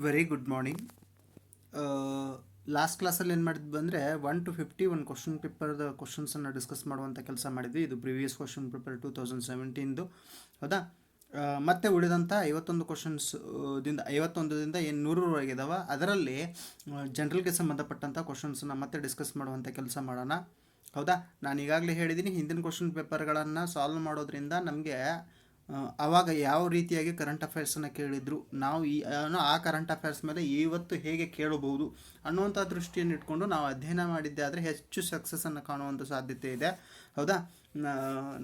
Very good morning. Last ಕ್ಲಾಸಲ್ಲಿ ಏನು ಮಾಡಿದ್ವಿ ಅಂದರೆ 1 to 50 ಒಂದು ಕ್ವಶನ್ ಪೇಪರ್ದ ಕ್ವಶನ್ಸನ್ನು ಡಿಸ್ಕಸ್ ಮಾಡುವಂಥ ಕೆಲಸ ಮಾಡಿದ್ವಿ. ಇದು ಪ್ರಿವಿಯಸ್ ಕ್ವಶನ್ ಪೇಪರ್ 2017ದು ಹೌದಾ. ಮತ್ತೆ ಉಳಿದಂಥ 51 ಕ್ವಶನ್ಸ್ ದಿಂದ 51ದಿಂದ ಏನು 100 ಇದಾವೆ, ಅದರಲ್ಲಿ ಜನರಲ್ಗೆ ಸಂಬಂಧಪಟ್ಟಂಥ ಕ್ವಶನ್ಸನ್ನು ಮತ್ತೆ ಡಿಸ್ಕಸ್ ಮಾಡುವಂಥ ಕೆಲಸ ಮಾಡೋಣ ಹೌದಾ. ನಾನು ಈಗಾಗಲೇ ಹೇಳಿದ್ದೀನಿ, ಹಿಂದಿನ ಕ್ವಶನ್ ಪೇಪರ್ಗಳನ್ನು ಸಾಲ್ವ್ ಮಾಡೋದ್ರಿಂದ ನಮಗೆ ಆವಾಗ ಯಾವ ರೀತಿಯಾಗಿ ಕರೆಂಟ್ ಅಫೇರ್ಸನ್ನು ಕೇಳಿದ್ರು, ನಾವು ಆ ಕರೆಂಟ್ ಅಫೇರ್ಸ್ ಮೇಲೆ ಇವತ್ತು ಹೇಗೆ ಕೇಳಬಹುದು ಅನ್ನುವಂಥ ದೃಷ್ಟಿಯನ್ನು ಇಟ್ಕೊಂಡು ನಾವು ಅಧ್ಯಯನ ಮಾಡಿದ್ದೆ ಆದರೆ ಹೆಚ್ಚು ಸಕ್ಸಸ್ಸನ್ನು ಕಾಣುವಂಥ ಸಾಧ್ಯತೆ ಇದೆ ಹೌದಾ.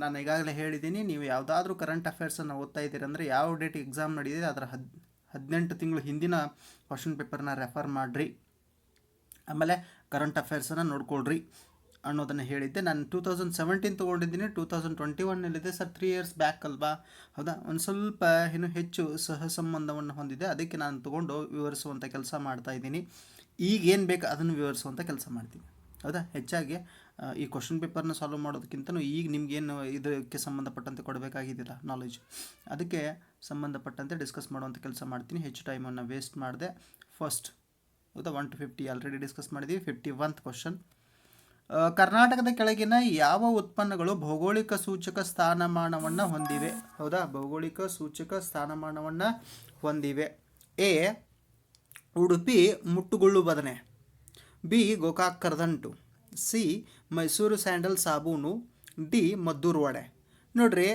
ನಾನು ಈಗಾಗಲೇ ಹೇಳಿದ್ದೀನಿ, ನೀವು ಯಾವುದಾದ್ರೂ ಕರೆಂಟ್ ಅಫೇರ್ಸನ್ನು ಓದ್ತಾ ಇದ್ದೀರಂದರೆ ಯಾವ ಡೇಟ್ ಎಕ್ಸಾಮ್ ನಡೆದಿದೆ ಅದರ 18 ತಿಂಗಳು ಹಿಂದಿನ ಕ್ವಶನ್ ಪೇಪರ್ನ ರೆಫರ್ ಮಾಡಿರಿ, ಆಮೇಲೆ ಕರೆಂಟ್ ಅಫೇರ್ಸನ್ನು ನೋಡ್ಕೊಳ್ರಿ ಅನ್ನೋದನ್ನು ಹೇಳಿದ್ದೆ. ನಾನು 2017 ತೊಗೊಂಡಿದ್ದೀನಿ, 2021ನಲ್ಲಿದೆ ಸರ್, 3 years ಬ್ಯಾಕ್ ಅಲ್ವಾ ಹೌದಾ. ಒಂದು ಸ್ವಲ್ಪ ಇನ್ನೂ ಹೆಚ್ಚು ಸಹ ಸಂಬಂಧವನ್ನು ಹೊಂದಿದೆ, ಅದಕ್ಕೆ ನಾನು ತೊಗೊಂಡು ವಿವರಿಸುವಂಥ ಕೆಲಸ ಮಾಡ್ತಾ ಇದ್ದೀನಿ. ಈಗೇನು ಬೇಕು ಅದನ್ನು ವಿವರಿಸುವಂಥ ಕೆಲಸ ಮಾಡ್ತೀನಿ ಹೌದಾ. ಹೆಚ್ಚಾಗಿ ಈ ಕ್ವಶನ್ ಪೇಪರ್ನ ಸಾಲ್ವ್ ಮಾಡೋದಕ್ಕಿಂತಲೂ ಈಗ ನಿಮಗೇನು ಇದಕ್ಕೆ ಸಂಬಂಧಪಟ್ಟಂತೆ ಕೊಡಬೇಕಾಗಿದ್ದಿಲ್ಲ ನಾಲೆಜ್, ಅದಕ್ಕೆ ಸಂಬಂಧಪಟ್ಟಂತೆ ಡಿಸ್ಕಸ್ ಮಾಡುವಂಥ ಕೆಲಸ ಮಾಡ್ತೀನಿ. ಹೆಚ್ಚು ಟೈಮನ್ನು ವೇಸ್ಟ್ ಮಾಡಿದೆ. ಫಸ್ಟ್ ಹೌದಾ, 1 to 50 ಆಲ್ರೆಡಿ ಡಿಸ್ಕಸ್ ಮಾಡಿದ್ದೀವಿ. 51th ಕ್ವಶನ್, ಕರ್ನಾಟಕದ ಕೆಳಗಿನ ಯಾವ ಉತ್ಪನ್ನಗಳು ಭೌಗೋಳಿಕ ಸೂಚಕ ಸ್ಥಾನಮಾನವನ್ನು ಹೊಂದಿವೆ ಹೌದಾ. ಭೌಗೋಳಿಕ ಸೂಚಕ ಸ್ಥಾನಮಾನವನ್ನು ಹೊಂದಿವೆ. ಎ ಉಡುಪಿ ಮುಟ್ಟುಗುಳ್ಳು ಬದನೆ, ಬಿ ಗೋಕಾಕ್ ಕರದಂಟು, ಸಿ ಮೈಸೂರು ಸ್ಯಾಂಡಲ್ ಸಾಬೂನು, ಡಿ ಮದ್ದೂರು ವಡೆ. ನೋಡ್ರಿ,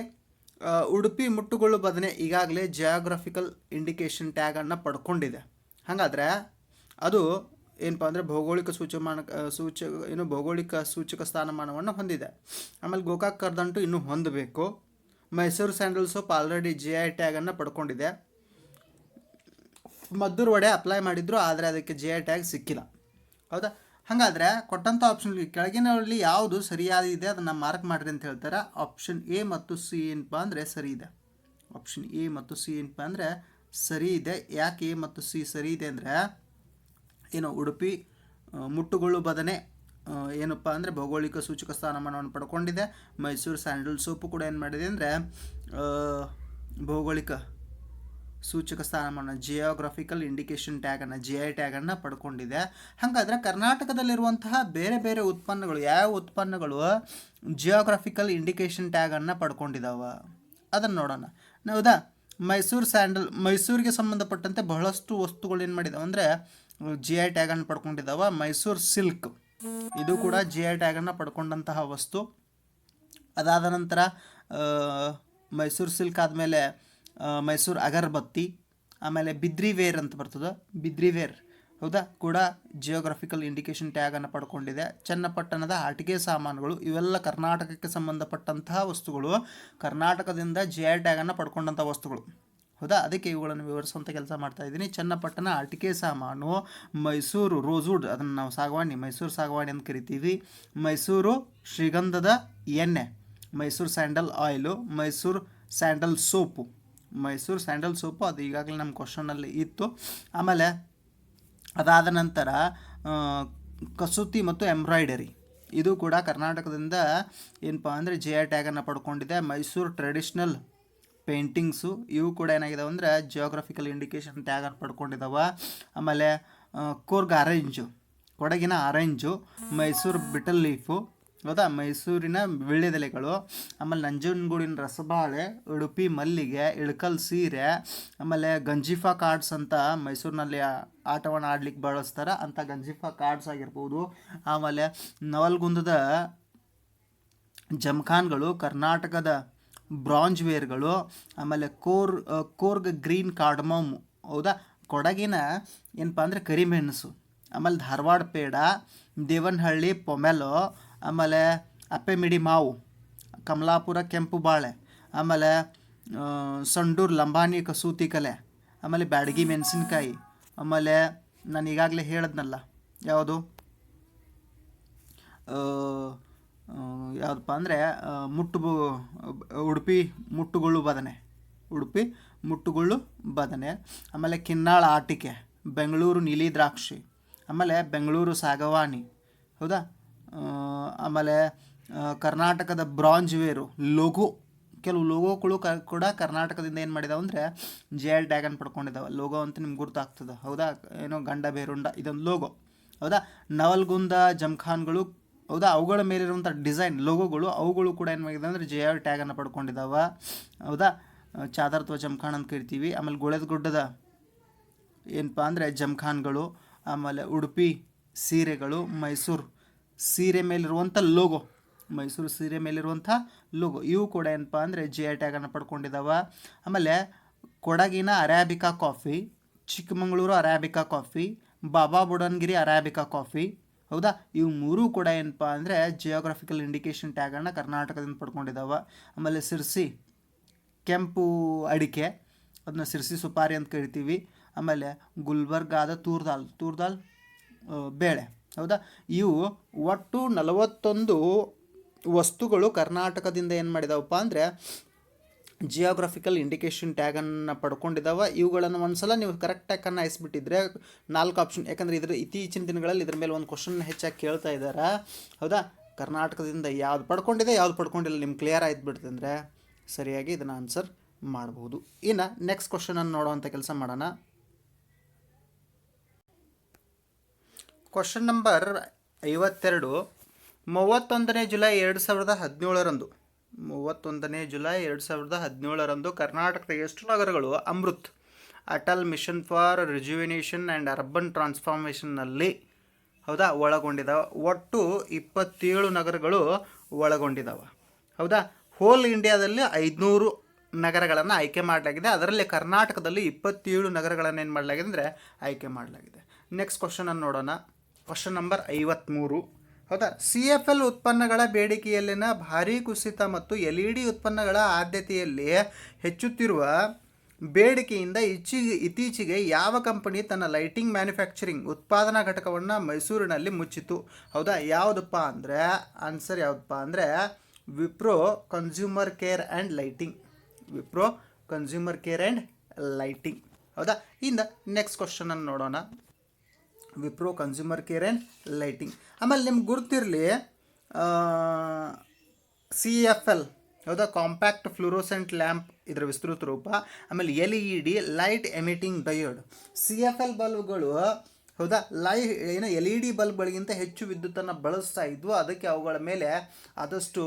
ಉಡುಪಿ ಮುಟ್ಟುಗುಳ್ಳು ಬದನೆ ಈಗಾಗಲೇ ಜಿಯೋಗ್ರಫಿಕಲ್ ಇಂಡಿಕೇಶನ್ ಟ್ಯಾಗನ್ನು ಪಡ್ಕೊಂಡಿದೆ. ಹಾಗಾದರೆ ಅದು ಏನಪ್ಪ ಅಂದರೆ ಭೌಗೋಳಿಕ ಭೌಗೋಳಿಕ ಸೂಚಕ ಸ್ಥಾನಮಾನವನ್ನು ಹೊಂದಿದೆ. ಆಮೇಲೆ ಗೋಕಾಕ್ ಕರದಂಟು ಇನ್ನೂ ಹೊಂದಬೇಕು. Mysuru sandal soap already GI ಟ್ಯಾಗನ್ನು ಪಡ್ಕೊಂಡಿದೆ. ಮದ್ದೂರು ವಡೆ ಅಪ್ಲೈ ಮಾಡಿದ್ರು, ಆದರೆ ಅದಕ್ಕೆ GI ಟ್ಯಾಗ್ ಸಿಕ್ಕಿಲ್ಲ ಹೌದಾ. ಹಾಗಾದರೆ ಕೊಟ್ಟಂಥ ಆಪ್ಷನ್ ಕೆಳಗಿನಲ್ಲಿ ಯಾವುದು ಸರಿಯಾಗಿದೆ ಅದನ್ನು ಮಾರ್ಕ್ ಮಾಡಿರಿ ಅಂತ ಹೇಳ್ತಾರೆ. ಆಪ್ಷನ್ ಎ ಮತ್ತು ಸಿ ಏನಪ್ಪ ಅಂದರೆ ಸರಿ ಇದೆ. ಆಪ್ಷನ್ ಎ ಮತ್ತು ಸಿ ಏನಪ್ಪ ಅಂದರೆ ಸರಿ ಇದೆ. ಯಾಕೆ ಎ ಮತ್ತು ಸಿ ಸರಿ ಇದೆ ಅಂದರೆ, ಏನು ಉಡುಪಿ ಮುಟ್ಟುಗುಳ್ಳು ಬದನೆ ಏನಪ್ಪ ಅಂದರೆ ಭೌಗೋಳಿಕ ಸೂಚಕ ಸ್ಥಾನಮಾನವನ್ನು ಪಡ್ಕೊಂಡಿದೆ. ಮೈಸೂರು ಸ್ಯಾಂಡಲ್ ಸೋಪು ಕೂಡ ಏನು ಮಾಡಿದೆ ಅಂದರೆ ಭೌಗೋಳಿಕ ಸೂಚಕ ಸ್ಥಾನಮಾನ ಜಿಯೋಗ್ರಫಿಕಲ್ ಇಂಡಿಕೇಶನ್ ಟ್ಯಾಗನ್ನು GI ಟ್ಯಾಗನ್ನು ಪಡ್ಕೊಂಡಿದೆ. ಹಾಗಾದರೆ ಕರ್ನಾಟಕದಲ್ಲಿರುವಂತಹ ಬೇರೆ ಬೇರೆ ಉತ್ಪನ್ನಗಳು, ಯಾವ ಉತ್ಪನ್ನಗಳು ಜಿಯೋಗ್ರಫಿಕಲ್ ಇಂಡಿಕೇಶನ್ ಟ್ಯಾಗನ್ನು ಪಡ್ಕೊಂಡಿದ್ದಾವೆ ಅದನ್ನು ನೋಡೋಣ ಹೌದಾ. ಮೈಸೂರು ಸ್ಯಾಂಡಲ್, ಮೈಸೂರಿಗೆ ಸಂಬಂಧಪಟ್ಟಂತೆ ಬಹಳಷ್ಟು ವಸ್ತುಗಳು ಏನು ಮಾಡಿದಾವೆ ಅಂದರೆ GI ಟ್ಯಾಗನ್ನು ಪಡ್ಕೊಂಡಿದ್ದಾವೆ. ಮೈಸೂರು ಸಿಲ್ಕ್ ಇದು ಕೂಡ GI ಟ್ಯಾಗನ್ನು ಪಡ್ಕೊಂಡಂತಹ ವಸ್ತು. ಅದಾದ ನಂತರ ಮೈಸೂರು ಸಿಲ್ಕ್ ಆದಮೇಲೆ ಮೈಸೂರು ಅಗರಬತ್ತಿ, ಆಮೇಲೆ ಬಿದ್ರಿ ವೇರ್ ಅಂತ ಬರ್ತದೆ, ಬಿದ್ರಿ ವೇರ್ ಹೌದಾ ಕೂಡ ಜಿಯೋಗ್ರಫಿಕಲ್ ಇಂಡಿಕೇಶನ್ ಟ್ಯಾಗನ್ನು ಪಡ್ಕೊಂಡಿದೆ. ಚನ್ನಪಟ್ಟಣದ ಆಟಿಕೆ ಸಾಮಾನುಗಳು ಇವೆಲ್ಲ ಕರ್ನಾಟಕಕ್ಕೆ ಸಂಬಂಧಪಟ್ಟಂತಹ ವಸ್ತುಗಳು, ಕರ್ನಾಟಕದಿಂದ GI ಟ್ಯಾಗನ್ನು ಪಡ್ಕೊಂಡಂಥ ವಸ್ತುಗಳು ಹೌದಾ. ಅದಕ್ಕೆ ಇವುಗಳನ್ನು ವಿವರಿಸುವಂಥ ಕೆಲಸ ಮಾಡ್ತಾ ಇದ್ದೀನಿ. ಚನ್ನಪಟ್ಟಣ ಆಟಿಕೆ ಸಾಮಾನು, ಮೈಸೂರು ರೋಸ್ವುಡ್ ಅದನ್ನು ನಾವು ಸಾಗವಾಣಿ, ಮೈಸೂರು ಸಾಗವಾಣಿ ಅಂತ ಕರಿತೀವಿ, ಮೈಸೂರು ಶ್ರೀಗಂಧದ ಎಣ್ಣೆ, Mysuru sandal oil, Mysuru sandal soap, Mysuru sandal soap ಅದು ಈಗಾಗಲೇ ನಮ್ಮ ಕ್ವಶನಲ್ಲಿ ಇತ್ತು. ಆಮೇಲೆ ಅದಾದ ನಂತರ ಕಸೂತಿ ಮತ್ತು ಎಂಬ್ರಾಯ್ಡರಿ ಇದು ಕೂಡ ಕರ್ನಾಟಕದಿಂದ ಏನಪ್ಪ ಅಂದರೆ GI ಟ್ಯಾಗನ್ನು ಪಡ್ಕೊಂಡಿದೆ. ಮೈಸೂರು ಟ್ರೆಡಿಷ್ನಲ್ ಪೇಂಟಿಂಗ್ಸು ಇವು ಕೂಡ ಏನಾಗಿದಾವೆ ಅಂದರೆ ಜಿಯೋಗ್ರಫಿಕಲ್ ಇಂಡಿಕೇಶನ್ ಟ್ಯಾಗನ್ನು ಪಡ್ಕೊಂಡಿದ್ದಾವೆ. ಆಮೇಲೆ ಕೂರ್ಗ್ ಆರೆಂಜು, ಕೊಡಗಿನ ಆರೆಂಜು, ಮೈಸೂರು ಬಿಟಲ್ ಲೀಫು ಹೌದಾ, ಮೈಸೂರಿನ ವೀಳ್ಯದೆಲೆಗಳು, ಆಮೇಲೆ ನಂಜನಗೂಡಿನ ರಸಬಾಳೆ, ಉಡುಪಿ ಮಲ್ಲಿಗೆ, ಇಳಕಲ್ ಸೀರೆ, ಆಮೇಲೆ ಗಂಜಿಫಾ ಕಾರ್ಡ್ಸ್ ಅಂತ ಮೈಸೂರಿನಲ್ಲಿ ಆಟವನ್ನು ಆಡ್ಲಿಕ್ಕೆ ಬಳಸ್ತಾರೆ ಅಂತ ಗಂಜಿಫಾ ಕಾರ್ಡ್ಸ್ ಆಗಿರ್ಬೋದು. ಆಮೇಲೆ ನವಲ್ಗುಂದದ ಜಮ್ಖಾನ್ಗಳು, ಕರ್ನಾಟಕದ ಬ್ರಾಂಜ್ ವೇರ್ಗಳು, ಆಮೇಲೆ ಕೋರ್ಗ್ ಗ್ರೀನ್ ಕಾರ್ಡಮಮ್ ಹೌದಾ, ಕೊಡಗಿನ ಏನಪ್ಪ ಅಂದರೆ ಕರಿಮೆಣಸು, ಆಮೇಲೆ ಧಾರವಾಡ ಪೇಡ, ದೇವನಹಳ್ಳಿ ಪೊಮೆಲೋ, ಆಮೇಲೆ ಅಪ್ಪೆಮಿಡಿ ಮಾವು, ಕಮಲಾಪುರ ಕೆಂಪು ಬಾಳೆ, ಆಮೇಲೆ ಸಂಡೂರು ಲಂಬಾಣಿ ಕಸೂತಿ ಕಲೆ, ಆಮೇಲೆ ಬ್ಯಾಡಗಿ ಮೆಣಸಿನ್ಕಾಯಿ, ಆಮೇಲೆ ನಾನು ಈಗಾಗಲೇ ಹೇಳಿದ್ನಲ್ಲ ಯಾವುದು ಯಾವುದಪ್ಪ ಅಂದರೆ ಉಡುಪಿ ಮುಟ್ಟುಗುಳ್ಳು ಬದನೆ, ಉಡುಪಿ ಮುಟ್ಟುಗುಳ್ಳು ಬದನೆ, ಆಮೇಲೆ ಕಿನ್ನಾಳ ಆಟಿಕೆ, ಬೆಂಗಳೂರು ನೀಲಿ ದ್ರಾಕ್ಷಿ, ಆಮೇಲೆ ಬೆಂಗಳೂರು ಸಾಗವಾನಿ ಹೌದಾ. ಆಮೇಲೆ ಕರ್ನಾಟಕದ ಬ್ರಾಂಜ್ ವೇರು ಲಘು ಕೆಲವು ಲೋಗೋಗಳು ಕೂಡ ಕರ್ನಾಟಕದಿಂದ ಏನು ಮಾಡಿದಾವೆ ಅಂದರೆ JL ಟ್ಯಾಗನ್ನು ಪಡ್ಕೊಂಡಿದ್ದಾವೆ. ಲೋಗೋ ಅಂತ ನಿಮ್ಗೆ ಗುರ್ತಾಗ್ತದೆ, ಹೌದಾ? ಏನೋ ಗಂಡ ಬೇರುಂಡ ಇದೊಂದು ಲೋಗೋ, ಹೌದಾ? ನವಲ್ಗುಂದ ಜಮ್ಖಾನ್ಗಳು, ಹೌದಾ? ಅವುಗಳ ಮೇಲಿರುವಂಥ ಡಿಸೈನ್ ಲೋಗೋಗಳು ಅವುಗಳು ಕೂಡ ಏನು ಮಾಡಿದೆ ಅಂದರೆ JL ಟ್ಯಾಗನ್ನು ಪಡ್ಕೊಂಡಿದ್ದಾವೆ, ಹೌದಾ? ಚಾದರ್ ಅಥವಾ ಜಮ್ಖಾನ್ ಅಂತ ಕರಿತೀವಿ. ಆಮೇಲೆ ಗುಳೆದ ಗುಡ್ಡದ ಏನಪ್ಪ ಅಂದರೆ ಜಮ್ಖಾನ್ಗಳು, ಆಮೇಲೆ ಉಡುಪಿ ಸೀರೆಗಳು, ಮೈಸೂರು ಸೀರೆ ಮೇಲಿರುವಂಥ ಲೋಗೋ, ಮೈಸೂರು ಸೀರೆ ಮೇಲಿರುವಂಥ ಲೋಗೋ ಇವು ಕೂಡ ಏನಪ್ಪ ಅಂದರೆ JI ಟ್ಯಾಗನ್ನು ಪಡ್ಕೊಂಡಿದ್ದಾವೆ. ಆಮೇಲೆ ಕೊಡಗಿನ arabica coffee, Chikkamagaluru arabica coffee, Baba Budangiri arabica coffee, ಹೌದಾ? ಇವು ಮೂರೂ ಕೂಡ ಏನಪ್ಪ ಅಂದರೆ ಜಿಯೋಗ್ರಫಿಕಲ್ ಇಂಡಿಕೇಶನ್ ಟ್ಯಾಗನ್ನು ಕರ್ನಾಟಕದಿಂದ ಪಡ್ಕೊಂಡಿದ್ದಾವೆ. ಆಮೇಲೆ ಸಿರ್ಸಿ ಕೆಂಪು ಅಡಿಕೆ, ಅದನ್ನ ಸಿರ್ಸಿ ಸುಪಾರಿ ಅಂತ ಕರಿತೀವಿ. ಆಮೇಲೆ ಗುಲ್ಬರ್ಗಾದ ತೂರ್ದಾಲ್ ಬೇಳೆ, ಹೌದಾ? ಇವು ಒಟ್ಟು 41 ವಸ್ತುಗಳು ಕರ್ನಾಟಕದಿಂದ ಏನು ಮಾಡಿದಾವಪ್ಪ ಅಂದರೆ ಜಿಯೋಗ್ರಫಿಕಲ್ ಇಂಡಿಕೇಶನ್ ಟ್ಯಾಗನ್ನು ಪಡ್ಕೊಂಡಿದ್ದಾವೆ. ಇವುಗಳನ್ನು ಒಂದ್ಸಲ ನೀವು ಕರೆಕ್ಟಾಗಿ ಕಣ್ಣಾಯಿಸ್ಬಿಟ್ಟಿದ್ರೆ 4 ಆಪ್ಷನ್, ಯಾಕಂದರೆ ಇತ್ತೀಚಿನ ದಿನಗಳಲ್ಲಿ ಇದ್ರ ಮೇಲೆ ಒಂದು ಕ್ವಶನ್ ಹೆಚ್ಚಾಗಿ ಕೇಳ್ತಾ ಇದ್ದಾರೆ, ಹೌದಾ? ಕರ್ನಾಟಕದಿಂದ ಯಾವ್ದು ಪಡ್ಕೊಂಡಿದೆ ಯಾವ್ದು ಪಡ್ಕೊಂಡಿಲ್ಲ ನಿಮ್ಗೆ ಕ್ಲಿಯರ್ ಆಯ್ತು ಬಿಡ್ತಂದರೆ ಅಂದರೆ ಸರಿಯಾಗಿ ಇದನ್ನು ಆನ್ಸರ್ ಮಾಡ್ಬೋದು. ಇನ್ನು ನೆಕ್ಸ್ಟ್ ಕ್ವಶನನ್ನು ನೋಡುವಂಥ ಕೆಲಸ ಮಾಡೋಣ. ಕ್ವಶನ್ ನಂಬರ್ 52, 31 ಜುಲೈ 2017 31 ಜುಲೈ 2017 ಕರ್ನಾಟಕದ ಎಷ್ಟು ನಗರಗಳು Amrut Atal mission for rejuvenation and urban ಟ್ರಾನ್ಸ್ಫಾರ್ಮೇಷನ್ನಲ್ಲಿ, ಹೌದಾ, ಒಳಗೊಂಡಿದ್ದಾವೆ? ಒಟ್ಟು 27 ನಗರಗಳು ಒಳಗೊಂಡಿದ್ದಾವೆ, ಹೌದಾ? ಹೋಲ್ ಇಂಡಿಯಾದಲ್ಲಿ 500 ನಗರಗಳನ್ನು ಆಯ್ಕೆ ಮಾಡಲಾಗಿದೆ. ಅದರಲ್ಲಿ ಕರ್ನಾಟಕದಲ್ಲಿ 27 ನಗರಗಳನ್ನು ಏನು ಮಾಡಲಾಗಿದೆ ಅಂದರೆ ಆಯ್ಕೆ ಮಾಡಲಾಗಿದೆ. ನೆಕ್ಸ್ಟ್ ಕ್ವಶನನ್ನು ನೋಡೋಣ. ಕ್ವಶನ್ ನಂಬರ್ 53, ಹೌದಾ? CFL ಉತ್ಪನ್ನಗಳ ಬೇಡಿಕೆಯಲ್ಲಿನ ಭಾರೀ ಕುಸಿತ ಮತ್ತು LED ಉತ್ಪನ್ನಗಳ ಆದ್ಯತೆಯಲ್ಲಿ ಹೆಚ್ಚುತ್ತಿರುವ ಬೇಡಿಕೆಯಿಂದ ಇತ್ತೀಚೆಗೆ ಯಾವ ಕಂಪನಿ ತನ್ನ ಲೈಟಿಂಗ್ ಮ್ಯಾನುಫ್ಯಾಕ್ಚರಿಂಗ್ ಉತ್ಪಾದನಾ ಘಟಕವನ್ನು ಮೈಸೂರಿನಲ್ಲಿ ಮುಚ್ಚಿತು? ಹೌದಾ? ಯಾವುದಪ್ಪ ಅಂದರೆ ಆನ್ಸರ್ ಯಾವುದಪ್ಪ ಅಂದರೆ Wipro consumer care and lighting, Wipro consumer care and lighting, ಹೌದಾ? ಇನ್ನು ನೆಕ್ಸ್ಟ್ ಕ್ವಶನನ್ನು ನೋಡೋಣ. Wipro consumer care and lighting. ಆಮೇಲೆ ನಿಮ್ಗೆ ಗುರ್ತಿರಲಿ CFL, ಹೌದಾ? ಕಾಂಪ್ಯಾಕ್ಟ್ ಫ್ಲೂರೋಸೆಂಟ್ ಲ್ಯಾಂಪ್ ಇದರ ವಿಸ್ತೃತ ರೂಪ. ಆಮೇಲೆ LED light emitting diode. CFL ಬಲ್ಬ್ಗಳು, ಹೌದಾ, LED ಬಲ್ಬ್ಗಳಿಗಿಂತ ಹೆಚ್ಚು ವಿದ್ಯುತ್ತನ್ನು ಬಳಸ್ತಾ ಇದ್ವು. ಅದಕ್ಕೆ ಅವುಗಳ ಮೇಲೆ ಆದಷ್ಟು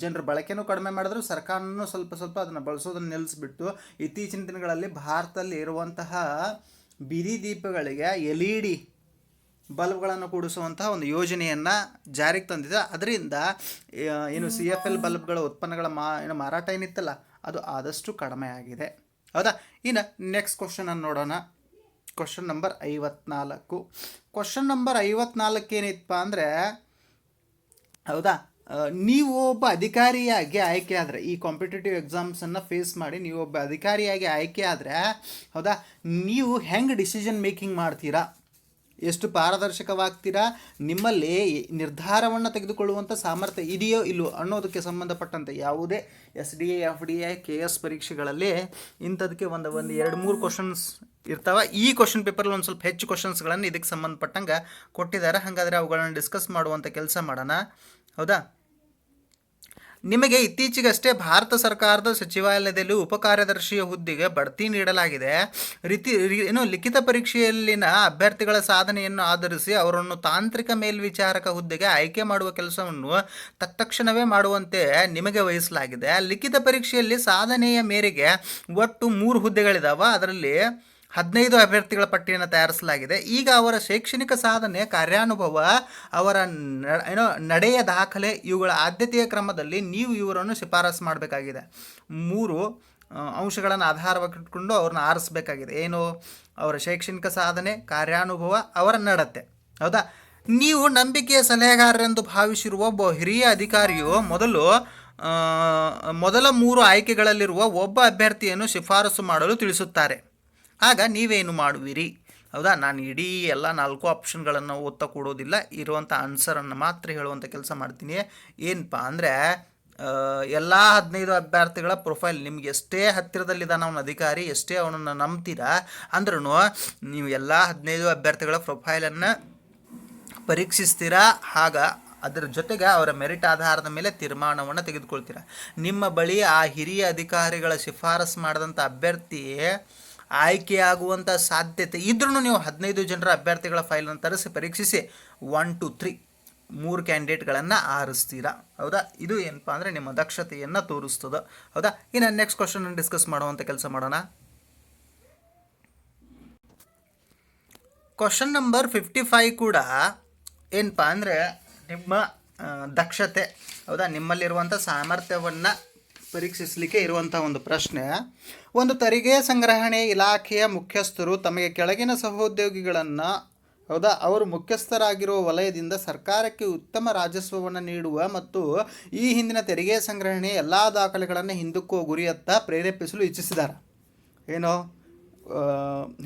ಜನರ ಬಳಕೆನೂ ಕಡಿಮೆ ಮಾಡಿದ್ರು, ಸರ್ಕಾರನೂ ಸ್ವಲ್ಪ ಅದನ್ನು ಬಳಸೋದನ್ನು ನಿಲ್ಲಿಸ್ಬಿಟ್ಟು ಇತ್ತೀಚಿನ ದಿನಗಳಲ್ಲಿ ಭಾರತದಲ್ಲಿ ಇರುವಂತಹ ಬೀದಿ ದೀಪಗಳಿಗೆ LED ಬಲ್ಬ್ಗಳನ್ನು ಕೂಡಿಸುವಂತಹ ಒಂದು ಯೋಜನೆಯನ್ನು ಜಾರಿಗೆ ತಂದಿದೆ. ಅದರಿಂದ ಏನು CFL ಬಲ್ಬ್ಗಳ ಉತ್ಪನ್ನಗಳ ಮಾರಾಟ ಏನಿತ್ತಲ್ಲ ಅದು ಆದಷ್ಟು ಕಡಿಮೆ ಆಗಿದೆ, ಹೌದಾ? ಇನ್ನು ನೆಕ್ಸ್ಟ್ ಕ್ವಶನನ್ನು ನೋಡೋಣ. Question number 54. ಕ್ವಶನ್ ನಂಬರ್ 54 ಏನಿತ್ತಪ್ಪ ಅಂದರೆ, ಹೌದಾ, ನೀವು ಒಬ್ಬ ಅಧಿಕಾರಿಯಾಗಿ ಆಯ್ಕೆ ಆದರೆ, ಈ ಕಾಂಪಿಟೇಟಿವ್ ಎಕ್ಸಾಮ್ಸನ್ನು ಫೇಸ್ ಮಾಡಿ ನೀವು ಒಬ್ಬ ಅಧಿಕಾರಿಯಾಗಿ ಆಯ್ಕೆ ಆದರೆ, ಹೌದಾ, ನೀವು ಹೆಂಗೆ ಡಿಸಿಷನ್ ಮೇಕಿಂಗ್ ಮಾಡ್ತೀರಾ, ಎಷ್ಟು ಪಾರದರ್ಶಕವಾಗ್ತೀರಾ, ನಿಮ್ಮಲ್ಲಿ ನಿರ್ಧಾರವನ್ನು ತೆಗೆದುಕೊಳ್ಳುವಂಥ ಸಾಮರ್ಥ್ಯ ಇದೆಯೋ ಇಲ್ಲೋ ಅನ್ನೋದಕ್ಕೆ ಸಂಬಂಧಪಟ್ಟಂತೆ ಯಾವುದೇ SDA FDA KS ಪರೀಕ್ಷೆಗಳಲ್ಲಿ ಇಂಥದಕ್ಕೆ ಒಂದು 2-3 ಕ್ವಶನ್ಸ್ ಇರ್ತಾವೆ. ಈ ಕ್ವಶನ್ ಪೇಪರಲ್ಲಿ ಒಂದು ಸ್ವಲ್ಪ ಹೆಚ್ಚು ಕ್ವಶನ್ಸ್ಗಳನ್ನು ಇದಕ್ಕೆ ಸಂಬಂಧಪಟ್ಟಂಗೆ ಕೊಟ್ಟಿದ್ದಾರೆ. ಹಾಗಾದರೆ ಅವುಗಳನ್ನು ಡಿಸ್ಕಸ್ ಮಾಡುವಂಥ ಕೆಲಸ ಮಾಡೋಣ, ಹೌದಾ? ನಿಮಗೆ ಇತ್ತೀಚೆಗಷ್ಟೇ ಭಾರತ ಸರ್ಕಾರದ ಸಚಿವಾಲಯದಲ್ಲಿ ಉಪಕಾರ್ಯದರ್ಶಿಯ ಹುದ್ದೆಗೆ ಬಡ್ತಿ ನೀಡಲಾಗಿದೆ. ಲಿಖಿತ ಪರೀಕ್ಷೆಯಲ್ಲಿನ ಅಭ್ಯರ್ಥಿಗಳ ಸಾಧನೆಯನ್ನು ಆಧರಿಸಿ ಅವರನ್ನು ತಾಂತ್ರಿಕ ಮೇಲ್ವಿಚಾರಕ ಹುದ್ದೆಗೆ ಆಯ್ಕೆ ಮಾಡುವ ಕೆಲಸವನ್ನು ತತ್ಕ್ಷಣವೇ ಮಾಡುವಂತೆ ನಿಮಗೆ ವಹಿಸಲಾಗಿದೆ. ಲಿಖಿತ ಪರೀಕ್ಷೆಯಲ್ಲಿ ಸಾಧನೆಯ ಮೇರೆಗೆ ಒಟ್ಟು 3 ಹುದ್ದೆಗಳಿದ್ದಾವೆ. ಅದರಲ್ಲಿ 15 ಅಭ್ಯರ್ಥಿಗಳ ಪಟ್ಟಿಯನ್ನು ತಯಾರಿಸಲಾಗಿದೆ. ಈಗ ಅವರ ಶೈಕ್ಷಣಿಕ ಸಾಧನೆ, ಕಾರ್ಯಾನುಭವ, ಅವರ ನಡೆಯ ದಾಖಲೆ ಇವುಗಳ ಆದ್ಯತೆಯ ಕ್ರಮದಲ್ಲಿ ನೀವು ಇವರನ್ನು ಶಿಫಾರಸು ಮಾಡಬೇಕಾಗಿದೆ. 3 ಅಂಶಗಳನ್ನು ಆಧಾರವಾಗಿಟ್ಕೊಂಡು ಅವ್ರನ್ನ ಆರಿಸಬೇಕಾಗಿದೆ. ಏನು? ಅವರ ಶೈಕ್ಷಣಿಕ ಸಾಧನೆ, ಕಾರ್ಯಾನುಭವ, ಅವರ ನಡತೆ, ಹೌದಾ? ನೀವು ನಂಬಿಕೆಯ ಸಲಹೆಗಾರರೆಂದು ಭಾವಿಸಿರುವ ಒಬ್ಬ ಹಿರಿಯ ಅಧಿಕಾರಿಯು ಮೊದಲ 3 ಆಯ್ಕೆಗಳಲ್ಲಿರುವ ಒಬ್ಬ ಅಭ್ಯರ್ಥಿಯನ್ನು ಶಿಫಾರಸು ಮಾಡಲು ತಿಳಿಸುತ್ತಾರೆ. ಆಗ ನೀವೇನು ಮಾಡುವಿರಿ? ಹೌದಾ? ನಾನು ಇಡೀ ಎಲ್ಲ 4 ಆಪ್ಷನ್ಗಳನ್ನು ಓದ್ತಾ ಕೊಡೋದಿಲ್ಲ, ಇರುವಂಥ ಆನ್ಸರನ್ನು ಮಾತ್ರ ಹೇಳುವಂಥ ಕೆಲಸ ಮಾಡ್ತೀನಿ. ಏನಪ್ಪ ಅಂದರೆ ಎಲ್ಲ 15 ಅಭ್ಯರ್ಥಿಗಳ ಪ್ರೊಫೈಲ್ ನಿಮ್ಗೆ ಎಷ್ಟೇ ಹತ್ತಿರದಲ್ಲಿದ್ದಾನೆ ಅವನ ಅಧಿಕಾರಿ, ಎಷ್ಟೇ ಅವನನ್ನು ನಂಬ್ತೀರಾ ಅಂದ್ರೂ ನೀವು ಎಲ್ಲ 15 ಅಭ್ಯರ್ಥಿಗಳ ಪ್ರೊಫೈಲನ್ನು ಪರೀಕ್ಷಿಸ್ತೀರಾ. ಅದರ ಜೊತೆಗೆ ಅವರ ಮೆರಿಟ್ ಆಧಾರದ ಮೇಲೆ ತೀರ್ಮಾನವನ್ನು ತೆಗೆದುಕೊಳ್ತೀರಾ. ನಿಮ್ಮ ಬಳಿ ಆ ಹಿರಿಯ ಅಧಿಕಾರಿಗಳ ಶಿಫಾರಸು ಮಾಡಿದಂಥ ಅಭ್ಯರ್ಥಿ ಆಯ್ಕೆಯಾಗುವಂಥ ಸಾಧ್ಯತೆ ಇದ್ರೂ ನೀವು 15 ಜನರ ಅಭ್ಯರ್ಥಿಗಳ ಫೈಲನ್ನು ತರಿಸಿ ಪರೀಕ್ಷಿಸಿ 1 2 3 3 ಕ್ಯಾಂಡಿಡೇಟ್ಗಳನ್ನು ಆರಿಸ್ತೀರಾ. ಹೌದಾ, ಇದು ಏನಪ್ಪ ಅಂದರೆ ನಿಮ್ಮ ದಕ್ಷತೆಯನ್ನು ತೋರಿಸ್ತದೆ. ಹೌದಾ, ಇನ್ನು ನೆಕ್ಸ್ಟ್ ಕ್ವಶನ್ ಡಿಸ್ಕಸ್ ಮಾಡುವಂಥ ಕೆಲಸ ಮಾಡೋಣ. ಕ್ವಶನ್ ನಂಬರ್ 55 ಕೂಡ ಏನಪ್ಪ ಅಂದರೆ ನಿಮ್ಮ ದಕ್ಷತೆ, ಹೌದಾ, ನಿಮ್ಮಲ್ಲಿರುವಂಥ ಸಾಮರ್ಥ್ಯವನ್ನು ಪರೀಕ್ಷಿಸಲಿಕ್ಕೆ ಇರುವಂಥ ಒಂದು ಪ್ರಶ್ನೆ. ಒಂದು ತೆರಿಗೆ ಸಂಗ್ರಹಣೆ ಇಲಾಖೆಯ ಮುಖ್ಯಸ್ಥರು ತಮಗೆ ಕೆಳಗಿನ ಸಹೋದ್ಯೋಗಿಗಳನ್ನು, ಹೌದಾ, ಅವರು ಮುಖ್ಯಸ್ಥರಾಗಿರುವ ವಲಯದಿಂದ ಸರ್ಕಾರಕ್ಕೆ ಉತ್ತಮ ರಾಜಸ್ವವನ್ನು ನೀಡುವ ಮತ್ತು ಈ ಹಿಂದಿನ ತೆರಿಗೆ ಸಂಗ್ರಹಣೆ ಎಲ್ಲ ದಾಖಲೆಗಳನ್ನು ಹಿಂದಕ್ಕೋ ಗುರಿಯತ್ತ ಪ್ರೇರೇಪಿಸಲು ಇಚ್ಛಿಸಿದ್ದಾರೆ. ಏನೋ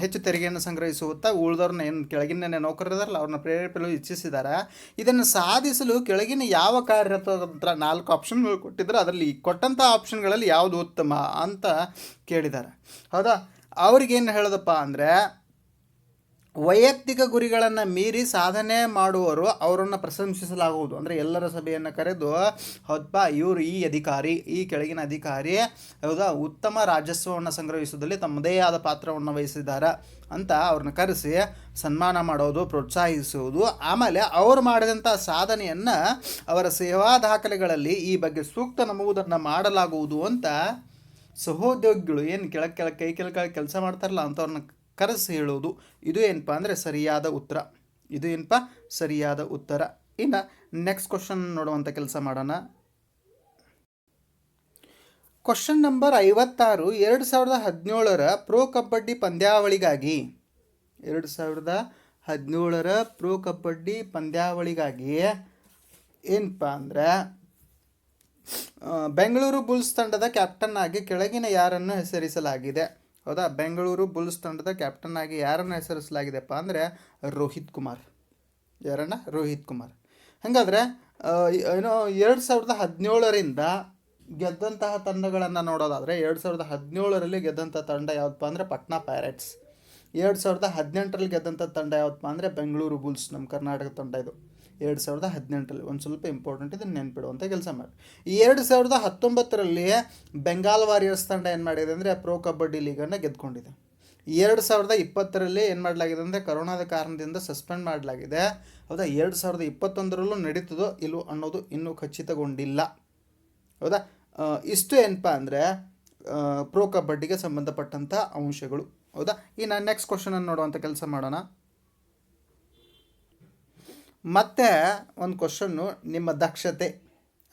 ಹೆಚ್ಚು ತೆರಿಗೆಯನ್ನು ಸಂಗ್ರಹಿಸುತ್ತಾ ಉಳಿದವ್ರನ್ನ ಏನು ಕೆಳಗಿನ ನೌಕರರಲ್ಲ ಅವ್ರನ್ನ ಪ್ರೇರೇಪಿಸಲು ಇಚ್ಛಿಸಿದ್ದಾರೆ. ಇದನ್ನು ಸಾಧಿಸಲು ಕೆಳಗಿನ ಯಾವ ಕಾರ್ಯತಂತ್ರ 4 ಆಪ್ಷನ್ಗಳು ಕೊಟ್ಟಿದ್ದಾರೆ, ಅದರಲ್ಲಿ ಕೊಟ್ಟಂಥ ಆಪ್ಷನ್ಗಳಲ್ಲಿ ಯಾವುದು ಉತ್ತಮ ಅಂತ ಕೇಳಿದ್ದಾರೆ. ಹೌದಾ, ಅವ್ರಿಗೇನು ಹೇಳೋದಪ್ಪ ಅಂದರೆ ವೈಯಕ್ತಿಕ ಗುರಿಗಳನ್ನು ಮೀರಿ ಸಾಧನೆ ಮಾಡುವವರು ಅವರನ್ನು ಪ್ರಶಂಸಿಸಲಾಗುವುದು. ಅಂದರೆ ಎಲ್ಲರ ಸಭೆಯನ್ನು ಕರೆದು ಹೌದಪ್ಪ ಇವರು ಈ ಅಧಿಕಾರಿ, ಈ ಕೆಳಗಿನ ಅಧಿಕಾರಿ, ಹೌದಾ, ಉತ್ತಮ ರಾಜಸ್ವವನ್ನು ಸಂಗ್ರಹಿಸುವುದರಲ್ಲಿ ತಮ್ಮದೇ ಆದ ಪಾತ್ರವನ್ನು ವಹಿಸಿದ್ದಾರೆ ಅಂತ ಅವ್ರನ್ನ ಕರೆಸಿ ಸನ್ಮಾನ ಮಾಡೋದು, ಪ್ರೋತ್ಸಾಹಿಸುವುದು. ಆಮೇಲೆ ಅವರು ಮಾಡಿದಂಥ ಸಾಧನೆಯನ್ನು ಅವರ ಸೇವಾ ದಾಖಲೆಗಳಲ್ಲಿ ಈ ಬಗ್ಗೆ ಸೂಕ್ತ ನಮೂದನ್ನು ಮಾಡಲಾಗುವುದು ಅಂತ ಸಹೋದ್ಯೋಗಿಗಳು ಏನು ಕೈ ಕೆಲಸ ಮಾಡ್ತಾರಲ್ಲ ಅಂಥವ್ರನ್ನ ಕರೆಸಿ ಹೇಳೋದು. ಇದು ಏನಪ್ಪ ಅಂದರೆ ಸರಿಯಾದ ಉತ್ತರ. ಇದು ಏನಪ್ಪ ಸರಿಯಾದ ಉತ್ತರ. ಇನ್ನು ನೆಕ್ಸ್ಟ್ ಕ್ವಶನ್ ನೋಡುವಂಥ ಕೆಲಸ ಮಾಡೋಣ. ಕ್ವಶನ್ ನಂಬರ್ 56 2017 ಪ್ರೋ ಕಬಡ್ಡಿ ಪಂದ್ಯಾವಳಿಗಾಗಿ 2017 ಪ್ರೋ ಕಬಡ್ಡಿ ಪಂದ್ಯಾವಳಿಗಾಗಿ ಏನಪ್ಪ ಅಂದರೆ ಬೆಂಗಳೂರು ಬುಲ್ಸ್ ತಂಡದ ಕ್ಯಾಪ್ಟನ್ ಆಗಿ ಕೆಳಗಿನ ಯಾರನ್ನು ಹೆಸರಿಸಲಾಗಿದೆ. ಹೌದಾ, ಬೆಂಗಳೂರು ಬುಲ್ಸ್ ತಂಡದ ಕ್ಯಾಪ್ಟನ್ ಆಗಿ ಯಾರನ್ನು ಹೆಸರಿಸಲಾಗಿದೆಪ್ಪ ಅಂದರೆ ರೋಹಿತ್ ಕುಮಾರ್. ಯಾರನ್ನ? ರೋಹಿತ್ ಕುಮಾರ್. ಹಾಗಾದರೆ ಏನೋ 2017ರಿಂದ ಗೆದ್ದಂತಹ ತಂಡಗಳನ್ನು ನೋಡೋದಾದರೆ 2017ರಲ್ಲಿ ಗೆದ್ದಂಥ ತಂಡ ಯಾವುದಪ್ಪ ಅಂದರೆ ಪಟ್ನಾ ಪೈರೇಟ್ಸ್. 2018ರಲ್ಲಿ ಗೆದ್ದಂಥ ತಂಡ ಯಾವುದಪ್ಪ ಅಂದರೆ ಬೆಂಗಳೂರು ಬುಲ್ಸ್, ನಮ್ಮ ಕರ್ನಾಟಕ ತಂಡ. ಇದು 2018ರಲ್ಲಿ ಒಂದು ಸ್ವಲ್ಪ ಇಂಪಾರ್ಟೆಂಟ್ ಇದನ್ನು ನೆನ್ಪಿಡುವಂಥ ಕೆಲಸ ಮಾಡಿ. 2019ರಲ್ಲಿ ಬೆಂಗಾಲ್ ವಾರಿಯರ್ಸ್ ತಂಡ ಏನು ಮಾಡಿದೆ ಅಂದರೆ ಪ್ರೋ ಕಬಡ್ಡಿ ಲೀಗನ್ನು ಗೆದ್ದುಕೊಂಡಿದೆ. 2020ರಲ್ಲಿ ಏನು ಮಾಡಲಾಗಿದೆ ಅಂದರೆ ಕರೋನಾದ ಕಾರಣದಿಂದ ಸಸ್ಪೆಂಡ್ ಮಾಡಲಾಗಿದೆ. ಹೌದಾ, 2021ರಲ್ಲೂ ನಡೀತದೋ ಇಲ್ಲೋ ಅನ್ನೋದು ಇನ್ನೂ ಖಚಿತಗೊಂಡಿಲ್ಲ. ಹೌದಾ, ಇಷ್ಟು ಏನಪ್ಪ ಅಂದರೆ ಪ್ರೋ ಕಬಡ್ಡಿಗೆ ಸಂಬಂಧಪಟ್ಟಂಥ ಅಂಶಗಳು. ಹೌದಾ, ಇನ್ನು ನೆಕ್ಸ್ಟ್ ಕ್ವಶನನ್ನು ನೋಡುವಂಥ ಕೆಲಸ ಮಾಡೋಣ. ಮತ್ತು ಒಂದು ಕ್ವಶನ್ನು ನಿಮ್ಮ ದಕ್ಷತೆ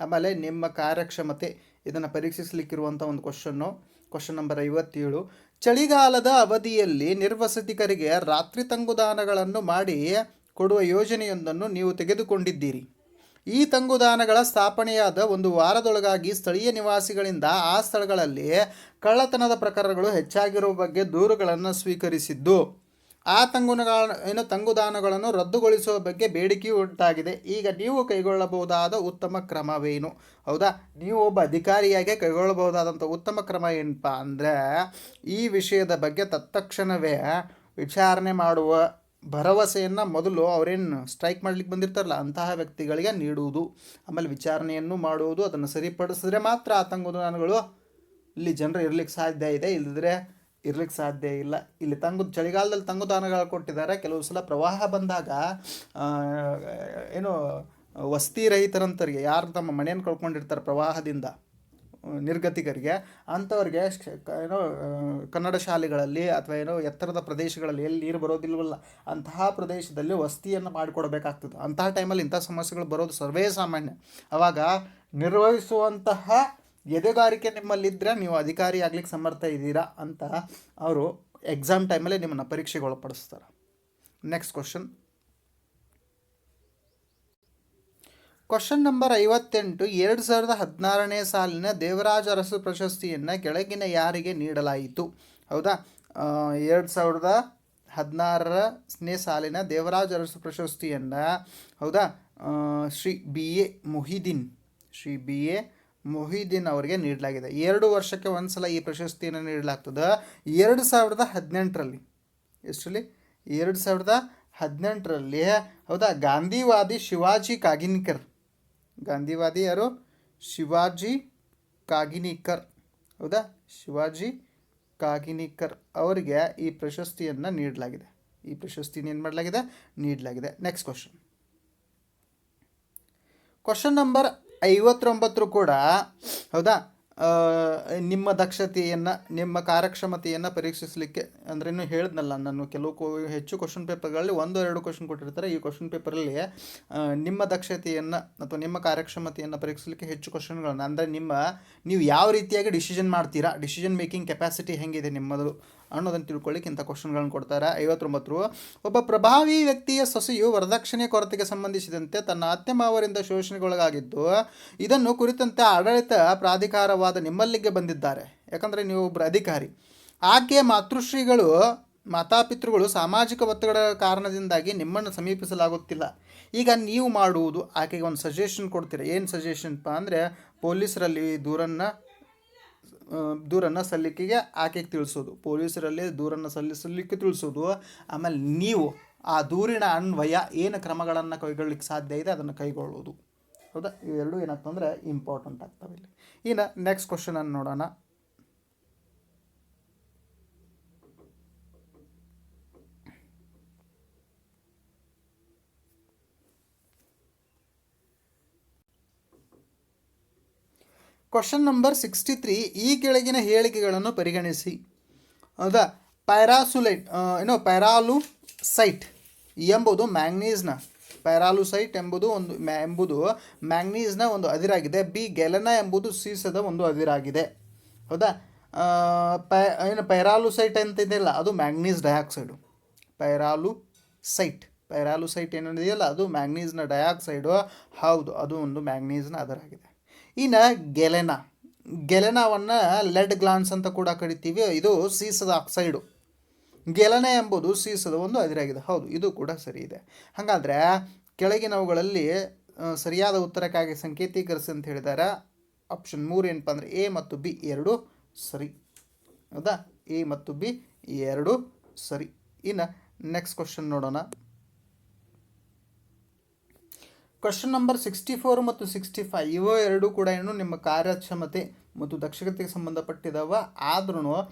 ಆಮೇಲೆ ನಿಮ್ಮ ಕಾರ್ಯಕ್ಷಮತೆ ಇದನ್ನು ಪರೀಕ್ಷಿಸಲಿಕ್ಕಿರುವಂಥ ಒಂದು ಕ್ವಶನ್ ನಂಬರ್ 57. ಚಳಿಗಾಲದ ಅವಧಿಯಲ್ಲಿ ನಿರ್ವಸತಿಕರಿಗೆ ರಾತ್ರಿ ತಂಗುದಾಣಗಳನ್ನು ಮಾಡಿ ಕೊಡುವ ಯೋಜನೆಯೊಂದನ್ನು ನೀವು ತೆಗೆದುಕೊಂಡಿದ್ದೀರಿ. ಈ ತಂಗುದಾಣಗಳ ಸ್ಥಾಪನೆಯಾದ 1 ವಾರದೊಳಗಾಗಿ ಸ್ಥಳೀಯ ನಿವಾಸಿಗಳಿಂದ ಆ ಸ್ಥಳಗಳಲ್ಲಿ ಕಳ್ಳತನದ ಪ್ರಕರಣಗಳು ಹೆಚ್ಚಾಗಿರುವ ಬಗ್ಗೆ ದೂರುಗಳನ್ನು ಸ್ವೀಕರಿಸಿದ್ದು, ಆ ತಂಗುದಾಣಗಳನ್ನು ರದ್ದುಗೊಳಿಸುವ ಬಗ್ಗೆ ಬೇಡಿಕೆಯೂ ಉಂಟಾಗಿದೆ. ಈಗ ನೀವು ಕೈಗೊಳ್ಳಬಹುದಾದ ಉತ್ತಮ ಕ್ರಮವೇನು? ಹೌದಾ, ನೀವು ಒಬ್ಬ ಅಧಿಕಾರಿಯಾಗಿ ಕೈಗೊಳ್ಳಬಹುದಾದಂಥ ಉತ್ತಮ ಕ್ರಮ ಏನಪ್ಪ ಅಂದರೆ ಈ ವಿಷಯದ ಬಗ್ಗೆ ತತ್ಕ್ಷಣವೇ ವಿಚಾರಣೆ ಮಾಡುವ ಭರವಸೆಯನ್ನು ಮೊದಲು ಅವರೇನು ಸ್ಟ್ರೈಕ್ ಮಾಡಲಿಕ್ಕೆ ಬಂದಿರ್ತಾರಲ್ಲ ಅಂತಹ ವ್ಯಕ್ತಿಗಳಿಗೆ ನೀಡುವುದು, ಆಮೇಲೆ ವಿಚಾರಣೆಯನ್ನು ಮಾಡುವುದು. ಅದನ್ನು ಸರಿಪಡಿಸಿದ್ರೆ ಮಾತ್ರ ಆ ತಂಗುದಾಣಗಳು ಇಲ್ಲಿ ಜನರು ಇರಲಿಕ್ಕೆ ಸಾಧ್ಯ ಇದೆ, ಇಲ್ಲದಿದ್ದರೆ ಇರ್ಲಿಕ್ಕೆ ಸಾಧ್ಯ ಇಲ್ಲ. ಇಲ್ಲಿ ಚಳಿಗಾಲದಲ್ಲಿ ತಂಗುದಾಣಗಳು ಕೊಟ್ಟಿದ್ದಾರೆ. ಕೆಲವು ಸಲ ಪ್ರವಾಹ ಬಂದಾಗ ಏನು ವಸತಿ ರಹಿತರಂತರಿಗೆ, ಯಾರು ತಮ್ಮ ಮನೆಯನ್ನು ಕಳ್ಕೊಂಡಿರ್ತಾರೆ ಪ್ರವಾಹದಿಂದ, ನಿರ್ಗತಿಕರಿಗೆ, ಅಂಥವ್ರಿಗೆ ಏನೋ ಕನ್ನಡ ಶಾಲೆಗಳಲ್ಲಿ ಅಥವಾ ಏನೋ ಎತ್ತರದ ಪ್ರದೇಶಗಳಲ್ಲಿ ಎಲ್ಲಿ ನೀರು ಬರೋದಿಲ್ವಲ್ಲ ಅಂತಹ ಪ್ರದೇಶದಲ್ಲಿ ವಸತಿಯನ್ನು ಮಾಡಿಕೊಡ್ಬೇಕಾಗ್ತದೆ. ಅಂತಹ ಟೈಮಲ್ಲಿ ಇಂಥ ಸಮಸ್ಯೆಗಳು ಬರೋದು ಸರ್ವೇ ಸಾಮಾನ್ಯ. ಆವಾಗ ನಿರ್ವಹಿಸುವಂತಹ ಎದೆಗಾರಿಕೆ ನಿಮ್ಮಲ್ಲಿದ್ದರೆ ನೀವು ಅಧಿಕಾರಿ ಆಗ್ಲಿಕ್ಕೆ ಸಮರ್ಥ ಇದ್ದೀರಾ ಅಂತ ಅವರು ಎಕ್ಸಾಮ್ ಟೈಮಲ್ಲಿ ನಿಮ್ಮನ್ನು ಪರೀಕ್ಷೆಗೆ ಒಳಪಡಿಸ್ತಾರೆ. Next question number 58. 2016ನೇ ಸಾಲಿನ ದೇವರಾಜ ಅರಸು ಪ್ರಶಸ್ತಿಯನ್ನು ಕೆಳಗಿನ ಯಾರಿಗೆ ನೀಡಲಾಯಿತು? ಹೌದಾ, 2016ನೇ ಸಾಲಿನ ದೇವರಾಜ ಅರಸು ಪ್ರಶಸ್ತಿಯನ್ನು, ಹೌದಾ, ಶ್ರೀ ಬಿ ಎ ಮೊಹಿದೀನ್ ಅವರಿಗೆ ನೀಡಲಾಗಿದೆ. 2 ವರ್ಷಕ್ಕೆ ಒಂದು ಸಲ ಈ ಪ್ರಶಸ್ತಿಯನ್ನು ನೀಡಲಾಗ್ತದೆ. 2018ರಲ್ಲಿ ಎಷ್ಟರಲ್ಲಿ 2018ರಲ್ಲಿ ಹೌದಾ ಗಾಂಧಿವಾದಿ ಶಿವಾಜಿ ಕಾಗಿನ್ಕರ್ ಗಾಂಧಿವಾದಿ ಯಾರು? ಶಿವಾಜಿ ಕಾಗಿನಿಕರ್. ಹೌದಾ? ಶಿವಾಜಿ ಕಾಗಿನಿಕರ್ ಅವರಿಗೆ ಈ ಪ್ರಶಸ್ತಿಯನ್ನು ನೀಡಲಾಗಿದೆ. ಈ ಪ್ರಶಸ್ತಿನ ಏನು ಮಾಡಲಾಗಿದೆ? ನೀಡಲಾಗಿದೆ. ನೆಕ್ಸ್ಟ್ ಕ್ವಶನ್ ನಂಬರ್ 59 ಕೂಡ ಹೌದಾ, ನಿಮ್ಮ ದಕ್ಷತೆಯನ್ನು, ನಿಮ್ಮ ಕಾರ್ಯಕ್ಷಮತೆಯನ್ನು ಪರೀಕ್ಷಿಸಲಿಕ್ಕೆ, ಅಂದ್ರೇನು ಹೇಳಿದ್ನಲ್ಲ ನಾನು, ಹೆಚ್ಚು ಕ್ವಶನ್ ಪೇಪರ್ಗಳಲ್ಲಿ 1-2 ಕ್ವಶನ್ ಕೊಟ್ಟಿರ್ತಾರೆ. ಈ ಕ್ವಶನ್ ಪೇಪರಲ್ಲಿ ನಿಮ್ಮ ದಕ್ಷತೆಯನ್ನು ಅಥವಾ ನಿಮ್ಮ ಕಾರ್ಯಕ್ಷಮತೆಯನ್ನು ಪರೀಕ್ಷಿಸಲಿಕ್ಕೆ ಹೆಚ್ಚು ಕ್ವಶನ್ಗಳನ್ನು, ಅಂದರೆ ನೀವು ಯಾವ ರೀತಿಯಾಗಿ ಡಿಸಿಷನ್ ಮಾಡ್ತೀರಾ, ಡಿಸಿಷನ್ ಮೇಕಿಂಗ್ ಕೆಪಾಸಿಟಿ ಹೆಂಗಿದೆ ನಿಮ್ಮದು ಅನ್ನೋದನ್ನು ತಿಳ್ಕೊಳ್ಳಿಕ್ಕೆ ಇಂಥ ಕ್ವಶನ್ಗಳನ್ನು ಕೊಡ್ತಾರೆ. 59 ಒಬ್ಬ ಪ್ರಭಾವಿ ವ್ಯಕ್ತಿಯ ಸೊಸೆಯು ವರದಕ್ಷಿಣೆ ಕೊರತೆಗೆ ಸಂಬಂಧಿಸಿದಂತೆ ತನ್ನ ಅತ್ತೆ ಮಾವರಿಂದ ಶೋಷಣೆಗೊಳಗಾಗಿದ್ದು, ಇದನ್ನು ಕುರಿತಂತೆ ಆಡಳಿತ ಪ್ರಾಧಿಕಾರವಾದ ನಿಮ್ಮಲ್ಲಿಗೆ ಬಂದಿದ್ದಾರೆ. ಯಾಕಂದರೆ ನೀವು ಒಬ್ಬರು ಅಧಿಕಾರಿ. ಆಕೆಯ ಮಾತಾಪಿತೃಗಳು ಸಾಮಾಜಿಕ ಒತ್ತಡದ ಕಾರಣದಿಂದಾಗಿ ನಿಮ್ಮನ್ನು ಸಮೀಪಿಸಲಾಗುತ್ತಿಲ್ಲ. ಈಗ ನೀವು ಮಾಡುವುದು, ಆಕೆಗೆ ಒಂದು ಸಜೆಷನ್ ಕೊಡ್ತೀರಾ. ಏನು ಸಜೆಷನ್ಪ ಅಂದರೆ, ಪೊಲೀಸರಲ್ಲಿ ದೂರನ್ನು ಸಲ್ಲಿಕೆಗೆ ಆಕೆಗೆ ತಿಳಿಸೋದು, ಪೊಲೀಸರಲ್ಲಿ ದೂರನ್ನು ಸಲ್ಲಿಸಲಿಕ್ಕೆ ತಿಳಿಸೋದು. ಆಮೇಲೆ ನೀವು ಆ ದೂರಿನ ಅನ್ವಯ ಏನು ಕ್ರಮಗಳನ್ನು ಕೈಗೊಳ್ಳಲಿಕ್ಕೆ ಸಾಧ್ಯ ಇದೆ ಅದನ್ನು ಕೈಗೊಳ್ಳೋದು. ಹೌದಾ? ಇವೆರಡೂ ಏನಾಗ್ತಂದ್ರೆ ಇಂಪಾರ್ಟೆಂಟ್ ಆಗ್ತವೆ ಇಲ್ಲಿ. ಇನ್ನು ನೆಕ್ಸ್ಟ್ ಕ್ವಶನನ್ನು ನೋಡೋಣ. ಕ್ವಶನ್ ನಂಬರ್ 63 ಈ ಕೆಳಗಿನ ಹೇಳಿಕೆಗಳನ್ನು ಪರಿಗಣಿಸಿ. ಹೌದಾ? ಪ್ಯಾರಾಲುಸೈಟ್ ಎಂಬುದು ಮ್ಯಾಂಗ್ನೀಸ್ನ ಒಂದು ಅದಿರಾಗಿದೆ. ಬಿ. ಗೆಲೆನ ಎಂಬುದು ಸೀಸದ ಒಂದು ಅದಿರಾಗಿದೆ. ಹೌದಾ? ಪ್ಯಾರಾಲುಸೈಟ್ ಅಂತಿದೆಯಲ್ಲ ಅದು ಮ್ಯಾಂಗ್ನೀಸ್ ಡೈಆಕ್ಸೈಡು. ಪ್ಯಾರಾಲುಸೈಟ್ ಏನಿದೆಯಲ್ಲ ಅದು ಮ್ಯಾಂಗ್ನೀಸ್ನ ಡೈಆಕ್ಸೈಡು. ಹೌದು, ಅದು ಒಂದು ಮ್ಯಾಂಗ್ನೀಸ್ನ ಅದರಾಗಿದೆ. ಇನ್ನು ಗೆಲೆನವನ್ನು ಲೆಡ್ ಗ್ಲಾನ್ಸ್ ಅಂತ ಕೂಡ ಕರಿತೀವಿ. ಇದು ಸೀಸದ ಆಕ್ಸೈಡು. ಗೆಲೆನ ಎಂಬುದು ಸೀಸದ ಒಂದು ಅದಿರಾಗಿದೆ. ಹೌದು, ಇದು ಕೂಡ ಸರಿ ಇದೆ. ಹಾಗಾದರೆ ಕೆಳಗಿನವುಗಳಲ್ಲಿ ಸರಿಯಾದ ಉತ್ತರಕ್ಕಾಗಿ ಸಂಕೇತೀಕರಿಸಿ ಅಂತ ಹೇಳಿದ್ದಾರೆ. ಆಪ್ಷನ್ 3 ಏನಪ್ಪ ಅಂದರೆ ಎ ಮತ್ತು ಬಿ ಎರಡೂ ಸರಿ. ಹೌದಾ? ಎ ಮತ್ತು ಬಿ ಎರಡೂ ಸರಿ. ಇನ್ನು ನೆಕ್ಸ್ಟ್ ಕ್ವಶನ್ ನೋಡೋಣ. ಕ್ವಶನ್ ನಂಬರ್ 64 ಮತ್ತು 65 ಇವು ಎರಡೂ ಕೂಡ ನಿಮ್ಮ ಕಾರ್ಯಕ್ಷಮತೆ ಮತ್ತು ದಕ್ಷತೆಗೆ ಸಂಬಂಧಪಟ್ಟಿದ್ದಾವೆ. ಆದ್ರೂ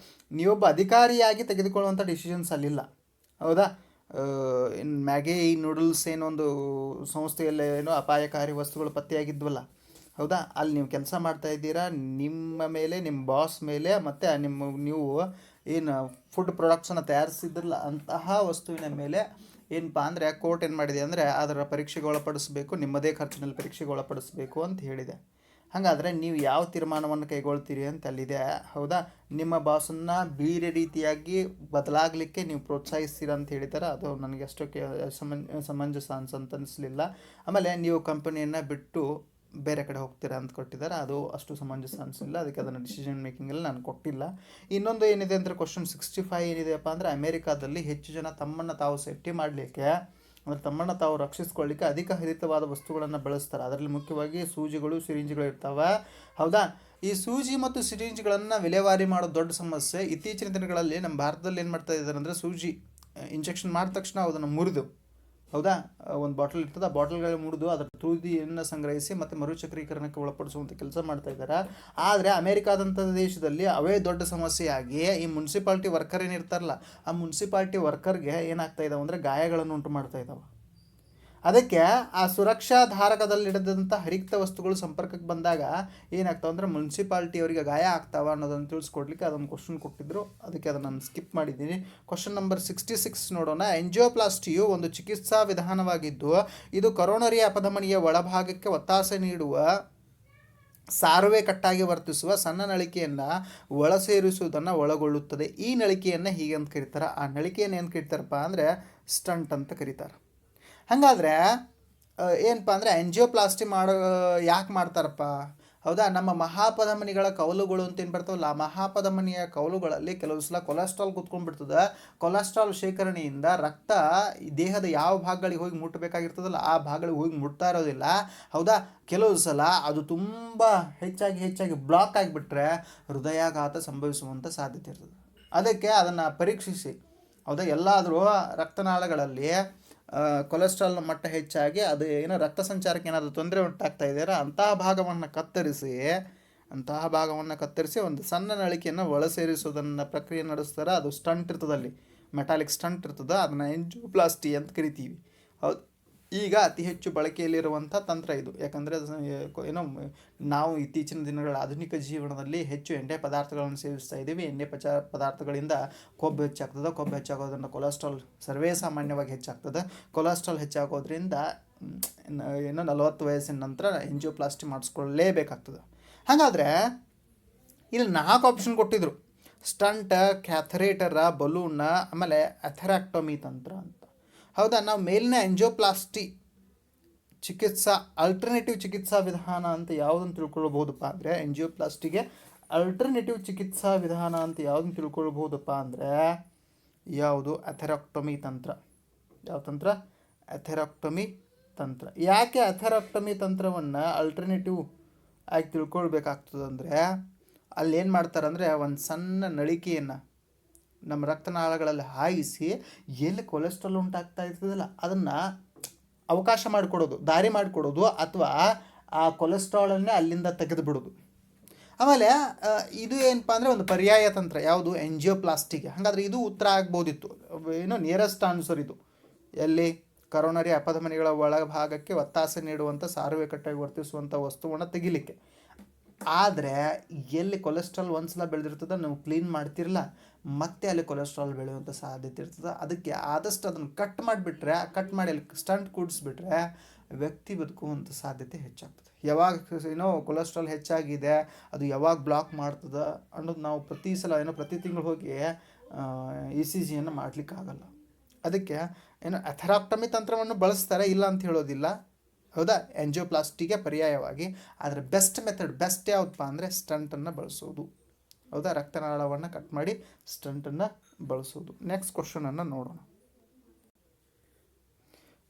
ನೀವೊಬ್ಬ ಅಧಿಕಾರಿಯಾಗಿ ತೆಗೆದುಕೊಳ್ಳುವಂಥ ಡಿಸಿಷನ್ಸ್ ಅಲ್ಲಿಲ್ಲ. ಹೌದಾ? ಮ್ಯಾಗಿ ನೂಡಲ್ಸ್ ಏನೊಂದು ಸಂಸ್ಥೆಯಲ್ಲೇ ಅಪಾಯಕಾರಿ ವಸ್ತುಗಳು ಪತ್ತೆಯಾಗಿದ್ವಲ್ಲ. ಹೌದಾ? ಅಲ್ಲಿ ನೀವು ಕೆಲಸ ಮಾಡ್ತಾ ಇದ್ದೀರಾ. ನಿಮ್ಮ ಮೇಲೆ, ನಿಮ್ಮ ಬಾಸ್ ಮೇಲೆ, ಮತ್ತು ನೀವು ಏನು ಫುಡ್ ಪ್ರಾಡಕ್ಟ್ಸನ್ನು ತಯಾರಿಸಿದ್ರಲ್ಲ ಅಂತಹ ವಸ್ತುವಿನ ಮೇಲೆ ಏನಪ್ಪ ಅಂದರೆ ಕೋರ್ಟ್ ಏನು ಮಾಡಿದೆ ಅಂದರೆ ಅದರ ಪರೀಕ್ಷೆಗೆ ಒಳಪಡಿಸಬೇಕು, ನಿಮ್ಮದೇ ಖರ್ಚಿನಲ್ಲಿ ಪರೀಕ್ಷೆಗೆ ಒಳಪಡಿಸಬೇಕು ಅಂತ ಹೇಳಿದೆ. ಹಾಗಾದರೆ ನೀವು ಯಾವ ತೀರ್ಮಾನವನ್ನು ಕೈಗೊಳ್ತೀರಿ ಅಂತ ಅಲ್ಲಿದೆ. ಹೌದಾ? ನಿಮ್ಮ ಬಾಸನ್ನು ಬೇರೆ ರೀತಿಯಾಗಿ ಬದಲಾಗಲಿಕ್ಕೆ ನೀವು ಪ್ರೋತ್ಸಾಹಿಸ್ತೀರ ಅಂತ ಹೇಳಿದ್ದಾರೆ. ಅದು ನನಗೆ ಅಷ್ಟಕ್ಕೆ ಸಮಂಜಸ ಅಂತ ಅನಿಸಲಿಲ್ಲ. ಆಮೇಲೆ ನೀವು ಕಂಪನಿಯನ್ನು ಬಿಟ್ಟು ಬೇರೆ ಕಡೆ ಹೋಗ್ತೀರಾ ಅಂತ ಕೊಟ್ಟಿದ್ದಾರೆ. ಅದು ಅಷ್ಟು ಸಮಂಜಸ ಅನಿಸಲಿಲ್ಲ. ಅದಕ್ಕೆ ಅದನ್ನು ಡಿಸಿಷನ್ ಮೇಕಿಂಗಲ್ಲಿ ನಾನು ಕೊಟ್ಟಿಲ್ಲ. ಇನ್ನೊಂದು ಏನಿದೆ ಅಂದರೆ ಕ್ವಶನ್ 65 ಏನಿದೆಯಪ್ಪ ಅಂದರೆ, ಅಮೇರಿಕಾದಲ್ಲಿ ಹೆಚ್ಚು ಜನ ತಮ್ಮನ್ನು ತಾವು ಸೇಫ್ಟಿ ಮಾಡಲಿಕ್ಕೆ, ಅಂದರೆ ತಮ್ಮನ್ನು ತಾವು ರಕ್ಷಿಸ್ಕೊಳ್ಳಿಕ್ಕೆ ಅಧಿಕ ಹರಿತವಾದ ವಸ್ತುಗಳನ್ನು ಬಳಸ್ತಾರೆ. ಅದರಲ್ಲಿ ಮುಖ್ಯವಾಗಿ ಸೂಜಿಗಳು, ಸಿರಿಂಜ್ಗಳು ಇರ್ತವೆ. ಹೌದಾ? ಈ ಸೂಜಿ ಮತ್ತು ಸಿರಿಂಜ್ಗಳನ್ನು ವಿಲೇವಾರಿ ಮಾಡೋದು ದೊಡ್ಡ ಸಮಸ್ಯೆ. ಇತ್ತೀಚಿನ ದಿನಗಳಲ್ಲಿ ನಮ್ಮ ಭಾರತದಲ್ಲಿ ಏನು ಮಾಡ್ತಾ ಇದ್ದಾರೆ ಅಂದರೆ, ಸೂಜಿ ಇಂಜೆಕ್ಷನ್ ಮಾಡಿದ ತಕ್ಷಣ ಅದನ್ನು ಮುರಿದು, ಹೌದಾ, ಒಂದು ಬಾಟಲ್ ಇರ್ತದೆ, ಆ ಬಾಟಲ್ಗಳು ಮುರಿದು ಅದರ ತುದಿಯನ್ನು ಸಂಗ್ರಹಿಸಿ ಮತ್ತು ಮರುಚಕ್ರೀಕರಣಕ್ಕೆ ಒಳಪಡಿಸುವಂಥ ಕೆಲಸ ಮಾಡ್ತಾ ಇದ್ದಾರೆ. ಆದರೆ ಅಮೇರಿಕಾದಂಥ ದೇಶದಲ್ಲಿ ಅವೇ ದೊಡ್ಡ ಸಮಸ್ಯೆಯಾಗಿ ಈ ಮುನ್ಸಿಪಾಲ್ಟಿ ವರ್ಕರ್ ಏನಿರ್ತಾರಲ್ಲ, ಆ ಮುನ್ಸಿಪಾಲ್ಟಿ ವರ್ಕರ್ಗೆ ಏನಾಗ್ತಾ ಇದ್ದಾವೆ ಅಂದರೆ ಗಾಯಗಳನ್ನು ಉಂಟು ಮಾಡ್ತಾ ಇದ್ದಾವೆ. ಅದಕ್ಕೆ ಆ ಸುರಕ್ಷಾ ಧಾರಕದಲ್ಲಿಡದಂಥ ಹರಿಕ್ತ ವಸ್ತುಗಳು ಸಂಪರ್ಕಕ್ಕೆ ಬಂದಾಗ ಏನಾಗ್ತಾವೆ ಅಂದರೆ ಮುನ್ಸಿಪಾಲ್ಟಿಯವರಿಗೆ ಗಾಯ ಆಗ್ತಾವೆ ಅನ್ನೋದನ್ನು ತಿಳಿಸ್ಕೊಡ್ಲಿಕ್ಕೆ ಅದೊಂದು ಕ್ವಶನ್ ಕೊಟ್ಟಿದ್ದರು. ಅದಕ್ಕೆ ಅದನ್ನು ನಾನು ಸ್ಕಿಪ್ ಮಾಡಿದ್ದೀನಿ. ಕ್ವಶನ್ ನಂಬರ್ 66 ನೋಡೋಣ. ಎಂಜಿಯೋಪ್ಲಾಸ್ಟಿಯು ಒಂದು ಚಿಕಿತ್ಸಾ ವಿಧಾನವಾಗಿದ್ದು, ಇದು ಕರೋನರಿ ಅಪಧಮನಿಯ ಒಳಭಾಗಕ್ಕೆ ಒತ್ತಾಸೆ ನೀಡುವ, ಸಾರುವೆ ಕಟ್ಟಾಗಿ ವರ್ತಿಸುವ ಸಣ್ಣ ನಳಿಕೆಯನ್ನು ಒಳ ಸೇರಿಸುವುದನ್ನು ಒಳಗೊಳ್ಳುತ್ತದೆ. ಈ ನಳಿಕೆಯನ್ನು ಹೀಗೆ ಅಂತ ಕರೀತಾರೆ. ಆ ನಳಿಕೆಯನ್ನು ಏನು ಕರೀತಾರಪ್ಪ ಅಂದರೆ ಸ್ಟಂಟ್ ಅಂತ ಕರೀತಾರೆ. ಹಾಗಾದರೆ ಏನಪ್ಪ ಅಂದರೆ ಎಂಜಿಯೋಪ್ಲಾಸ್ಟಿ ಯಾಕೆ ಮಾಡ್ತಾರಪ್ಪ? ಹೌದಾ? ನಮ್ಮ ಮಹಾಪಧಮನಿಗಳ ಕವಲುಗಳು ಅಂತ ಏನು ಬರ್ತಾವಲ್ಲ, ಆ ಮಹಾಪಧಮನಿಯ ಕವಲುಗಳಲ್ಲಿ ಕೆಲವು ಸಲ ಕೊಲೆಸ್ಟ್ರಾಲ್ ಕೂತ್ಕೊಂಡ್ಬಿಡ್ತದೆ. ಕೊಲೆಸ್ಟ್ರಾಲ್ ಶೇಖರಣೆಯಿಂದ ರಕ್ತ ದೇಹದ ಯಾವ ಭಾಗಗಳಿಗೆ ಹೋಗಿ ಮುಟ್ಟಬೇಕಾಗಿರ್ತದಲ್ಲ ಆ ಭಾಗಗಳಿಗೆ ಹೋಗಿ ಮುಟ್ತಾ ಇರೋದಿಲ್ಲ. ಹೌದಾ? ಕೆಲವು ಸಲ ಅದು ತುಂಬ ಹೆಚ್ಚಾಗಿ ಬ್ಲಾಕ್ ಆಗಿಬಿಟ್ರೆ ಹೃದಯಾಘಾತ ಸಂಭವಿಸುವಂಥ ಸಾಧ್ಯತೆ ಇರ್ತದೆ. ಅದಕ್ಕೆ ಅದನ್ನು ಪರೀಕ್ಷಿಸಿ, ಹೌದಾ, ಎಲ್ಲಾದರೂ ರಕ್ತನಾಳಗಳಲ್ಲಿ ಕೊಲೆಸ್ಟ್ರಾಲ್ನ ಮಟ್ಟ ಹೆಚ್ಚಾಗಿ ಅದು ಏನೋ ರಕ್ತ ಸಂಚಾರಕ್ಕೆ ಏನಾದರೂ ತೊಂದರೆ ಉಂಟಾಗ್ತಾ ಇದೆಯಾ ಅಂತಹ ಭಾಗವನ್ನು ಕತ್ತರಿಸಿ ಒಂದು ಸಣ್ಣ ನಳಿಕೆಯನ್ನು ಒಳ ಸೇರಿಸೋದನ್ನು ಪ್ರಕ್ರಿಯೆ ನಡೆಸ್ತಾರೆ. ಅದು ಸ್ಟಂಟ್ ಇರ್ತದೆ, ಅಲ್ಲಿ ಮೆಟಾಲಿಕ್ ಸ್ಟಂಟ್ ಇರ್ತದೆ, ಅದನ್ನು ಎಂಜಿಯೋಪ್ಲಾಸ್ಟಿ ಅಂತ ಕರಿತೀವಿ. ಹೌದು, ಈಗ ಅತಿ ಹೆಚ್ಚು ಬಳಕೆಯಲ್ಲಿರುವಂಥ ತಂತ್ರ ಇದು. ಯಾಕಂದರೆ ಏನೋ ನಾವು ಇತ್ತೀಚಿನ ದಿನಗಳ ಆಧುನಿಕ ಜೀವನದಲ್ಲಿ ಹೆಚ್ಚು ಎಣ್ಣೆ ಪದಾರ್ಥಗಳನ್ನು ಸೇವಿಸ್ತಾ ಇದ್ದೀವಿ. ಎಣ್ಣೆ ಪದಾರ್ಥಗಳಿಂದ ಕೊಬ್ಬು ಹೆಚ್ಚಾಗ್ತದೆ. ಕೊಬ್ಬು ಹೆಚ್ಚಾಗೋದ್ರಿಂದ ಕೊಲೆಸ್ಟ್ರಾಲ್ ಸರ್ವೇ ಸಾಮಾನ್ಯವಾಗಿ ಹೆಚ್ಚಾಗ್ತದೆ. ಕೊಲೆಸ್ಟ್ರಾಲ್ ಹೆಚ್ಚಾಗೋದ್ರಿಂದ ಏನೋ 40 ವಯಸ್ಸಿನ ನಂತರ ಎಂಜಿಯೋಪ್ಲಾಸ್ಟಿ ಮಾಡಿಸ್ಕೊಳ್ಳೇಬೇಕಾಗ್ತದೆ. ಹಾಗಾದರೆ ಇಲ್ಲಿ 4 ಆಪ್ಷನ್ ಕೊಟ್ಟಿದ್ರು: ಸ್ಟಂಟ್, ಕ್ಯಾಥರೇಟರ, ಬಲೂನ, ಆಮೇಲೆ ಅಥೆರಾಕ್ಟೊಮಿ ತಂತ್ರ ಅಂತ. ಹೌದಾ, ನಾವು ಮೇಲಿನ ಎಂಜಿಯೋಪ್ಲಾಸ್ಟಿ ಚಿಕಿತ್ಸಾ ಆಲ್ಟರ್ನೇಟಿವ್ ಚಿಕಿತ್ಸಾ ವಿಧಾನ ಅಂತ ಯಾವುದನ್ನು ತಿಳ್ಕೊಳ್ಬೋದಪ್ಪ ಅಂದರೆ, ಎಂಜಿಯೋಪ್ಲಾಸ್ಟಿಗೆ ಆಲ್ಟರ್ನೇಟಿವ್ ಚಿಕಿತ್ಸಾ ವಿಧಾನ ಅಂತ ಯಾವುದನ್ನು ತಿಳ್ಕೊಳ್ಬೋದಪ್ಪ ಅಂದರೆ ಯಾವುದು? ಅಥೆರಾಕ್ಟೊಮಿ ತಂತ್ರ. ಯಾವ ತಂತ್ರ? ಅಥೆರಾಕ್ಟೊಮಿ ತಂತ್ರ. ಯಾಕೆ ಅಥೆರಾಕ್ಟೊಮಿ ತಂತ್ರವನ್ನು ಆಲ್ಟರ್ನೇಟಿವ್ ಆಗಿ ತಿಳ್ಕೊಳ್ಬೇಕಾಗ್ತದೆ ಅಂದರೆ, ಅಲ್ಲಿ ಏನು ಮಾಡ್ತಾರೆ ಅಂದರೆ, ಒಂದು ಸಣ್ಣ ನಳಿಕೆಯನ್ನು ನಮ್ಮ ರಕ್ತನಾಳಗಳಲ್ಲಿ ಹಾಯಿಸಿ ಎಲ್ಲಿ ಕೊಲೆಸ್ಟ್ರಾಲ್ ಉಂಟಾಗ್ತಾ ಇರ್ತದಲ್ಲ ಅದನ್ನು ಅವಕಾಶ ಮಾಡಿಕೊಡೋದು, ದಾರಿ ಮಾಡಿಕೊಡೋದು, ಅಥವಾ ಆ ಕೊಲೆಸ್ಟ್ರಾಲನ್ನೇ ಅಲ್ಲಿಂದ ತೆಗೆದು ಬಿಡೋದು. ಆಮೇಲೆ ಇದು ಏನಪ್ಪ ಅಂದರೆ ಒಂದು ಪರ್ಯಾಯ ತಂತ್ರ. ಯಾವುದು? ಎಂಜಿಯೋಪ್ಲಾಸ್ಟಿಗೆ. ಹಾಗಾದರೆ ಇದು ಉತ್ತರ ಆಗ್ಬೋದಿತ್ತು. ಏನೋ ನಿಯರೆಸ್ಟ್ ಆನ್ಸರ್ ಇದು. ಎಲ್ಲಿ? ಕರೋನರಿ ಅಪಧಮನಿಗಳ ಒಳಭಾಗಕ್ಕೆ ಒತ್ತಾಸೆ ನೀಡುವಂಥ ಸಾರ್ವಜನಿಕವಾಗಿ ವರ್ತಿಸುವಂಥ ವಸ್ತುವನ್ನು ತೆಗಿಲಿಕ್ಕೆ. ಆದರೆ ಎಲ್ಲಿ ಕೊಲೆಸ್ಟ್ರಾಲ್ ಒಂದ್ಸಲ ಬೆಳೆದಿರ್ತದೆ, ನಾವು ಕ್ಲೀನ್ ಮಾಡ್ತಿರಲ್ಲ, ಮತ್ತೆ ಅಲ್ಲಿ ಕೊಲೆಸ್ಟ್ರಾಲ್ ಬೆಳೆಯುವಂಥ ಸಾಧ್ಯತೆ ಇರ್ತದೆ. ಅದಕ್ಕೆ ಆದಷ್ಟು ಅದನ್ನು ಕಟ್ ಮಾಡಿ ಅಲ್ಲಿ ಸ್ಟಂಟ್ ಕೂಡಿಸ್ಬಿಟ್ರೆ ವ್ಯಕ್ತಿ ಬದುಕುವಂಥ ಸಾಧ್ಯತೆ ಹೆಚ್ಚಾಗ್ತದೆ. ಯಾವಾಗ ಏನೋ ಕೊಲೆಸ್ಟ್ರಾಲ್ ಹೆಚ್ಚಾಗಿದೆ, ಅದು ಯಾವಾಗ ಬ್ಲಾಕ್ ಮಾಡ್ತದೆ ಅನ್ನೋದು ನಾವು ಪ್ರತಿ ತಿಂಗಳು ಹೋಗಿ ECG ಮಾಡಲಿಕ್ಕಾಗಲ್ಲ. ಅದಕ್ಕೆ ಏನು ಅಥೆರಾಕ್ಟಮಿ ತಂತ್ರವನ್ನು ಬಳಸ್ತಾರೆ, ಇಲ್ಲ ಅಂತ ಹೇಳೋದಿಲ್ಲ. ಹೌದಾ, ಎಂಜಿಯೋಪ್ಲಾಸ್ಟಿಗೆ ಪರ್ಯಾಯವಾಗಿ. ಆದರೆ ಬೆಸ್ಟ್ ಯಾವುದಪ್ಪ ಅಂದರೆ ಸ್ಟಂಟನ್ನು ಬಳಸೋದು. ಹೌದಾ, ರಕ್ತನಾಳವನ್ನು ಕಟ್ ಮಾಡಿ ಸ್ಟಂಟನ್ನು ಬಳಸೋದು. ನೆಕ್ಸ್ಟ್ ಕ್ವಶನನ್ನು ನೋಡೋಣ.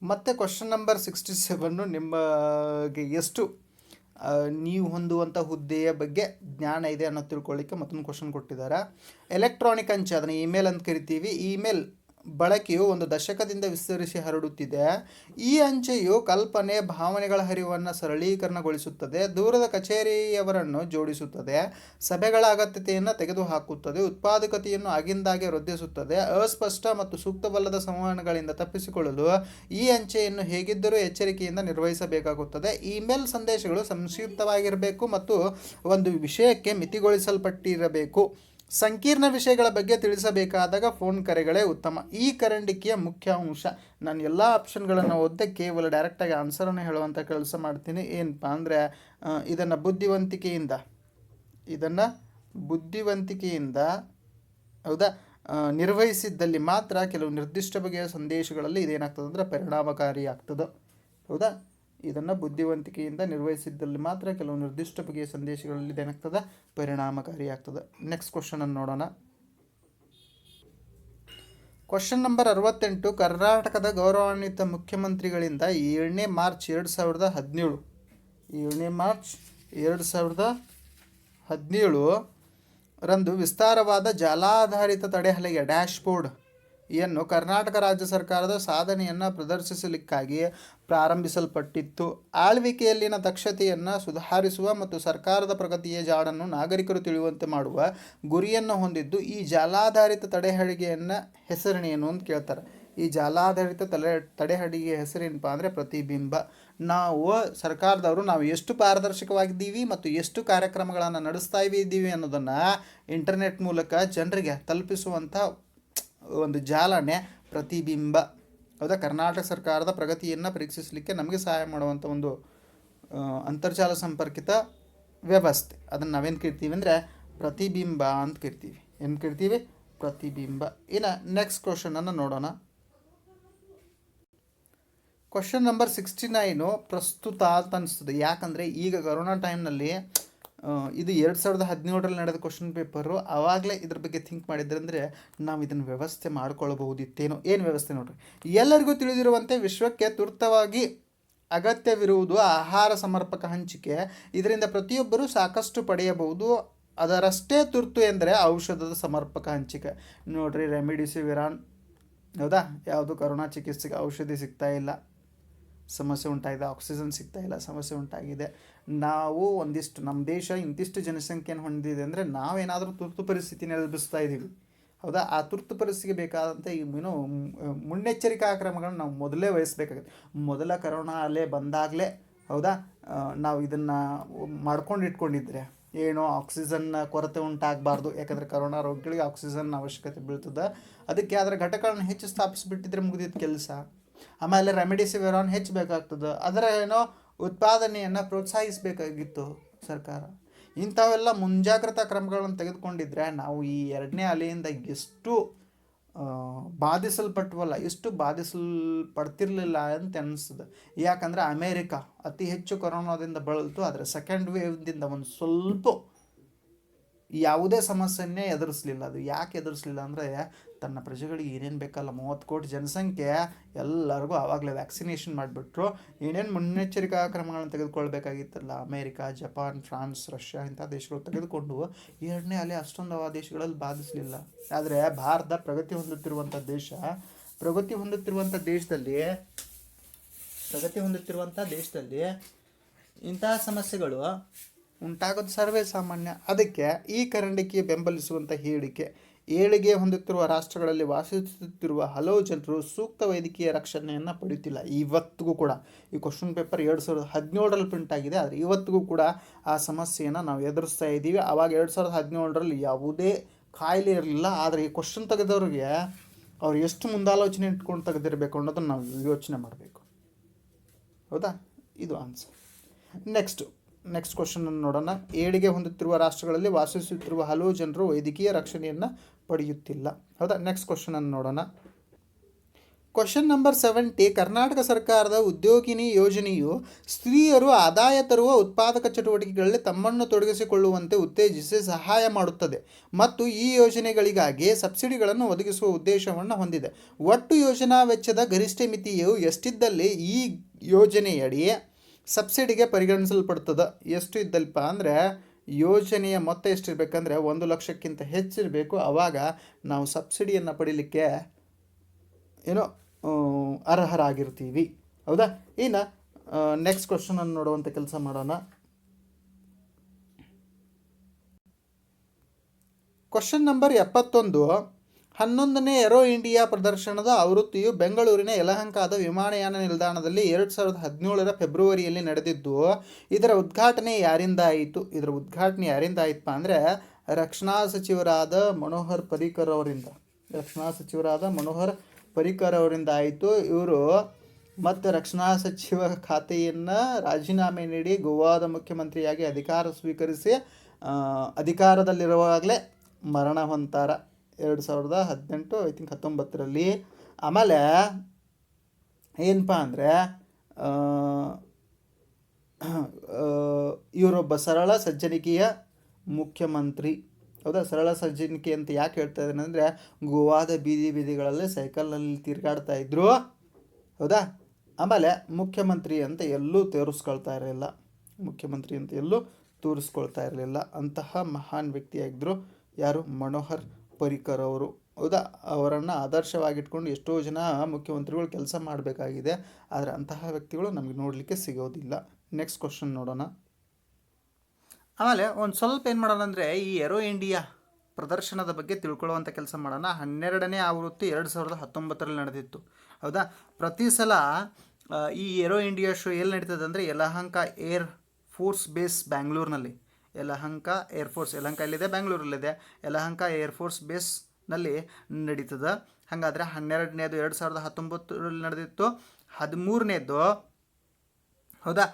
ಮತ್ತು ಕ್ವಶನ್ ನಂಬರ್ 67 ನಿಮಗೆ ಎಷ್ಟು ನೀವು ಹೊಂದುವಂಥ ಹುದ್ದೆಯ ಬಗ್ಗೆ ಜ್ಞಾನ ಇದೆ ಅನ್ನೋ ತಿಳ್ಕೊಳ್ಳಿಕ್ಕೆ ಮತ್ತೊಂದು ಕ್ವಶನ್ ಕೊಟ್ಟಿದ್ದಾರೆ. ಎಲೆಕ್ಟ್ರಾನಿಕ್ ಅಂಚೆ, ಅದನ್ನು ಇಮೇಲ್ ಅಂತ ಕರಿತೀವಿ. ಇಮೇಲ್ ಬಳಕೆಯು ಒಂದು ದಶಕದಿಂದ ವಿಸ್ತರಿಸಿ ಹರಡುತ್ತಿದೆ. ಈ ಅಂಚೆಯು ಕಲ್ಪನೆ, ಭಾವನೆಗಳ ಹರಿವನ್ನು ಸರಳೀಕರಣಗೊಳಿಸುತ್ತದೆ, ದೂರದ ಕಚೇರಿಯವರನ್ನು ಜೋಡಿಸುತ್ತದೆ, ಸಭೆಗಳ ಅಗತ್ಯತೆಯನ್ನು ತೆಗೆದುಹಾಕುತ್ತದೆ, ಉತ್ಪಾದಕತೆಯನ್ನು ಆಗಿಂದಾಗೆ ವೃದ್ಧಿಸುತ್ತದೆ. ಅಸ್ಪಷ್ಟ ಮತ್ತು ಸೂಕ್ತವಲ್ಲದ ಸಂವಹನಗಳಿಂದ ತಪ್ಪಿಸಿಕೊಳ್ಳಲು ಈ ಅಂಚೆಯನ್ನು ಹೇಗಿದ್ದರೂ ಎಚ್ಚರಿಕೆಯಿಂದ ನಿರ್ವಹಿಸಬೇಕಾಗುತ್ತದೆ. ಇಮೇಲ್ ಸಂದೇಶಗಳು ಸಂಕ್ಷಿಪ್ತವಾಗಿರಬೇಕು ಮತ್ತು ಒಂದು ವಿಷಯಕ್ಕೆ ಮಿತಿಗೊಳಿಸಲ್ಪಟ್ಟಿರಬೇಕು. ಸಂಕೀರ್ಣ ವಿಷಯಗಳ ಬಗ್ಗೆ ತಿಳಿಸಬೇಕಾದಾಗ ಫೋನ್ ಕರೆಗಳೇ ಉತ್ತಮ. ಈ ಕರಂಡಿಕೆಯ ಮುಖ್ಯ ಅಂಶ. ನಾನು ಎಲ್ಲ ಆಪ್ಷನ್ಗಳನ್ನು ಓದಿದೆ, ಕೇವಲ ಡೈರೆಕ್ಟಾಗಿ ಆನ್ಸರನ್ನು ಹೇಳುವಂಥ ಕೆಲಸ ಮಾಡ್ತೀನಿ. ಏನಪ್ಪ ಅಂದರೆ, ಇದನ್ನು ಬುದ್ಧಿವಂತಿಕೆಯಿಂದ ಹೌದಾ ನಿರ್ವಹಿಸಿದ್ದಲ್ಲಿ ಮಾತ್ರ ಕೆಲವು ನಿರ್ದಿಷ್ಟ ಬಗೆಯ ಸಂದೇಶಗಳಲ್ಲಿ ಇದೇನಾಗ್ತದೆ ಅಂದರೆ ಪರಿಣಾಮಕಾರಿ ಆಗ್ತದೆ. ಹೌದಾ, ಇದನ್ನು ಬುದ್ಧಿವಂತಿಕೆಯಿಂದ ನಿರ್ವಹಿಸಿದ್ದಲ್ಲಿ ಮಾತ್ರ ಕೆಲವು ನಿರ್ದಿಷ್ಟ ಬಗೆಯ ಸಂದೇಶಗಳಲ್ಲಿ ಏನಾಗ್ತದೆ ಪರಿಣಾಮಕಾರಿ ಆಗ್ತದೆ. ನೆಕ್ಸ್ಟ್ ಕ್ವಶನನ್ನು ನೋಡೋಣ. Question number 68. ಕರ್ನಾಟಕದ ಗೌರವಾನ್ವಿತ ಮುಖ್ಯಮಂತ್ರಿಗಳಿಂದ 7ನೇ ಮಾರ್ಚ್ 2017 ರಂದು ವಿಸ್ತಾರವಾದ ಜಾಲಾಧಾರಿತ ತಡೆಹಲಗೆ ಡ್ಯಾಶ್ಬೋರ್ಡ್ ಯನ್ನು ಕರ್ನಾಟಕ ರಾಜ್ಯ ಸರ್ಕಾರದ ಸಾಧನೆಯನ್ನು ಪ್ರದರ್ಶಿಸಲಿಕ್ಕಾಗಿ ಪ್ರಾರಂಭಿಸಲ್ಪಟ್ಟಿತ್ತು. ಆಳ್ವಿಕೆಯಲ್ಲಿನ ದಕ್ಷತೆಯನ್ನು ಸುಧಾರಿಸುವ ಮತ್ತು ಸರ್ಕಾರದ ಪ್ರಗತಿಯ ಜಾಡನ್ನು ನಾಗರಿಕರು ತಿಳಿಯುವಂತೆ ಮಾಡುವ ಗುರಿಯನ್ನು ಹೊಂದಿದ್ದು ಈ ಜಾಲಾಧಾರಿತ ತಡೆಹಡಿಗೆಯನ್ನು ಹೆಸರೇನು ಅಂತ ಕೇಳ್ತಾರೆ. ಈ ಜಾಲಾಧಾರಿತ ತಡೆಹಡಿಗೆ ಹೆಸರೇನಪ್ಪ ಅಂದರೆ ಪ್ರತಿಬಿಂಬ. ನಾವು ಸರ್ಕಾರದವರು ನಾವು ಎಷ್ಟು ಪಾರದರ್ಶಕವಾಗಿದ್ದೀವಿ ಮತ್ತು ಎಷ್ಟು ಕಾರ್ಯಕ್ರಮಗಳನ್ನು ನಡೆಸ್ತಾ ಇದ್ದೀವಿ ಅನ್ನೋದನ್ನು ಇಂಟರ್ನೆಟ್ ಮೂಲಕ ಜನರಿಗೆ ತಲುಪಿಸುವಂಥ ಒಂದು ಜಾಲನೆ ಪ್ರತಿಬಿಂಬ. ಹೌದಾ, ಕರ್ನಾಟಕ ಸರ್ಕಾರದ ಪ್ರಗತಿಯನ್ನು ಪರೀಕ್ಷಿಸಲಿಕ್ಕೆ ನಮಗೆ ಸಹಾಯ ಮಾಡುವಂಥ ಒಂದು ಅಂತರ್ಜಾಲ ಸಂಪರ್ಕಿತ ವ್ಯವಸ್ಥೆ. ಅದನ್ನು ನಾವೇನು ಕರಿತೀವಿ ಅಂದರೆ ಪ್ರತಿಬಿಂಬ ಅಂತ ಕರಿತೀವಿ. ಏನು ಕರಿತೀವಿ? ಪ್ರತಿಬಿಂಬ. ಇನ್ನು ನೆಕ್ಸ್ಟ್ ಕ್ವಶನನ್ನು ನೋಡೋಣ. ಕ್ವಶನ್ ನಂಬರ್ 69 ಪ್ರಸ್ತುತ ಅಂತ ಅನಿಸ್ತದೆ. ಯಾಕಂದರೆ ಈಗ ಕೊರೋನಾ ಟೈಮ್ನಲ್ಲಿ ಇದು 2017ರಲ್ಲಿ ನಡೆದ ಕ್ವಶನ್ ಪೇಪರು. ಆವಾಗಲೇ ಇದ್ರ ಬಗ್ಗೆ ಥಿಂಕ್ ಮಾಡಿದ್ರೆ ಅಂದರೆ ನಾವು ಇದನ್ನು ವ್ಯವಸ್ಥೆ ಮಾಡ್ಕೊಳ್ಬಹುದಿತ್ತೇನೋ. ಏನು ವ್ಯವಸ್ಥೆ ನೋಡ್ರಿ, ಎಲ್ಲರಿಗೂ ತಿಳಿದಿರುವಂತೆ ವಿಶ್ವಕ್ಕೆ ತುರ್ತವಾಗಿ ಅಗತ್ಯವಿರುವುದು ಆಹಾರ ಸಮರ್ಪಕ ಹಂಚಿಕೆ. ಇದರಿಂದ ಪ್ರತಿಯೊಬ್ಬರೂ ಸಾಕಷ್ಟು ಪಡೆಯಬಹುದು. ಅದರಷ್ಟೇ ತುರ್ತು ಎಂದರೆ ಔಷಧದ ಸಮರ್ಪಕ ಹಂಚಿಕೆ. ನೋಡ್ರಿ, ರೆಮಿಡಿಸಿವಿರಾನ್ ಹೌದಾ, ಯಾವುದು ಕರೋನಾ ಚಿಕಿತ್ಸೆಗೆ ಔಷಧಿ ಸಿಗ್ತಾ ಇಲ್ಲ, ಸಮಸ್ಯೆ ಉಂಟಾಗಿದೆ. ಆಕ್ಸಿಜನ್ ಸಿಗ್ತಾ ಇಲ್ಲ, ಸಮಸ್ಯೆ ಉಂಟಾಗಿದೆ. ನಾವು ಒಂದಿಷ್ಟು ನಮ್ಮ ದೇಶ ಇಂತಿಷ್ಟು ಜನಸಂಖ್ಯೆಯನ್ನು ಹೊಂದಿದೆ ಅಂದರೆ ನಾವೇನಾದರೂ ತುರ್ತು ಪರಿಸ್ಥಿತಿನ ಎದುರಿಸ್ತಾ ಇದ್ದೀವಿ. ಹೌದಾ, ಆ ತುರ್ತು ಪರಿಸ್ಥಿತಿಗೆ ಬೇಕಾದಂಥ ಮುನ್ನೆಚ್ಚರಿಕಾ ಕ್ರಮಗಳನ್ನು ನಾವು ಮೊದಲೇ ವಹಿಸ್ಬೇಕಾಗುತ್ತೆ. ಮೊದಲ ಕರೋನಾ ಅಲೆ ಬಂದಾಗಲೇ ಹೌದಾ, ನಾವು ಇದನ್ನು ಮಾಡ್ಕೊಂಡು ಇಟ್ಕೊಂಡಿದ್ರೆ ಏನೋ ಆಕ್ಸಿಜನ್ ಕೊರತೆ ಉಂಟಾಗಬಾರ್ದು. ಯಾಕಂದರೆ ಕರೋನಾ ರೋಗಿಗಳಿಗೆ ಆಕ್ಸಿಜನ್ ಅವಶ್ಯಕತೆ ಬೀಳ್ತದೆ. ಅದಕ್ಕೆ ಅದರ ಘಟಕಗಳನ್ನು ಹೆಚ್ಚು ಸ್ಥಾಪಿಸಿಬಿಟ್ಟಿದ್ರೆ ಮುಗಿದಿದ್ದ ಕೆಲಸ. ಆಮೇಲೆ ರೆಮಿಡಿಸಿವಿರಾನ್ ಹೆಚ್ಚು ಬೇಕಾಗ್ತದೆ, ಅದರ ಉತ್ಪಾದನೆಯನ್ನು ಪ್ರೋತ್ಸಾಹಿಸಬೇಕಾಗಿತ್ತು ಸರ್ಕಾರ. ಇಂಥವೆಲ್ಲ ಮುಂಜಾಗ್ರತಾ ಕ್ರಮಗಳನ್ನು ತೆಗೆದುಕೊಂಡಿದ್ರೆ ನಾವು ಈ ಎರಡನೇ ಅಲೆಯಿಂದ ಎಷ್ಟು ಬಾಧಿಸಲ್ಪಟ್ವಲ್ಲ, ಎಷ್ಟು ಬಾಧಿಸಲ್ಪಡ್ತಿರ್ಲಿಲ್ಲ ಅಂತ ಅನಿಸ್ತದೆ. ಯಾಕಂದರೆ ಅಮೇರಿಕಾ ಅತಿ ಹೆಚ್ಚು ಕೊರೋನಾದಿಂದ ಬಳಲ್ತು, ಆದರೆ ಸೆಕೆಂಡ್ ವೇವ್ದಿಂದ ಒಂದು ಸ್ವಲ್ಪ ಯಾವುದೇ ಸಮಸ್ಯೆಯನ್ನೇ ಎದುರಿಸಲಿಲ್ಲ. ಅದು ಯಾಕೆ ಎದುರಿಸಲಿಲ್ಲ ಅಂದರೆ ತನ್ನ ಪ್ರಜೆಗಳಿಗೆ ಏನೇನು ಬೇಕಲ್ಲ, 30 ಕೋಟಿ ಜನಸಂಖ್ಯೆ ಎಲ್ಲರಿಗೂ ಆವಾಗಲೇ ವ್ಯಾಕ್ಸಿನೇಷನ್ ಮಾಡಿಬಿಟ್ರು. ಏನೇನು ಮುನ್ನೆಚ್ಚರಿಕಾ ಕ್ರಮಗಳನ್ನು ತೆಗೆದುಕೊಳ್ಬೇಕಾಗಿತ್ತಲ್ಲ, ಅಮೇರಿಕಾ, ಜಪಾನ್, ಫ್ರಾನ್ಸ್, ರಷ್ಯಾ ಇಂಥ ದೇಶಗಳು ತೆಗೆದುಕೊಂಡು ಎರಡನೇ ಅಲೆ ಅಷ್ಟೊಂದು ಆ ದೇಶಗಳಲ್ಲಿ ಬಾಧಿಸಲಿಲ್ಲ. ಆದರೆ ಭಾರತ ಪ್ರಗತಿ ಹೊಂದುತ್ತಿರುವಂಥ ದೇಶದಲ್ಲಿ ಇಂತಹ ಸಮಸ್ಯೆಗಳು ಉಂಟಾಗೋದು ಸರ್ವೇ ಸಾಮಾನ್ಯ. ಅದಕ್ಕೆ ಈ ಕರಂಡಿಕೆ ಬೆಂಬಲಿಸುವಂಥ ಏಳಿಗೆ ಹೊಂದುತ್ತಿರುವ ರಾಷ್ಟ್ರಗಳಲ್ಲಿ ವಾಸಿಸುತ್ತಿರುವ ಹಲವು ಜನರು ಸೂಕ್ತ ವೈದ್ಯಕೀಯ ರಕ್ಷಣೆಯನ್ನು ಪಡೆಯುತ್ತಿಲ್ಲ. ಇವತ್ತಿಗೂ ಕೂಡ ಈ ಕ್ವಶನ್ ಪೇಪರ್ 2017ರಲ್ಲಿ ಪ್ರಿಂಟ್ ಆಗಿದೆ, ಆದರೆ ಇವತ್ತಿಗೂ ಕೂಡ ಆ ಸಮಸ್ಯೆಯನ್ನು ನಾವು ಎದುರಿಸ್ತಾ ಇದ್ದೀವಿ. ಆವಾಗ 2017ರಲ್ಲಿ ಯಾವುದೇ ಕಾಯಿಲೆ ಇರಲಿಲ್ಲ, ಆದರೆ ಈ ಕ್ವಶನ್ ತೆಗೆದವ್ರಿಗೆ ಅವ್ರು ಎಷ್ಟು ಮುಂದಾಲೋಚನೆ ಇಟ್ಕೊಂಡು ತೆಗೆದಿರಬೇಕು ಅನ್ನೋದನ್ನು ನಾವು ಯೋಚನೆ ಮಾಡಬೇಕು. ಹೌದಾ, ಇದು ಆನ್ಸರ್. ನೆಕ್ಸ್ಟ್ ಕ್ವಶನನ್ನು ನೋಡೋಣ. ಏಳಿಗೆ ಹೊಂದುತ್ತಿರುವ ರಾಷ್ಟ್ರಗಳಲ್ಲಿ ವಾಸಿಸುತ್ತಿರುವ ಹಲವು ಜನರು ವೈದ್ಯಕೀಯ ರಕ್ಷಣೆಯನ್ನು ಪಡೆಯುತ್ತಿಲ್ಲ. ಹೌದಾ, ನೆಕ್ಸ್ಟ್ ಕ್ವಶನನ್ನು ನೋಡೋಣ. Question number 70. ಕರ್ನಾಟಕ ಸರ್ಕಾರದ ಉದ್ಯೋಗಿನಿ ಯೋಜನೆಯು ಸ್ತ್ರೀಯರು ಆದಾಯ ತರುವ ಉತ್ಪಾದಕ ಚಟುವಟಿಕೆಗಳಲ್ಲಿ ತಮ್ಮನ್ನು ತೊಡಗಿಸಿಕೊಳ್ಳುವಂತೆ ಉತ್ತೇಜಿಸಿ ಸಹಾಯ ಮಾಡುತ್ತದೆ ಮತ್ತು ಈ ಯೋಜನೆಗಳಿಗಾಗಿ ಸಬ್ಸಿಡಿಗಳನ್ನು ಒದಗಿಸುವ ಉದ್ದೇಶವನ್ನು ಹೊಂದಿದೆ. ಒಟ್ಟು ಯೋಜನಾ ವೆಚ್ಚದ ಗರಿಷ್ಠ ಮಿತಿಯು ಎಷ್ಟಿದ್ದಲ್ಲಿ ಈ ಯೋಜನೆಯಡಿ ಸಬ್ಸಿಡಿಗೆ ಪರಿಗಣಿಸಲ್ಪಡ್ತದೆ? ಎಷ್ಟು ಇದ್ದಲ್ಪ ಅಂದರೆ ಯೋಜನೆಯ ಮೊತ್ತ ಎಷ್ಟಿರಬೇಕಂದ್ರೆ 1 ಲಕ್ಷಕ್ಕಿಂತ ಹೆಚ್ಚಿರಬೇಕು. ಆವಾಗ ನಾವು ಸಬ್ಸಿಡಿಯನ್ನು ಪಡೀಲಿಕ್ಕೆ ಅರ್ಹರಾಗಿರ್ತೀವಿ. ಹೌದಾ, ಇನ್ನು ನೆಕ್ಸ್ಟ್ ಕ್ವಶನನ್ನು ನೋಡುವಂಥ ಕೆಲಸ ಮಾಡೋಣ. Question number 71. 11ನೇ ಏರೋ ಇಂಡಿಯಾ ಪ್ರದರ್ಶನದ ಆವೃತ್ತಿಯು ಬೆಂಗಳೂರಿನ ಯಲಹಂಕದ ವಿಮಾನಯಾನ ನಿಲ್ದಾಣದಲ್ಲಿ 2017ರ ಫೆಬ್ರವರಿಯಲ್ಲಿ ನಡೆದಿದ್ದು, ಇದರ ಉದ್ಘಾಟನೆ ಯಾರಿಂದ ಆಯಿತು? ಅಂದರೆ ರಕ್ಷಣಾ ಸಚಿವರಾದ ಮನೋಹರ್ ಪರಿಕರ್ ಅವರಿಂದ ಆಯಿತು. ಇವರು ಮತ್ತು ರಕ್ಷಣಾ ಸಚಿವ ಖಾತೆಯನ್ನು ರಾಜೀನಾಮೆ ನೀಡಿ ಗೋವಾದ ಮುಖ್ಯಮಂತ್ರಿಯಾಗಿ ಅಧಿಕಾರ ಸ್ವೀಕರಿಸಿ ಅಧಿಕಾರದಲ್ಲಿರುವಾಗಲೇ ಮರಣ ಹೊಂತಾರ 2019 ಆಮೇಲೆ ಏನಪ್ಪ ಅಂದರೆ ಇವರೊಬ್ಬ ಸರಳ ಸಜ್ಜನಿಕೆಯ ಮುಖ್ಯಮಂತ್ರಿ. ಹೌದಾ, ಸರಳ ಸಜ್ಜನಿಕೆ ಅಂತ ಯಾಕೆ ಹೇಳ್ತಾ ಇದ್ದೀನಿ ಅಂದರೆ ಗೋವಾದ ಬೀದಿಗಳಲ್ಲಿ ಸೈಕಲ್ನಲ್ಲಿ ತಿರುಗಾಡ್ತಾ ಇದ್ರು. ಹೌದಾ, ಆಮೇಲೆ ಮುಖ್ಯಮಂತ್ರಿ ಅಂತ ಎಲ್ಲೂ ತೋರಿಸ್ಕೊಳ್ತಾ ಇರಲಿಲ್ಲ. ಅಂತಹ ಮಹಾನ್ ವ್ಯಕ್ತಿಯಾಗಿದ್ದರು ಯಾರು? ಮನೋಹರ್ ಪರಿಕರ್ ಅವರು. ಹೌದಾ, ಅವರನ್ನು ಆದರ್ಶವಾಗಿಟ್ಕೊಂಡು ಎಷ್ಟೋ ಜನ ಮುಖ್ಯಮಂತ್ರಿಗಳು ಕೆಲಸ ಮಾಡಬೇಕಾಗಿದೆ, ಆದರೆ ಅಂತಹ ವ್ಯಕ್ತಿಗಳು ನಮಗೆ ನೋಡಲಿಕ್ಕೆ ಸಿಗೋದಿಲ್ಲ. ನೆಕ್ಸ್ಟ್ ಕ್ವಶನ್ ನೋಡೋಣ. ಆಮೇಲೆ ಒಂದು ಸ್ವಲ್ಪ ಏನು ಮಾಡೋಣ ಅಂದರೆ ಈ ಏರೋ ಇಂಡಿಯಾ ಪ್ರದರ್ಶನದ ಬಗ್ಗೆ ತಿಳ್ಕೊಳ್ಳುವಂಥ ಕೆಲಸ ಮಾಡೋಣ. 12ನೇ ಆವೃತ್ತಿ 2019ರಲ್ಲಿ ನಡೆದಿತ್ತು. ಹೌದಾ, ಪ್ರತಿ ಸಲ ಈ ಏರೋ ಇಂಡಿಯಾ ಶೋ ಎಲ್ಲಿ ನಡೀತದೆ ಅಂದರೆ ಯಲಹಂಕ ಏರ್ ಫೋರ್ಸ್ ಬೇಸ್ ಬ್ಯಾಂಗ್ಳೂರಿನಲ್ಲಿ. ಯಲಹಂಕ ಎಲ್ಲಿದೆ? ಬೆಂಗಳೂರಲ್ಲಿದೆ. ಯಲಹಂಕ ಏರ್ಫೋರ್ಸ್ ಬೇಸ್ನಲ್ಲಿ ನಡೀತದೆ. ಹಾಗಾದರೆ 12ನೇದು 2019ರಲ್ಲಿ ನಡೆದಿತ್ತು. 13ನೇದು ಹೌದಾ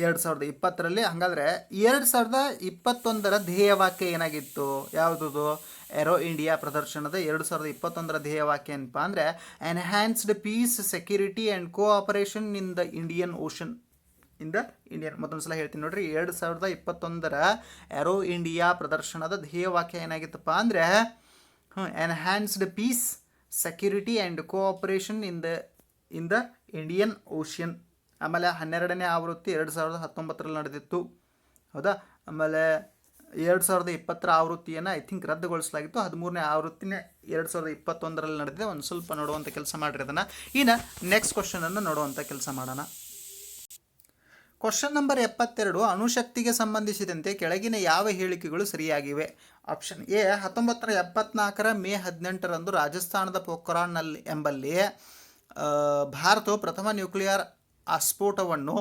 2020ರಲ್ಲಿ. ಹಾಗಾದರೆ 2021ರ ಧ್ಯೇಯವಾಕ್ಯ ಏನಾಗಿತ್ತು? ಯಾವುದದು? ಏರೋ ಇಂಡಿಯಾ ಪ್ರದರ್ಶನದ 2021ರ ಧ್ಯೇಯವಾಕ್ಯ ಏನಪ್ಪ ಅಂದರೆ enhanced peace, security and cooperation in the Indian Ocean. ಮತ್ತೊಂದು ಸಲ ಹೇಳ್ತೀನಿ ನೋಡ್ರಿ. 2021ರ ಏರೋ ಇಂಡಿಯಾ ಪ್ರದರ್ಶನದ ಧ್ಯೇಯವಾಕ್ಯ ಏನಾಗಿತ್ತಪ್ಪ ಅಂದರೆ enhanced peace, security and cooperation in the Indian Ocean. ಆಮೇಲೆ 12ನೇ ಆವೃತ್ತಿ 2019ರಲ್ಲಿ ನಡೆದಿತ್ತು. ಹೌದಾ, ಆಮೇಲೆ 2020 ಆವೃತ್ತಿಯನ್ನು ಐ ಥಿಂಕ್ ರದ್ದುಗೊಳಿಸಲಾಗಿತ್ತು. 13ನೇ ಆವೃತ್ತಿನೇ 2021ರಲ್ಲಿ ನಡೆದಿದೆ. ಒಂದು ಸ್ವಲ್ಪ ನೋಡುವಂಥ ಕೆಲಸ ಮಾಡಿರಿ ಅದನ್ನು. ಇನ್ನು ನೆಕ್ಸ್ಟ್ ಕ್ವಶನನ್ನು ನೋಡುವಂಥ ಕೆಲಸ ಮಾಡೋಣ. ಕ್ವಶನ್ ನಂಬರ್ 72, ಅಣುಶಕ್ತಿಗೆ ಸಂಬಂಧಿಸಿದಂತೆ ಕೆಳಗಿನ ಯಾವ ಹೇಳಿಕೆಗಳು ಸರಿಯಾಗಿವೆ? ಆಪ್ಷನ್ ಎ, 1974 ಮೇ 18ರಂದು ರಾಜಸ್ಥಾನದ ಪೋಖ್ರಾನ್ನಲ್ಲಿ ಎಂಬಲ್ಲಿ ಭಾರತವು ಪ್ರಥಮ ನ್ಯೂಕ್ಲಿಯರ್ ಆಸ್ಫೋಟವನ್ನು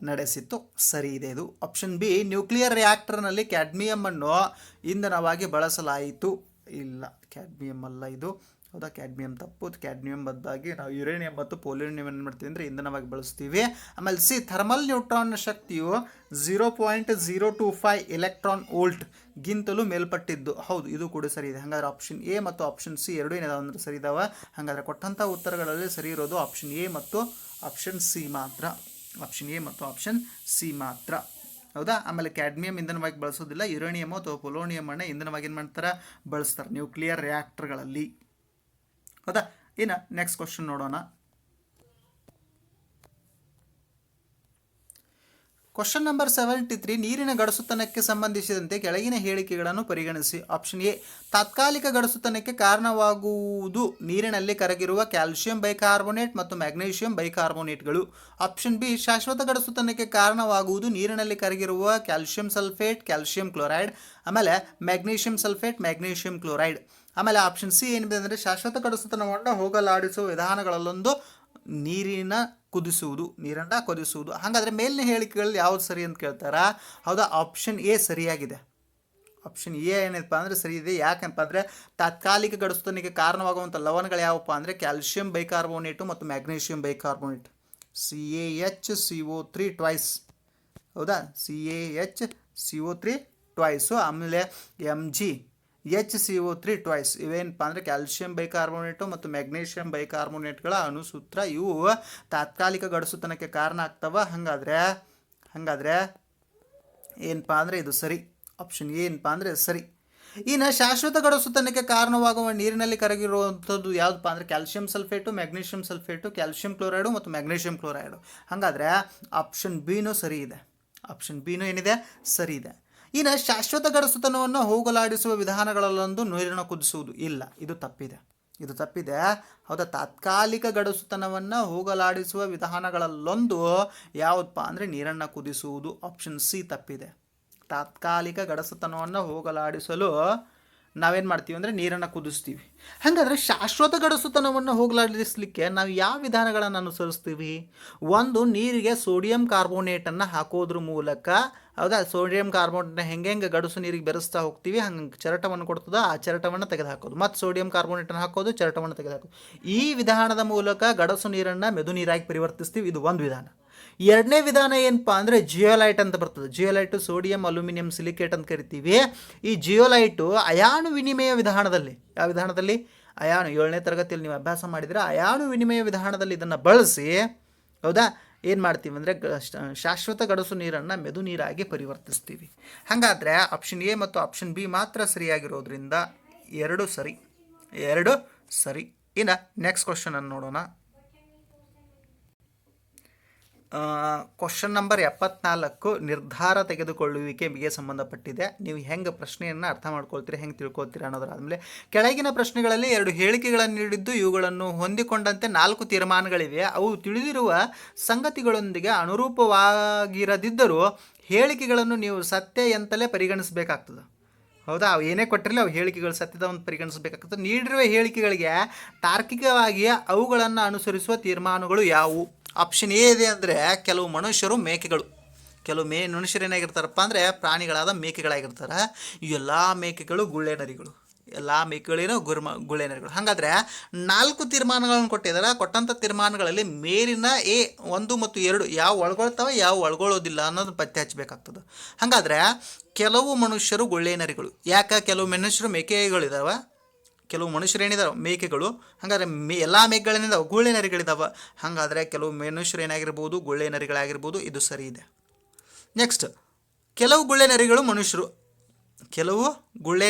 ನಡೆಸಿತ್ತು. ಸರಿ ಇದೆ ಇದು. ಆಪ್ಷನ್ ಬಿ, ನ್ಯೂಕ್ಲಿಯರ್ ರಿಯಾಕ್ಟರ್ನಲ್ಲಿ ಕ್ಯಾಡ್ಮಿಯಮ್ ಅನ್ನು ಇಂಧನವಾಗಿ ಬಳಸಲಾಯಿತು. ಇಲ್ಲ, ಕ್ಯಾಡ್ಮಿಯಮ್ ಅಲ್ಲ ಇದು. ಹೌದಾ, ಕ್ಯಾಡ್ಮಿಯಮ್ ತಪ್ಪು. ಕ್ಯಾಡ್ಮಿಯಮ್ ಬದಲಾಗಿ ನಾವು ಯುರೇನಿಯಂ ಮತ್ತು ಪೋಲಿನಿಯಂ ಏನು ಮಾಡ್ತೀವಿ ಅಂದರೆ ಇಂಧನವಾಗಿ ಬಳಸ್ತೀವಿ. ಆಮೇಲೆ ಸಿ, ಥರ್ಮಲ್ ನ್ಯೂಟ್ರಾನ್ನ ಶಕ್ತಿಯು 0.025 ಎಲೆಕ್ಟ್ರಾನ್ ವೋಲ್ಟ್ ಗಿಂತಲೂ ಮೇಲ್ಪಟ್ಟಿದ್ದು. ಹೌದು, ಇದು ಕೂಡ ಸರಿ ಇದೆ. ಹಾಗಾದ್ರೆ ಆಪ್ಷನ್ ಎ ಮತ್ತು ಆಪ್ಷನ್ ಸಿ ಎರಡೂ ಏನಿದಾವೆ ಅಂದರೆ ಸರಿ ಇದಾವೆ. ಹಾಗಾದರೆ ಕೊಟ್ಟಂಥ ಉತ್ತರಗಳಲ್ಲಿ ಸರಿ ಇರೋದು ಆಪ್ಷನ್ ಎ ಮತ್ತು ಆಪ್ಷನ್ ಸಿ ಮಾತ್ರ. ಆಪ್ಷನ್ ಎ ಮತ್ತು ಆಪ್ಷನ್ ಸಿ ಮಾತ್ರ. ಹೌದಾ. ಆಮೇಲೆ ಕ್ಯಾಡ್ಮಿಯಂ ಇಂಧನವಾಗಿ ಬಳಸೋದಿಲ್ಲ. ಯುರೇನಿಯಮ್ ಅಥವಾ ಪೊಲೋನಿಯಮನ್ನು ಇಂಧನವಾಗಿ ಏನು ಮಾಡ್ತಾರೆ, ಬಳಸ್ತಾರೆ ನ್ಯೂಕ್ಲಿಯರ್ ರಿಯಾಕ್ಟರ್ಗಳಲ್ಲಿ. ಹೌದಾ. ಇನ್ನು ನೆಕ್ಸ್ಟ್ ಕ್ವಶನ್ ನೋಡೋಣ. ಕ್ವಶನ್ ನಂಬರ್ 73, ನೀರಿನ ಗಡಸುತನಕ್ಕೆ ಸಂಬಂಧಿಸಿದಂತೆ ಕೆಳಗಿನ ಹೇಳಿಕೆಗಳನ್ನು ಪರಿಗಣಿಸಿ. ಆಪ್ಷನ್ ಎ, ತಾತ್ಕಾಲಿಕ ಗಡಸುತನಕ್ಕೆ ಕಾರಣವಾಗುವುದು ನೀರಿನಲ್ಲಿ ಕರಗಿರುವ ಕ್ಯಾಲ್ಸಿಯಂ ಬೈಕಾರ್ಬೋನೇಟ್ ಮತ್ತು ಮ್ಯಾಗ್ನೀಷಿಯಂ ಬೈಕಾರ್ಬೋನೇಟ್ಗಳು. ಆಪ್ಷನ್ ಬಿ, ಶಾಶ್ವತ ಗಡಸುತನಕ್ಕೆ ಕಾರಣವಾಗುವುದು ನೀರಿನಲ್ಲಿ ಕರಗಿರುವ ಕ್ಯಾಲ್ಸಿಯಂ ಸಲ್ಫೇಟ್, ಕ್ಯಾಲ್ಸಿಯಂ ಕ್ಲೋರೈಡ್, ಆಮೇಲೆ ಮ್ಯಾಗ್ನೀಷಿಯಂ ಸಲ್ಫೇಟ್, ಮ್ಯಾಗ್ನೀಷಿಯಂ ಕ್ಲೋರೈಡ್. ಆಮೇಲೆ ಆಪ್ಷನ್ ಸಿ ಏನಿದೆ ಅಂದರೆ ಶಾಶ್ವತ ಗಡಸುತನವನ್ನು ಹೋಗಲಾಡಿಸುವ ವಿಧಾನಗಳಲ್ಲೊಂದು ನೀರನ್ನು ಕುದಿಸುವುದು. ಹಾಗಾದರೆ ಮೇಲಿನ ಹೇಳಿಕೆಗಳಲ್ಲಿ ಯಾವುದು ಸರಿ ಅಂತ ಕೇಳ್ತಾರಾ? ಹೌದಾ, ಆಪ್ಷನ್ ಎ ಸರಿಯಾಗಿದೆ. ಆಪ್ಷನ್ ಎ ಏನಪ್ಪ ಅಂದರೆ ಸರಿ ಇದೆ. ಯಾಕಂತ ಅಂದರೆ ತಾತ್ಕಾಲಿಕ ಗಡಸುತನಕ್ಕೆ ಕಾರಣವಾಗುವಂಥ ಲವಣಗಳು ಯಾವಪ್ಪ ಅಂದರೆ ಕ್ಯಾಲ್ಸಿಯಂ ಬೈಕಾರ್ಬೋನೇಟು ಮತ್ತು ಮ್ಯಾಗ್ನೀಷಿಯಂ ಬೈಕಾರ್ಬೋನೇಟ್, CaHCO3 ಟ್ವೈಸ್. ಹೌದಾ, CaHCO3 ಟ್ವೈಸು. ಆಮೇಲೆ MgHCO3 ಟ್ವೈಸ್. ಇವೇನಪ್ಪ ಅಂದರೆ ಕ್ಯಾಲ್ಸಿಯಂ ಬೈಕಾರ್ಬೋನೇಟು ಮತ್ತು ಮ್ಯಾಗ್ನೀಷಿಯಂ ಬೈಕಾರ್ಬೋನೇಟ್ಗಳ ಅಣುಸೂತ್ರ. ಇವು ತಾತ್ಕಾಲಿಕ ಗಡಸುತನಕ್ಕೆ ಕಾರಣ ಆಗ್ತವೆ. ಹಾಗಾದರೆ ಏನಪ್ಪ ಅಂದರೆ ಇದು ಸರಿ. ಆಪ್ಷನ್ ಏನಪ್ಪ ಅಂದರೆ ಸರಿ. ಇನ್ನು ಶಾಶ್ವತ ಗಡಸುತನಕ್ಕೆ ಕಾರಣವಾಗುವ ನೀರಿನಲ್ಲಿ ಕರಗಿರುವಂಥದ್ದು ಯಾವುದಪ್ಪ ಅಂದರೆ calcium sulphate, magnesium sulphate, calcium chloride ಮತ್ತು ಮ್ಯಾಗ್ನೀಷಿಯಂ ಕ್ಲೋರೈಡು. ಹಾಗಾದರೆ ಆಪ್ಷನ್ ಬಿನೂ ಸರಿ ಇದೆ. ಆಪ್ಷನ್ ಬಿನೂ ಏನಿದೆ, ಸರಿ ಇದೆ. ಇನ್ನು ಶಾಶ್ವತ ಗಡಸುತನವನ್ನು ಹೋಗಲಾಡಿಸುವ ವಿಧಾನಗಳಲ್ಲೊಂದು ನೀರನ್ನು ಕುದಿಸುವುದು. ಇಲ್ಲ, ಇದು ತಪ್ಪಿದೆ. ಹೌದಾ, ತಾತ್ಕಾಲಿಕ ಗಡಸುತನವನ್ನು ಹೋಗಲಾಡಿಸುವ ವಿಧಾನಗಳಲ್ಲೊಂದು ಯಾವುದಪ್ಪ ಅಂದರೆ ನೀರನ್ನು ಕುದಿಸುವುದು. ಆಪ್ಷನ್ ಸಿ ತಪ್ಪಿದೆ. ತಾತ್ಕಾಲಿಕ ಗಡಸುತನವನ್ನು ಹೋಗಲಾಡಿಸಲು ನಾವೇನು ಮಾಡ್ತೀವಿ ಅಂದರೆ ನೀರನ್ನು ಕುದಿಸ್ತೀವಿ. ಹಾಗಾದರೆ ಶಾಶ್ವತ ಗಡಸುತನವನ್ನು ಹೋಗಲಾಡಿಸಲಿಕ್ಕೆ ನಾವು ಯಾವ ವಿಧಾನಗಳನ್ನು ಅನುಸರಿಸ್ತೀವಿ? ಒಂದು, ನೀರಿಗೆ ಸೋಡಿಯಂ ಕಾರ್ಬೋನೇಟನ್ನು ಹಾಕೋದ್ರ ಮೂಲಕ. ಹೌದಾ, ಸೋಡಿಯಂ ಕಾರ್ಬೋನೇಟ್ನ ಹೆಂಗೆ ಗಡಸು ನೀರಿಗೆ ಬೆರೆಸ್ತಾ ಹೋಗ್ತೀವಿ, ಹಂಗೆ ಚರಟವನ್ನು ಕೊಡ್ತದೋ ಆ ಚರಟವನ್ನು ತೆಗೆದುಹಾಕೋದು, ಮತ್ತು ಸೋಡಿಯಂ ಕಾರ್ಬೋನೇಟನ್ನು ಹಾಕೋದು, ಚರಟವನ್ನು ತೆಗೆದುಹಾಕೋದು. ಈ ವಿಧಾನದ ಮೂಲಕ ಗಡಸು ನೀರನ್ನು ಮೆದು ನೀರಾಗಿ ಪರಿವರ್ತಿಸ್ತೀವಿ. ಇದು ಒಂದು ವಿಧಾನ. ಎರಡನೇ ವಿಧಾನ ಏನಪ್ಪ ಅಂದರೆ ಜಿಯೋಲೈಟ್ ಅಂತ ಬರ್ತದೆ. ಜಿಯೋಲೈಟು ಸೋಡಿಯಂ ಅಲ್ಯೂಮಿನಿಯಂ ಸಿಲಿಕೇಟ್ ಅಂತ ಕರಿತೀವಿ. ಈ ಜಿಯೋಲೈಟು ಅಯಾನು ವಿನಿಮಯ ವಿಧಾನದಲ್ಲಿ, ಯಾವ ವಿಧಾನದಲ್ಲಿ? ಅಯಾನು, 7ನೇ ತರಗತಿಯಲ್ಲಿ ನೀವು ಅಭ್ಯಾಸ ಮಾಡಿದರೆ ಅಯಾನು ವಿನಿಮಯ ವಿಧಾನದಲ್ಲಿ ಇದನ್ನು ಬಳಸಿ, ಹೌದಾ, ಏನು ಮಾಡ್ತೀವಿ ಅಂದರೆ ಶಾಶ್ವತ ಗಡಸು ನೀರನ್ನು ಮೆದು ನೀರಾಗಿ ಪರಿವರ್ತಿಸ್ತೀವಿ. ಹಾಗಾದರೆ ಆಪ್ಷನ್ ಎ ಮತ್ತು ಆಪ್ಷನ್ ಬಿ ಮಾತ್ರ ಸರಿಯಾಗಿರೋದ್ರಿಂದ ಎರಡು ಸರಿ. ಇನ್ನು ನೆಕ್ಸ್ಟ್ ಕ್ವಶನನ್ನು ನೋಡೋಣ. ಕ್ವಶನ್ ನಂಬರ್ 74, ನಿರ್ಧಾರ ತೆಗೆದುಕೊಳ್ಳುವಿಕೆಗೆ ಸಂಬಂಧಪಟ್ಟಿದೆ. ನೀವು ಹೆಂಗೆ ಪ್ರಶ್ನೆಯನ್ನು ಅರ್ಥ ಮಾಡ್ಕೊಳ್ತೀರಿ, ಹೆಂಗೆ ತಿಳ್ಕೊಳ್ತೀರಿ ಅನ್ನೋದಾದಮೇಲೆ ಕೆಳಗಿನ ಪ್ರಶ್ನೆಗಳಲ್ಲಿ 2 ಹೇಳಿಕೆಗಳನ್ನು ನೀಡಿದ್ದು ಇವುಗಳನ್ನು ಹೊಂದಿಕೊಂಡಂತೆ 4 ತೀರ್ಮಾನಗಳಿವೆ. ಅವು ತಿಳಿದಿರುವ ಸಂಗತಿಗಳೊಂದಿಗೆ ಅನುರೂಪವಾಗಿರದಿದ್ದರೂ ಹೇಳಿಕೆಗಳನ್ನು ನೀವು ಸತ್ಯ ಎಂತಲೇ ಪರಿಗಣಿಸಬೇಕಾಗ್ತದೆ. ಹೌದಾ, ಅವು ಏನೇ ಕೊಟ್ಟಿರಲಿ ಅವು ಹೇಳಿಕೆಗಳು ಸತ್ಯದವನ್ನು ಪರಿಗಣಿಸಬೇಕಾಗ್ತದೆ. ನೀಡಿರುವ ಹೇಳಿಕೆಗಳಿಗೆ ತಾರ್ಕಿಕವಾಗಿ ಅವುಗಳನ್ನು ಅನುಸರಿಸುವ ತೀರ್ಮಾನಗಳು ಯಾವುವು? ಆಪ್ಷನ್ ಎ ಇದೆ ಅಂದರೆ ಕೆಲವು ಮನುಷ್ಯರು ಮೇಕೆಗಳು. ಕೆಲವು ಮನುಷ್ಯರು ಏನಾಗಿರ್ತಾರಪ್ಪ ಅಂದರೆ ಪ್ರಾಣಿಗಳಾದ ಮೇಕೆಗಳಾಗಿರ್ತಾರೆ. ಎಲ್ಲ ಮೇಕೆಗಳು ಗುಳ್ಳೆನರಿಗಳು. ಗುಳ್ಳೆನರಿಗಳು. ಹಾಗಾದರೆ 4 ತೀರ್ಮಾನಗಳನ್ನು ಕೊಟ್ಟಿದ್ದಾರೆ. ಕೊಟ್ಟಂಥ ತೀರ್ಮಾನಗಳಲ್ಲಿ ಮೇಲಿನ ಎ 1 ಮತ್ತು 2 ಯಾವ ಒಳಗೊಳ್ತವೆ, ಯಾವ ಒಳಗೊಳ್ಳೋದಿಲ್ಲ ಅನ್ನೋದನ್ನು ಪತ್ತೆ ಹಚ್ಚಬೇಕಾಗ್ತದೆ. ಹಾಗಾದರೆ ಕೆಲವು ಮನುಷ್ಯರು ಗುಳ್ಳೆನರಿಗಳು. ಯಾಕೆ? ಕೆಲವು ಮನುಷ್ಯರು ಮೇಕೆಗಳಿದ್ದಾವೆ, ಕೆಲವು ಮನುಷ್ಯರು ಏನಿದಾವೆ ಮೇಕೆಗಳು. ಹಾಗಾದರೆ ಎಲ್ಲ ಮೇಕೆಗಳೇನಿದಾವೆ ಗುಳ್ಳೆನರಿಗಳಿದ್ದಾವೆ. ಹಾಗಾದರೆ ಕೆಲವು ಮನುಷ್ಯರು ಏನಾಗಿರ್ಬೋದು, ಗುಳ್ಳೆನರಿಗಳಾಗಿರ್ಬೋದು. ಇದು ಸರಿ ಇದೆ. ನೆಕ್ಸ್ಟ್, ಕೆಲವು ಗುಳ್ಳೆನರಿಗಳು ಮನುಷ್ಯರು.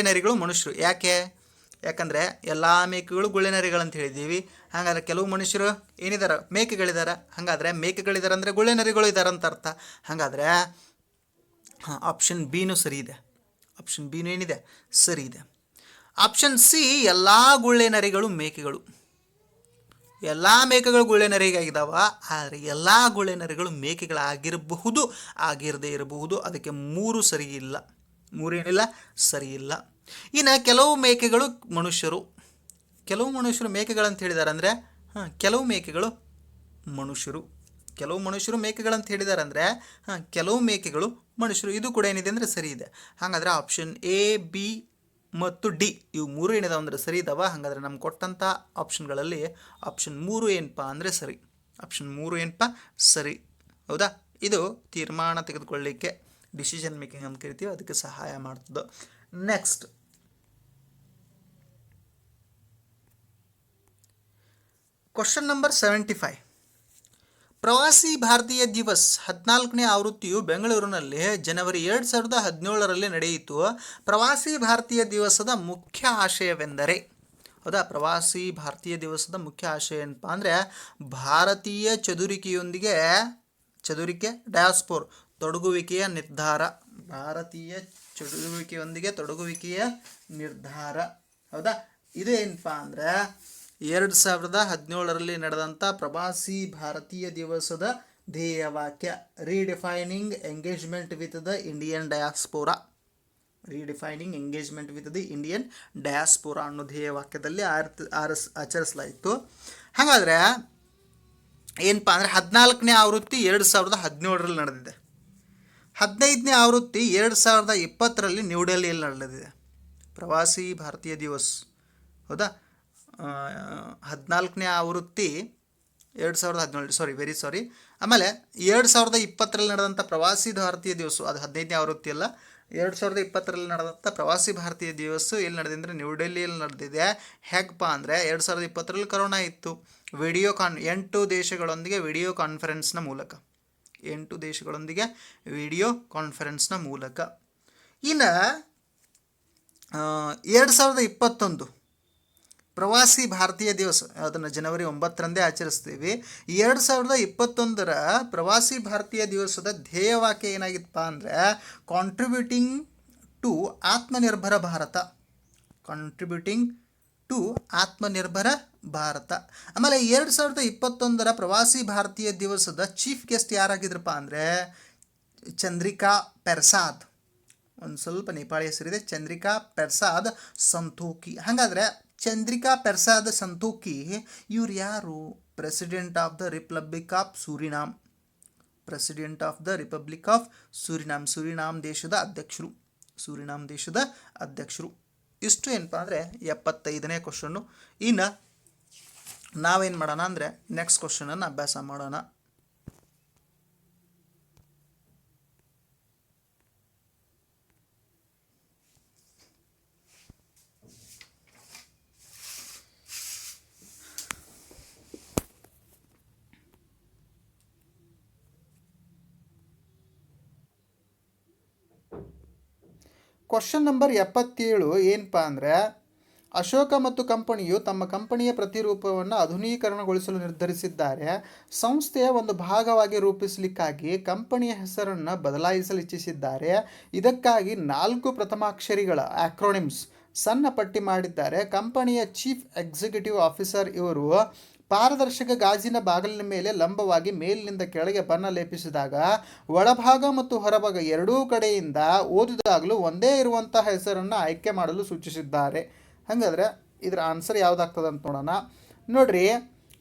ಯಾಕಂದರೆ ಎಲ್ಲ ಮೇಕೆಗಳು ಗುಳ್ಳೆನರಿಗಳಂತ ಹೇಳಿದ್ದೀವಿ. ಹಾಗಾದರೆ ಕೆಲವು ಮನುಷ್ಯರು ಏನಿದ್ದಾರೆ, ಮೇಕೆಗಳಿದ್ದಾರೆ. ಹಾಗಾದರೆ ಮೇಕೆಗಳಿದ್ದಾರೆ ಅಂದರೆ ಗುಳ್ಳೆನರಿಗಳು ಇದ್ದಾರೆ ಅಂತ ಅರ್ಥ. ಹಾಗಾದರೆ ಹಾಂ, ಆಪ್ಷನ್ ಬಿನೂ ಸರಿ ಇದೆ. ಆಪ್ಷನ್ ಬಿನೂ ಏನಿದೆ, ಸರಿ ಇದೆ. ಆಪ್ಷನ್ ಸಿ, ಎಲ್ಲ ಗುಳ್ಳೆ ನರಿಗಳು ಮೇಕೆಗಳು. ಎಲ್ಲ ಮೇಕೆಗಳು ಗುಳ್ಳೆ ನರಿಗಾಗಿದ್ದಾವ, ಆದರೆ ಎಲ್ಲ ಗುಳ್ಳೆ ನರಿಗಳು ಮೇಕೆಗಳಾಗಿರಬಹುದು, ಆಗಿರದೇ ಇರಬಹುದು. ಅದಕ್ಕೆ 3 ಸರಿ ಇಲ್ಲ, 3 ಏನಿಲ್ಲ, ಸರಿ ಇಲ್ಲ. ಇನ್ನು ಕೆಲವು ಮೇಕೆಗಳು ಮನುಷ್ಯರು, ಕೆಲವು ಮನುಷ್ಯರು ಮೇಕೆಗಳಂತ ಹೇಳಿದ್ದಾರೆ ಅಂದರೆ, ಕೆಲವು ಮೇಕೆಗಳು ಮನುಷ್ಯರು, ಕೆಲವು ಮನುಷ್ಯರು ಮೇಕೆಗಳಂತ ಹೇಳಿದ್ದಾರೆ ಅಂದರೆ, ಕೆಲವು ಮೇಕೆಗಳು ಮನುಷ್ಯರು. ಇದು ಕೂಡ ಏನಿದೆ ಅಂದರೆ ಸರಿ ಇದೆ. ಹಾಗಾದರೆ ಆಪ್ಷನ್ ಎ, ಬಿ ಮತ್ತು ಡಿ ಇವು 3 ಏನಿದಾವೆ ಅಂದರೆ ಸರಿ ಇದ್ದಾವೆ. ಹಾಗಾದರೆ ನಮ್ಗೆ ಕೊಟ್ಟಂಥ ಆಪ್ಷನ್ಗಳಲ್ಲಿ ಆಪ್ಷನ್ 3 ಏನಪ್ಪ ಅಂದರೆ ಸರಿ. ಆಪ್ಷನ್ 3 ಏನಪ್ಪ, ಸರಿ. ಹೌದಾ? ಇದು ತೀರ್ಮಾನ ತೆಗೆದುಕೊಳ್ಳಲಿಕ್ಕೆ, ಡಿಸಿಷನ್ ಮೇಕಿಂಗ್ ಅಂತ ಕರಿತೀವಿ, ಅದಕ್ಕೆ ಸಹಾಯ ಮಾಡ್ತದೆ. Next, question number 75. ಪ್ರವಾಸಿ ಭಾರತೀಯ ದಿವಸ್ 14ನೇ ಆವೃತ್ತಿಯು ಬೆಂಗಳೂರಿನಲ್ಲಿ ಜನವರಿ 2017ರಲ್ಲಿ ನಡೆಯಿತು. ಪ್ರವಾಸಿ ಭಾರತೀಯ ದಿವಸದ ಮುಖ್ಯ ಆಶಯವೆಂದರೆ, ಹೌದಾ, ಪ್ರವಾಸಿ ಭಾರತೀಯ ದಿವಸದ ಮುಖ್ಯ ಆಶಯ ಏನಪ್ಪ ಅಂದರೆ ಭಾರತೀಯ ಚದುರಿಕೆ ಡಯಾಸ್ಪೋರ್ ತೊಡಗುವಿಕೆಯ ನಿರ್ಧಾರ. ಭಾರತೀಯ ಚದುರುವಿಕೆಯೊಂದಿಗೆ ತೊಡಗುವಿಕೆಯ ನಿರ್ಧಾರ. ಹೌದಾ? ಇದು ಏನಪ್ಪ ಅಂದರೆ 2017ರಲ್ಲಿ ನಡೆದಂಥ ಪ್ರವಾಸಿ ಭಾರತೀಯ ದಿವಸದ ಧ್ಯೇಯವಾಕ್ಯ, redefining engagement with the Indian diaspora. Redefining engagement with the Indian diaspora ಅನ್ನೋ ಧ್ಯೇಯವಾಕ್ಯದಲ್ಲಿ ಆಚರಿಸಲಾಯಿತು. ಹಾಗಾದರೆ ಏನಪ್ಪ ಅಂದರೆ 14ನೇ ಆವೃತ್ತಿ 2017ರಲ್ಲಿ ನಡೆದಿದೆ. 15ನೇ ಆವೃತ್ತಿ 2020ರಲ್ಲಿ ನ್ಯೂ ಡೆಲ್ಲಿಯಲ್ಲಿ ನಡೆದಿದೆ ಪ್ರವಾಸಿ ಭಾರತೀಯ ದಿವಸ್. ಹೌದಾ? 14ನೇ ಆವೃತ್ತಿ 2017, ಆಮೇಲೆ 2020ರಲ್ಲಿ ನಡೆದಂಥ ಪ್ರವಾಸಿ ಭಾರತೀಯ ದಿವಸ, ಅದು 15ನೇ ಆವೃತ್ತಿ ಅಲ್ಲ, 2020ರಲ್ಲಿ ನಡೆದಂಥ ಪ್ರವಾಸಿ ಭಾರತೀಯ ದಿವಸ ಎಲ್ಲಿ ನಡೆದಿದೆ ಅಂದರೆ ನ್ಯೂ ಡೆಲ್ಲಿಯಲ್ಲಿ ನಡೆದಿದೆ. ಹೇಗಪ್ಪ ಅಂದರೆ 2020ರಲ್ಲಿ ಕರೋನಾ ಇತ್ತು. 8 ದೇಶಗಳೊಂದಿಗೆ ವಿಡಿಯೋ ಕಾನ್ಫರೆನ್ಸ್ನ ಮೂಲಕ, 8 ದೇಶಗಳೊಂದಿಗೆ ವಿಡಿಯೋ ಕಾನ್ಫರೆನ್ಸ್ನ ಮೂಲಕ. ಇನ್ನು 2021 ಪ್ರವಾಸಿ ಭಾರತೀಯ ದಿವಸ, ಅದನ್ನು ಜನವರಿ 9ರಂದೇ ಆಚರಿಸ್ತೀವಿ. 2021ರ ಪ್ರವಾಸಿ ಭಾರತೀಯ ದಿವಸದ ಧ್ಯೇಯವಾಕ್ಯ ಏನಾಗಿತ್ತಪ್ಪ ಅಂದರೆ contributing to Atmanirbhar Bharat. Contributing to Atmanirbhar Bharat. ಆಮೇಲೆ 2021ರ ಪ್ರವಾಸಿ ಭಾರತೀಯ ದಿವಸದ ಚೀಫ್ ಗೆಸ್ಟ್ ಯಾರಾಗಿದ್ರಪ್ಪ ಅಂದರೆ ಚಂದ್ರಿಕಾ ಪೆರ್ಸಾದ್. ಒಂದು ಸ್ವಲ್ಪ ನೇಪಾಳಿ ಹೆಸರಿದೆ, ಚಂದ್ರಿಕಾ ಪೆರ್ಸಾದ್ ಸಂತೋಖಿ. ಹಾಗಾದರೆ ಚಂದ್ರಿಕಾ ಪೆರ್ಸಾದ್ ಸಂತೋಖಿ ಇವ್ರು ಯಾರು? President of the republic of Suriname. President of the republic of Suriname, Suriname ದೇಶದ ಅಧ್ಯಕ್ಷರು. ಸುರಿನಾಮ್ ದೇಶದ ಅಧ್ಯಕ್ಷರು. ಇಷ್ಟು ಏನಪ್ಪ ಅಂದರೆ 75ನೇ ಕ್ವಶನ್ನು. ಇನ್ನು ನಾವೇನು ಮಾಡೋಣ ಅಂದರೆ ನೆಕ್ಸ್ಟ್ ಕ್ವಶನನ್ನು ಅಭ್ಯಾಸ ಮಾಡೋಣ. ಕ್ವಶನ್ ನಂಬರ್ 77 ಏನಪ್ಪ ಅಂದರೆ ಅಶೋಕ ಮತ್ತು ಕಂಪನಿಯು ತಮ್ಮ ಕಂಪನಿಯ ಪ್ರತಿರೂಪವನ್ನು ಆಧುನೀಕರಣಗೊಳಿಸಲು ನಿರ್ಧರಿಸಿದ್ದಾರೆ. ಸಂಸ್ಥೆಯ ಒಂದು ಭಾಗವಾಗಿ ರೂಪಿಸಲಿಕ್ಕಾಗಿ ಕಂಪನಿಯ ಹೆಸರನ್ನು ಬದಲಾಯಿಸಲು ಇಚ್ಛಿಸಿದ್ದಾರೆ. ಇದಕ್ಕಾಗಿ 4 ಪ್ರಥಮಾಕ್ಷರಿಗಳ ಆಕ್ರೋನಿಮ್ಸ್ ಸಣ್ಣ ಪಟ್ಟಿ ಮಾಡಿದ್ದಾರೆ. ಕಂಪನಿಯ ಚೀಫ್ ಎಕ್ಸಿಕ್ಯೂಟಿವ್ ಆಫೀಸರ್ ಇವರು ಪಾರದರ್ಶಕ ಗಾಜಿನ ಬಾಗಿಲಿನ ಮೇಲೆ ಲಂಬವಾಗಿ ಮೇಲಿನಿಂದ ಕೆಳಗೆ ಬಣ್ಣ ಲೇಪಿಸಿದಾಗ ಒಳಭಾಗ ಮತ್ತು ಹೊರಭಾಗ ಎರಡೂ ಕಡೆಯಿಂದ ಓದಿದಾಗಲೂ ಒಂದೇ ಇರುವಂತಹ ಹೆಸರನ್ನು ಆಯ್ಕೆ ಮಾಡಲು ಸೂಚಿಸಿದ್ದಾರೆ. ಹಾಗಾದರೆ ಇದರ ಆನ್ಸರ್ ಯಾವುದಾಗ್ತದೆ ಅಂತ ನೋಡೋಣ. ನೋಡ್ರಿ,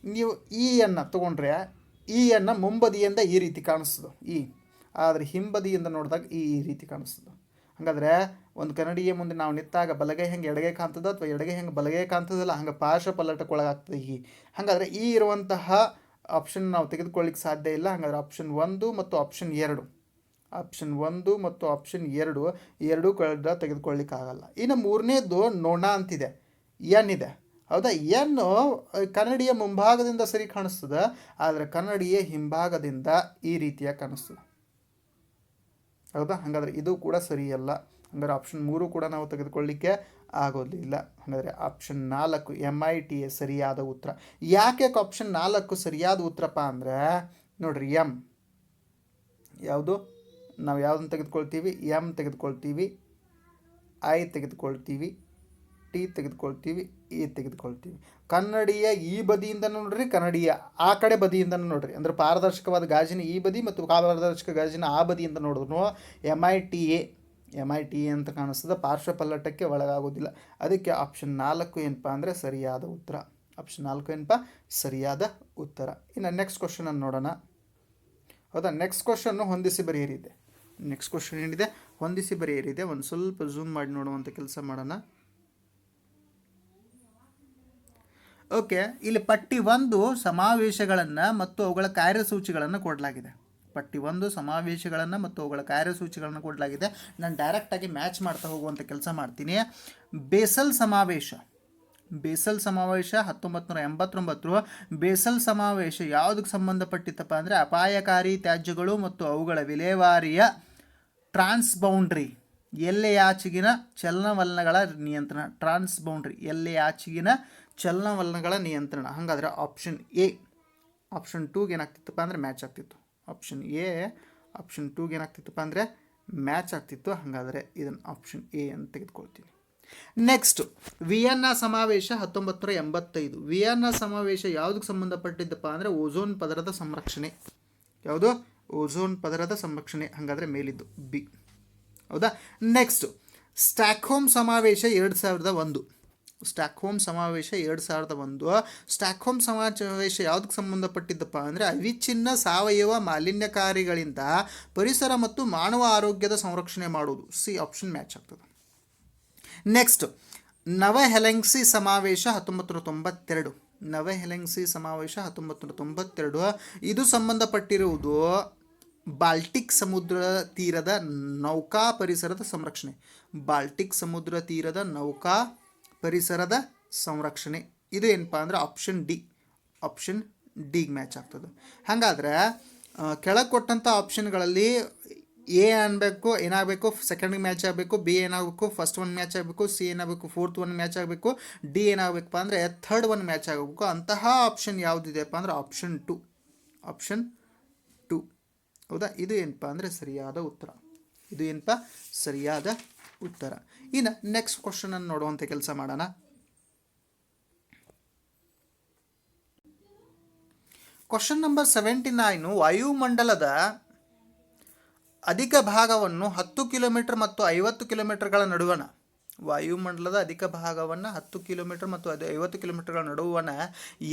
ನೀವು ಅನ್ನು ತೊಗೊಂಡ್ರೆ ಅನ್ನು ಮುಂಬದಿಯಿಂದ ಈ ರೀತಿ ಕಾಣಿಸ್ತದೆ ಆದರೆ ಹಿಂಬದಿಯಿಂದ ನೋಡಿದಾಗ ಈ ರೀತಿ ಕಾಣಿಸ್ತದೆ. ಹಾಗಾದರೆ ಒಂದು ಕನ್ನಡಿಯ ಮುಂದೆ ನಾವು ನಿಂತಾಗ ಬಲಗೈ ಹೆಂಗೆ ಎಡಗೈ ಕಾಣ್ತದೆ ಅಥವಾ ಎಡಗೈ ಹೆಂಗೆ ಬಲಗೈ ಕಾಣ್ತದಲ್ಲ, ಹಂಗೆ ಪಾರ್ಶ್ವ ಪಲ್ಲಟಕ್ಕೊಳಗಾಗ್ತದೆ ಹಾಗಾದರೆ ಇರುವಂತಹ ಆಪ್ಷನ್ ನಾವು ತೆಗೆದುಕೊಳ್ಳಿಕ್ಕೆ ಸಾಧ್ಯ ಇಲ್ಲ. ಹಾಗಾದರೆ ಆಪ್ಷನ್ 1 ಮತ್ತು ಆಪ್ಷನ್ 2, ಆಪ್ಷನ್ 1 ಮತ್ತು ಆಪ್ಷನ್ 2 ಎರಡೂ ಕಳೆದ ತೆಗೆದುಕೊಳ್ಳಿಕ್ಕಾಗಲ್ಲ. ಇನ್ನು ಮೂರನೇದು ನೋಣ ಅಂತಿದೆ, ಎನ್ ಇದೆ. ಹೌದಾ? ಎನ್ನು ಕನ್ನಡಿಯ ಮುಂಭಾಗದಿಂದ ಸರಿ ಕಾಣಿಸ್ತದೆ, ಆದರೆ ಕನ್ನಡಿಯ ಹಿಂಭಾಗದಿಂದ ಈ ರೀತಿಯಾಗಿ ಕಾಣಿಸ್ತದೆ. ಹೌದಾ? ಹಾಗಾದರೆ ಇದು ಕೂಡ ಸರಿಯಲ್ಲ. ಹಾಗಾದರೆ ಆಪ್ಷನ್ 3 ಕೂಡ ನಾವು ತೆಗೆದುಕೊಳ್ಳಿಕ್ಕೆ ಆಗೋದಿಲ್ಲ. ಹಾಗಾದರೆ ಆಪ್ಷನ್ 4 MITA ಸರಿಯಾದ ಉತ್ತರ. ಯಾಕೆ ಆಪ್ಷನ್ 4 ಸರಿಯಾದ ಉತ್ತರಪ್ಪ ಅಂದರೆ ನೋಡ್ರಿ, ಯಾವುದು ನಾವು ಯಾವುದನ್ನು ತೆಗೆದುಕೊಳ್ತೀವಿ? ಎಮ್ ತೆಗೆದುಕೊಳ್ತೀವಿ, ಐ ತೆಗೆದುಕೊಳ್ತೀವಿ, ಟಿ ತೆಗೆದುಕೊಳ್ತೀವಿ, ಎ ತೆಗೆದುಕೊಳ್ತೀವಿ. ಕನ್ನಡಿಯ ಈ ಬದಿಯಿಂದ ನೋಡ್ರಿ, ಕನ್ನಡಿಯ ಆ ಕಡೆ ಬದಿಯಿಂದ ನೋಡ್ರಿ. ಅಂದರೆ ಪಾರದರ್ಶಕವಾದ ಗಾಜಿನ ಈ ಬದಿ ಮತ್ತು ಪಾರದರ್ಶಕ ಗಾಜಿನ ಆ ಬದಿಯಿಂದ ನೋಡಿದ್ರು MITA ಅಂತ ಕಾಣಿಸ್ತದೆ. ಪಾರ್ಶ್ವ ಪಲ್ಲಟಕ್ಕೆ ಒಳಗಾಗೋದಿಲ್ಲ. ಅದಕ್ಕೆ ಆಪ್ಷನ್ 4 ಏನಪ್ಪ ಅಂದರೆ ಸರಿಯಾದ ಉತ್ತರ. ಆಪ್ಷನ್ 4 ಏನಪ್ಪ ಸರಿಯಾದ ಉತ್ತರ. ಇನ್ನು ನೆಕ್ಸ್ಟ್ ಕ್ವಶನನ್ನು ನೋಡೋಣ. ಹೌದಾ, ನೆಕ್ಸ್ಟ್ ಕ್ವಶನ್ನು ಹೊಂದಿಸಿ ಬರೆಯಿರಿದೆ. ನೆಕ್ಸ್ಟ್ ಕ್ವಶನ್ ಏನಿದೆ? ಹೊಂದಿಸಿ ಬರೆಯಿರಿದೆ. ಒಂದು ಸ್ವಲ್ಪ ಝೂಮ್ ಮಾಡಿ ನೋಡುವಂಥ ಕೆಲಸ ಮಾಡೋಣ. ಓಕೆ, ಇಲ್ಲಿ ಪಟ್ಟಿ 1 ಸಮಾವೇಶಗಳನ್ನು ಮತ್ತು ಅವುಗಳ ಕಾರ್ಯಸೂಚಿಗಳನ್ನು ಕೊಡಲಾಗಿದೆ. ಪಟ್ಟಿ 1 ಸಮಾವೇಶಗಳನ್ನು ಮತ್ತು ಅವುಗಳ ಕಾರ್ಯಸೂಚಿಗಳನ್ನು ಕೊಡಲಾಗಿದೆ. ನಾನು ಡೈರೆಕ್ಟಾಗಿ ಮ್ಯಾಚ್ ಮಾಡ್ತಾ ಹೋಗುವಂಥ ಕೆಲಸ ಮಾಡ್ತೀನಿ. ಬೇಸಲ್ ಸಮಾವೇಶ 1989. ಬೇಸಲ್ ಸಮಾವೇಶ ಯಾವುದಕ್ಕೆ ಸಂಬಂಧಪಟ್ಟಿತ್ತಪ್ಪ ಅಂದರೆ ಅಪಾಯಕಾರಿ ತ್ಯಾಜ್ಯಗಳು ಮತ್ತು ಅವುಗಳ ವಿಲೇವಾರಿಯ ಟ್ರಾನ್ಸ್ಬೌಂಡ್ರಿ ಎಲ್ಲೆಯಾಚೆಗಿನ ಚಲನವಲನಗಳ ನಿಯಂತ್ರಣ. ಟ್ರಾನ್ಸ್ಬೌಂಡ್ರಿ ಎಲ್ಲೆಯಾಚೆಗಿನ ಚಲನವಲನಗಳ ನಿಯಂತ್ರಣ. ಹಾಗಾದರೆ ಆಪ್ಷನ್ ಎ. ಆಪ್ಷನ್ 2ಗೆ ಏನಾಗ್ತಿತ್ತಪ್ಪ ಅಂದರೆ ಮ್ಯಾಚ್ ಆಗ್ತಿತ್ತು. ಆಪ್ಷನ್ ಎ ಆಪ್ಷನ್ 2ಗೆ ಏನಾಗ್ತಿತ್ತಪ್ಪ ಅಂದರೆ ಮ್ಯಾಚ್ ಆಗ್ತಿತ್ತು. ಹಾಗಾದರೆ ಇದನ್ನು ಆಪ್ಷನ್ ಎ ಅಂತ ತೆಗೆದುಕೊಳ್ತೀನಿ. ನೆಕ್ಸ್ಟ್, ವಿಯೆನ್ನಾ ಸಮಾವೇಶ 1985. ವಿಯೆನ್ನಾ ಸಮಾವೇಶ ಯಾವುದಕ್ಕೆ ಸಂಬಂಧಪಟ್ಟಿದ್ದಪ್ಪ ಅಂದರೆ ಓಝೋನ್ ಪದರದ ಸಂರಕ್ಷಣೆ. ಯಾವುದು? ಓಝೋನ್ ಪದರದ ಸಂರಕ್ಷಣೆ. ಹಾಗಾದರೆ ಮೇಲಿದ್ದು ಬಿ. ಹೌದಾ. ನೆಕ್ಸ್ಟ್, ಸ್ಟಾಕ್ಹೋಮ್ ಸಮಾವೇಶ 2001. ಸ್ಟಾಕ್ಹೋಮ್ ಸಮಾವೇಶ 2001. ಸ್ಟಾಕ್ಹೋಮ್ ಸಮಾವೇಶ ಯಾವುದಕ್ಕೆ ಸಂಬಂಧಪಟ್ಟಿದ್ದಪ್ಪ ಅಂದರೆ ಅವಿಚ್ಛಿನ್ನ ಸಾವಯವ ಮಾಲಿನ್ಯಕಾರಿಗಳಿಂದ ಪರಿಸರ ಮತ್ತು ಮಾನವ ಆರೋಗ್ಯದ ಸಂರಕ್ಷಣೆ ಮಾಡುವುದು. ಸಿ ಆಪ್ಷನ್ ಮ್ಯಾಚ್ ಆಗ್ತದೆ. ನೆಕ್ಸ್ಟ್, ನವಹೆಲೆನ್ಸಿ ಸಮಾವೇಶ 1992. ನವಹೆಲೆನ್ಸಿ ಸಮಾವೇಶ 1992. ಇದು ಸಂಬಂಧಪಟ್ಟಿರುವುದು ಬಾಲ್ಟಿಕ್ ಸಮುದ್ರ ತೀರದ ನೌಕಾ ಪರಿಸರದ ಸಂರಕ್ಷಣೆ. ಬಾಲ್ಟಿಕ್ ಸಮುದ್ರ ತೀರದ ನೌಕಾ ಪರಿಸರದ ಸಂರಕ್ಷಣೆ. ಇದು ಏನಪ್ಪ ಅಂದರೆ ಆಪ್ಷನ್ ಡಿ. ಆಪ್ಷನ್ ಡಿಗೆ ಮ್ಯಾಚ್ ಆಗ್ತದೆ. ಹಾಗಾದರೆ ಕೆಳಗೆ ಕೊಟ್ಟಂಥ ಆಪ್ಷನ್ಗಳಲ್ಲಿ ಎ ಅನ್ಬೇಕು ಏನಾಗಬೇಕು? ಸೆಕೆಂಡ್ಗೆ ಮ್ಯಾಚ್ ಆಗಬೇಕು. ಬಿ ಏನಾಗಬೇಕು? ಫಸ್ಟ್ ಒನ್ ಮ್ಯಾಚ್ ಆಗಬೇಕು. ಸಿ ಏನಾಗಬೇಕು? ಫೋರ್ತ್ ಒನ್ ಮ್ಯಾಚ್ ಆಗಬೇಕು. ಡಿ ಏನಾಗಬೇಕಪ್ಪ ಅಂದರೆ ಥರ್ಡ್ ಒನ್ ಮ್ಯಾಚ್ ಆಗಬೇಕು. ಅಂತಹ ಆಪ್ಷನ್ ಯಾವುದಿದೆಯಪ್ಪ ಅಂದರೆ ಆಪ್ಷನ್ 2. ಆಪ್ಷನ್ 2. ಹೌದಾ. ಇದು ಏನಪ್ಪ ಅಂದರೆ ಸರಿಯಾದ ಉತ್ತರ. ಇದು ಏನಪ್ಪ ಸರಿಯಾದ ಉತ್ತರ. ಇನ್ನು ನೆಕ್ಸ್ಟ್ ಕ್ವಶನನ್ನು ನೋಡುವಂಥ ಕೆಲಸ ಮಾಡೋಣ. Question number 79. ವಾಯುಮಂಡಲದ ಅಧಿಕ ಭಾಗವನ್ನು 10 ಕಿಲೋಮೀಟರ್ ಮತ್ತು 50 ಕಿಲೋಮೀಟರ್ಗಳ ನಡುವಣ ವಾಯುಮಂಡಲದ ಅಧಿಕ ಭಾಗವನ್ನು 10 ಕಿಲೋಮೀಟರ್ ಮತ್ತು 50 ಕಿಲೋಮೀಟರ್ಗಳ ನಡುವಣ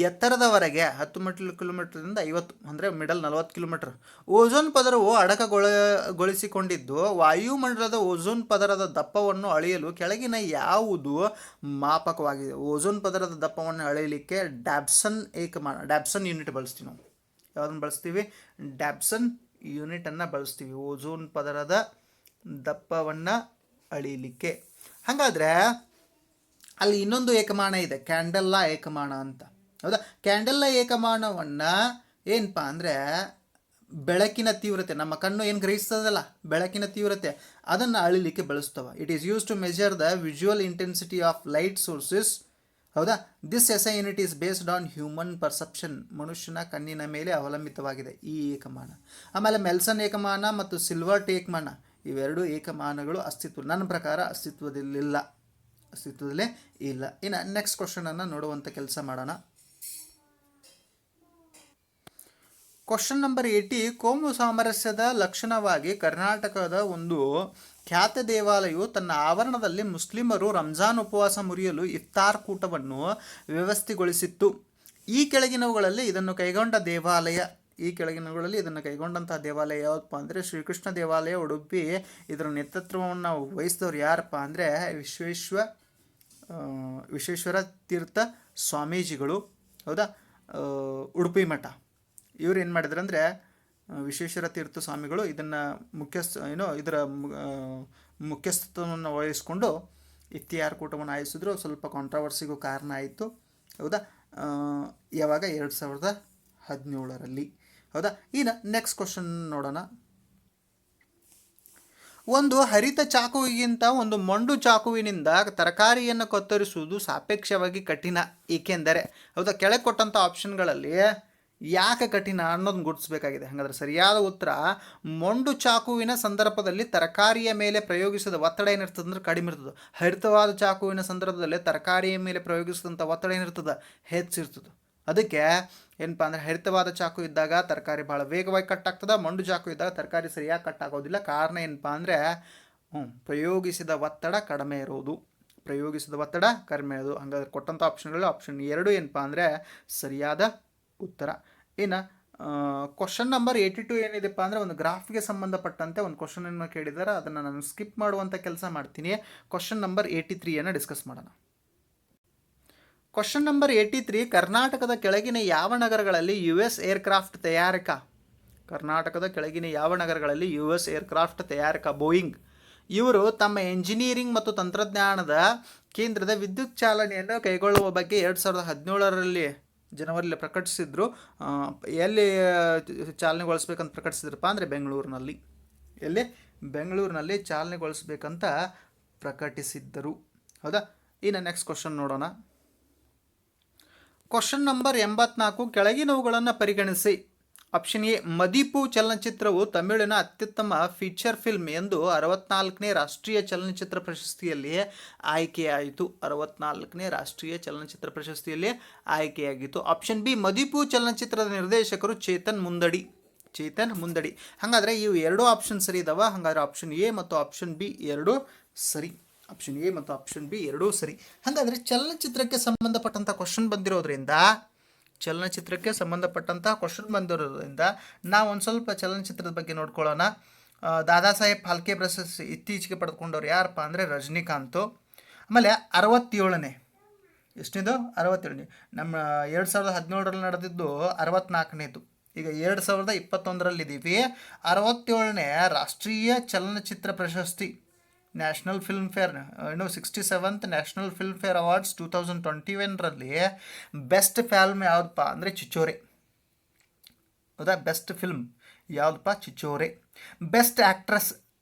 ಎತ್ತರದವರೆಗೆ 10 ಕಿಲೋಮೀಟರ್ದಿಂದ 50 ಅಂದರೆ ಮಿಡಲ್ 40 ಕಿಲೋಮೀಟರ್ ಓಝೋನ್ ಪದರವು ಅಡಕಗೊಳಿಸಿಕೊಂಡಿದ್ದು ವಾಯುಮಂಡಲದ ಓಝೋನ್ ಪದರದ ದಪ್ಪವನ್ನು ಅಳೆಯಲು ಕೆಳಗಿನ ಯಾವುದು ಮಾಪಕವಾಗಿದೆ? ಓಝೋನ್ ಪದರದ ದಪ್ಪವನ್ನು ಅಳೆಯಲಿಕ್ಕೆ ಡ್ಯಾಬ್ಸನ್ ಯೂನಿಟ್ ಬಳಸ್ತೀವಿ ನಾವು. ಯಾವುದನ್ನು ಬಳಸ್ತೀವಿ? ಡ್ಯಾಬ್ಸನ್ ಯೂನಿಟನ್ನು ಬಳಸ್ತೀವಿ ಓಝೋನ್ ಪದರದ ದಪ್ಪವನ್ನು ಅಳೀಲಿಕ್ಕೆ. ಹಾಗಾದರೆ ಅಲ್ಲಿ ಇನ್ನೊಂದು ಏಕಮಾನ ಇದೆ, ಕ್ಯಾಂಡೆಲ್ಲಾ ಏಕಮಾನ ಅಂತ. ಹೌದಾ. ಕ್ಯಾಂಡೆಲ್ಲಾ ಏಕಮಾನವನ್ನು ಏನಪ್ಪ ಅಂದರೆ ಬೆಳಕಿನ ತೀವ್ರತೆ, ನಮ್ಮ ಕಣ್ಣು ಏನು ಗ್ರಹಿಸ್ತದಲ್ಲ ಬೆಳಕಿನ ತೀವ್ರತೆ, ಅದನ್ನು ಅಳಿಲಿಕ್ಕೆ ಬಳಸ್ತವೆ. It is used to measure the visual intensity of light sources. ಹೌದಾ. This is unit is based on human perception. ಮನುಷ್ಯನ ಕಣ್ಣಿನ ಮೇಲೆ ಅವಲಂಬಿತವಾಗಿದೆ ಈ ಏಕಮಾನ. ಆಮೇಲೆ ಮೆಲ್ಸನ್ ಏಕಮಾನ ಮತ್ತು ಸಿಲ್ವರ್ಟ್ ಏಕಮಾನ, ಇವೆರಡು ಏಕಮಾನಗಳು ನನ್ನ ಪ್ರಕಾರ ಅಸ್ತಿತ್ವದಲ್ಲೇ ಇಲ್ಲ. ಇನ್ನು ನೆಕ್ಸ್ಟ್ ಕ್ವಶನನ್ನು ನೋಡುವಂಥ ಕೆಲಸ ಮಾಡೋಣ. Question number 80. ಕೋಮು ಸಾಮರಸ್ಯದ ಲಕ್ಷಣವಾಗಿ ಕರ್ನಾಟಕದ ಒಂದು ಖ್ಯಾತ ದೇವಾಲಯವು ತನ್ನ ಆವರಣದಲ್ಲಿ ಮುಸ್ಲಿಮರು ರಂಜಾನ್ ಉಪವಾಸ ಮುರಿಯಲು ಇಫ್ತಾರ್ ಕೂಟವನ್ನು ವ್ಯವಸ್ಥೆಗೊಳಿಸಿತ್ತು. ಈ ಕೆಳಗಿನವುಗಳಲ್ಲಿ ಇದನ್ನು ಕೈಗೊಂಡಂತಹ ದೇವಾಲಯ ಯಾವುದಪ್ಪ ಅಂದರೆ ಶ್ರೀಕೃಷ್ಣ ದೇವಾಲಯ, ಉಡುಪಿ. ಇದರ ನೇತೃತ್ವವನ್ನು ವಹಿಸಿದವರು ಯಾರಪ್ಪ ಅಂದರೆ ವಿಶ್ವೇಶ್ವರ ತೀರ್ಥ ಸ್ವಾಮೀಜಿಗಳು. ಹೌದಾ. ಉಡುಪಿ ಮಠ ಇವರು ಏನು ಮಾಡಿದ್ರು ಅಂದರೆ ವಿಶ್ವೇಶ್ವರ ತೀರ್ಥ ಸ್ವಾಮಿಗಳು ಇದನ್ನು ಇದರ ಮುಖ್ಯಸ್ಥತ್ವವನ್ನು ವಹಿಸ್ಕೊಂಡು ಇಫ್ತಿಯಾರ್ ಕೂಟವನ್ನು ಆಯೋಜಿಸಿದ್ರು. ಸ್ವಲ್ಪ ಕಾಂಟ್ರವರ್ಸಿಗೂ ಕಾರಣ ಆಯಿತು. ಹೌದಾ. ಯಾವಾಗ? 2017ರಲ್ಲಿ. ಹೌದಾ. ಇನ್ನು ನೆಕ್ಸ್ಟ್ ಕ್ವಶನ್ ನೋಡೋಣ. ಒಂದು ಹರಿತ ಚಾಕುವಿಗಿಂತ ಒಂದು ಮೊಂಡು ಚಾಕುವಿನಿಂದ ತರಕಾರಿಯನ್ನು ಕತ್ತರಿಸುವುದು ಸಾಪೇಕ್ಷವಾಗಿ ಕಠಿಣ, ಏಕೆಂದರೆ. ಹೌದಾ. ಕೆಳಗೆ ಕೊಟ್ಟಂಥ ಆಪ್ಷನ್ಗಳಲ್ಲಿ ಯಾಕೆ ಕಠಿಣ ಅನ್ನೋದನ್ನ ಗುರುತಿಸಬೇಕಾಗಿದೆ. ಹಾಗಾದರೆ ಸರಿಯಾದ ಉತ್ತರ ಮೊಂಡು ಚಾಕುವಿನ ಸಂದರ್ಭದಲ್ಲಿ ತರಕಾರಿಯ ಮೇಲೆ ಪ್ರಯೋಗಿಸಿದ ಒತ್ತಡ ಏನಿರ್ತದೆ ಅಂದ್ರೆ ಕಡಿಮೆ ಇರ್ತದೆ. ಹರಿತವಾದ ಚಾಕುವಿನ ಸಂದರ್ಭದಲ್ಲಿ ತರಕಾರಿಯ ಮೇಲೆ ಪ್ರಯೋಗಿಸಿದಂಥ ಒತ್ತಡ ಏನಿರ್ತದೆ, ಹೆಚ್ಚಿರ್ತದೆ. ಅದಕ್ಕೆ ಏನಪ್ಪ ಅಂದರೆ ಹರಿತವಾದ ಚಾಕು ಇದ್ದಾಗ ತರಕಾರಿ ಭಾಳ ವೇಗವಾಗಿ ಕಟ್ ಆಗ್ತದೆ, ಮೊಂಡು ಚಾಕು ಇದ್ದಾಗ ತರಕಾರಿ ಸರಿಯಾಗಿ ಕಟ್ ಆಗೋದಿಲ್ಲ. ಕಾರಣ ಏನಪ್ಪ ಅಂದರೆ ಪ್ರಯೋಗಿಸಿದ ಒತ್ತಡ ಕಡಿಮೆ ಇರೋದು. ಪ್ರಯೋಗಿಸಿದ ಒತ್ತಡ ಕಡಿಮೆ ಇರೋದು. ಹಾಗಾದ್ರೆ ಕೊಟ್ಟಂಥ ಆಪ್ಷನ್ಗಳು ಆಪ್ಷನ್ 2 ಏನಪ್ಪ ಅಂದರೆ ಸರಿಯಾದ ಉತ್ತರ. ಇನ್ನು ಕ್ವಶನ್ ನಂಬರ್ 82 ಏನಿದೆಪ್ಪ ಅಂದರೆ ಒಂದು ಗ್ರಾಫ್ಗೆ ಸಂಬಂಧಪಟ್ಟಂತೆ ಒಂದು ಕ್ವಶನನ್ನು ಕೇಳಿದ್ದಾರೆ. ಅದನ್ನು ನಾನು ಸ್ಕಿಪ್ ಮಾಡುವಂಥ ಕೆಲಸ ಮಾಡ್ತೀನಿ. ಕ್ವಶನ್ ನಂಬರ್ 83 ಡಿಸ್ಕಸ್ ಮಾಡೋಣ. ಕ್ವಶನ್ ನಂಬರ್ 83, ಕರ್ನಾಟಕದ ಕೆಳಗಿನ ಯಾವ ನಗರಗಳಲ್ಲಿ US ಏರ್ಕ್ರಾಫ್ಟ್ ತಯಾರಕ? ಕರ್ನಾಟಕದ ಕೆಳಗಿನ ಯಾವ ನಗರಗಳಲ್ಲಿ US ಏರ್ಕ್ರಾಫ್ಟ್ ತಯಾರಕ ಬೋಯಿಂಗ್ ಇವರು ತಮ್ಮ ಎಂಜಿನಿಯರಿಂಗ್ ಮತ್ತು ತಂತ್ರಜ್ಞಾನದ ಕೇಂದ್ರದ ವಿದ್ಯುತ್ ಚಾಲನೆಯನ್ನು ಕೈಗೊಳ್ಳುವ ಬಗ್ಗೆ 2017 ಜನವರಿಯಲ್ಲಿ ಪ್ರಕಟಿಸಿದ್ರು. ಎಲ್ಲಿ ಚಾಲನೆಗೊಳಿಸ್ಬೇಕಂತ ಪ್ರಕಟಿಸಿದ್ರಪ್ಪ ಅಂದರೆ ಬೆಂಗಳೂರಿನಲ್ಲಿ. ಎಲ್ಲಿ? ಬೆಂಗಳೂರಿನಲ್ಲಿ ಚಾಲನೆಗೊಳಿಸ್ಬೇಕಂತ ಪ್ರಕಟಿಸಿದ್ದರು. ಹೌದಾ? ಇನ್ನು ನೆಕ್ಸ್ಟ್ ಕ್ವಶನ್ ನೋಡೋಣ. ಕ್ವಶನ್ ನಂಬರ್ 84, ಕೆಳಗಿನವುಗಳನ್ನು ಪರಿಗಣಿಸಿ. ಆಪ್ಷನ್ ಎ, ಮದಿಪು ಚಲನಚಿತ್ರವು ತಮಿಳಿನ ಅತ್ಯುತ್ತಮ ಫೀಚರ್ ಫಿಲ್ಮ್ ಎಂದು 64ನೇ ರಾಷ್ಟ್ರೀಯ ಚಲನಚಿತ್ರ ಪ್ರಶಸ್ತಿಯಲ್ಲಿ ಆಯ್ಕೆಯಾಯಿತು. 64ನೇ ರಾಷ್ಟ್ರೀಯ ಚಲನಚಿತ್ರ ಪ್ರಶಸ್ತಿಯಲ್ಲಿ ಆಯ್ಕೆಯಾಗಿತ್ತು. ಆಪ್ಷನ್ ಬಿ, ಮದಿಪು ಚಲನಚಿತ್ರದ ನಿರ್ದೇಶಕರು ಚೇತನ್ ಮುಂದಡಿ. ಹಾಗಾದರೆ ಇವು ಎರಡು ಆಪ್ಷನ್ ಸರಿ ಇದಾವೆ. ಹಾಗಾದರೆ ಆಪ್ಷನ್ ಎ ಮತ್ತು ಆಪ್ಷನ್ ಬಿ ಎರಡೂ ಸರಿ. ಆಪ್ಷನ್ ಎ ಮತ್ತು ಆಪ್ಷನ್ ಬಿ ಎರಡೂ ಸರಿ. ಹಾಗಾದರೆ ಚಲನಚಿತ್ರಕ್ಕೆ ಸಂಬಂಧಪಟ್ಟಂಥ ಕ್ವಶನ್ ಬಂದಿರೋದ್ರಿಂದ ನಾವು ಒಂದು ಸ್ವಲ್ಪ ಚಲನಚಿತ್ರದ ಬಗ್ಗೆ ನೋಡ್ಕೊಳ್ಳೋಣ. ದಾದಾ ಸಾಹೇಬ್ ಫಾಲ್ಕೆ ಪ್ರಶಸ್ತಿ ಇತ್ತೀಚೆಗೆ ಪಡೆದುಕೊಂಡವ್ರು ಯಾರಪ್ಪ ಅಂದರೆ ರಜನಿಕಾಂತ್. ಆಮೇಲೆ 67ನೇ ಎಷ್ಟನೇದು 67ನೇ ನಮ್ಮ 2017 ನಡೆದಿದ್ದು 64ನೇದು. ಈಗ 2021 67ನೇ ರಾಷ್ಟ್ರೀಯ ಚಲನಚಿತ್ರ ಪ್ರಶಸ್ತಿ national film fair 67th national film fair awards 2021 best film ಯಾವುದಪ್ಪ ಅಂದರೆ ಚಿಚೋರೆ. ಹೌದಾ? ಬೆಸ್ಟ್ ಫಿಲ್ಮ್ ಯಾವುದಪ್ಪ? ಚಿಚೋರೆ. ಬೆಸ್ಟ್ ಆ್ಯಕ್ಟ್ರೆಸ್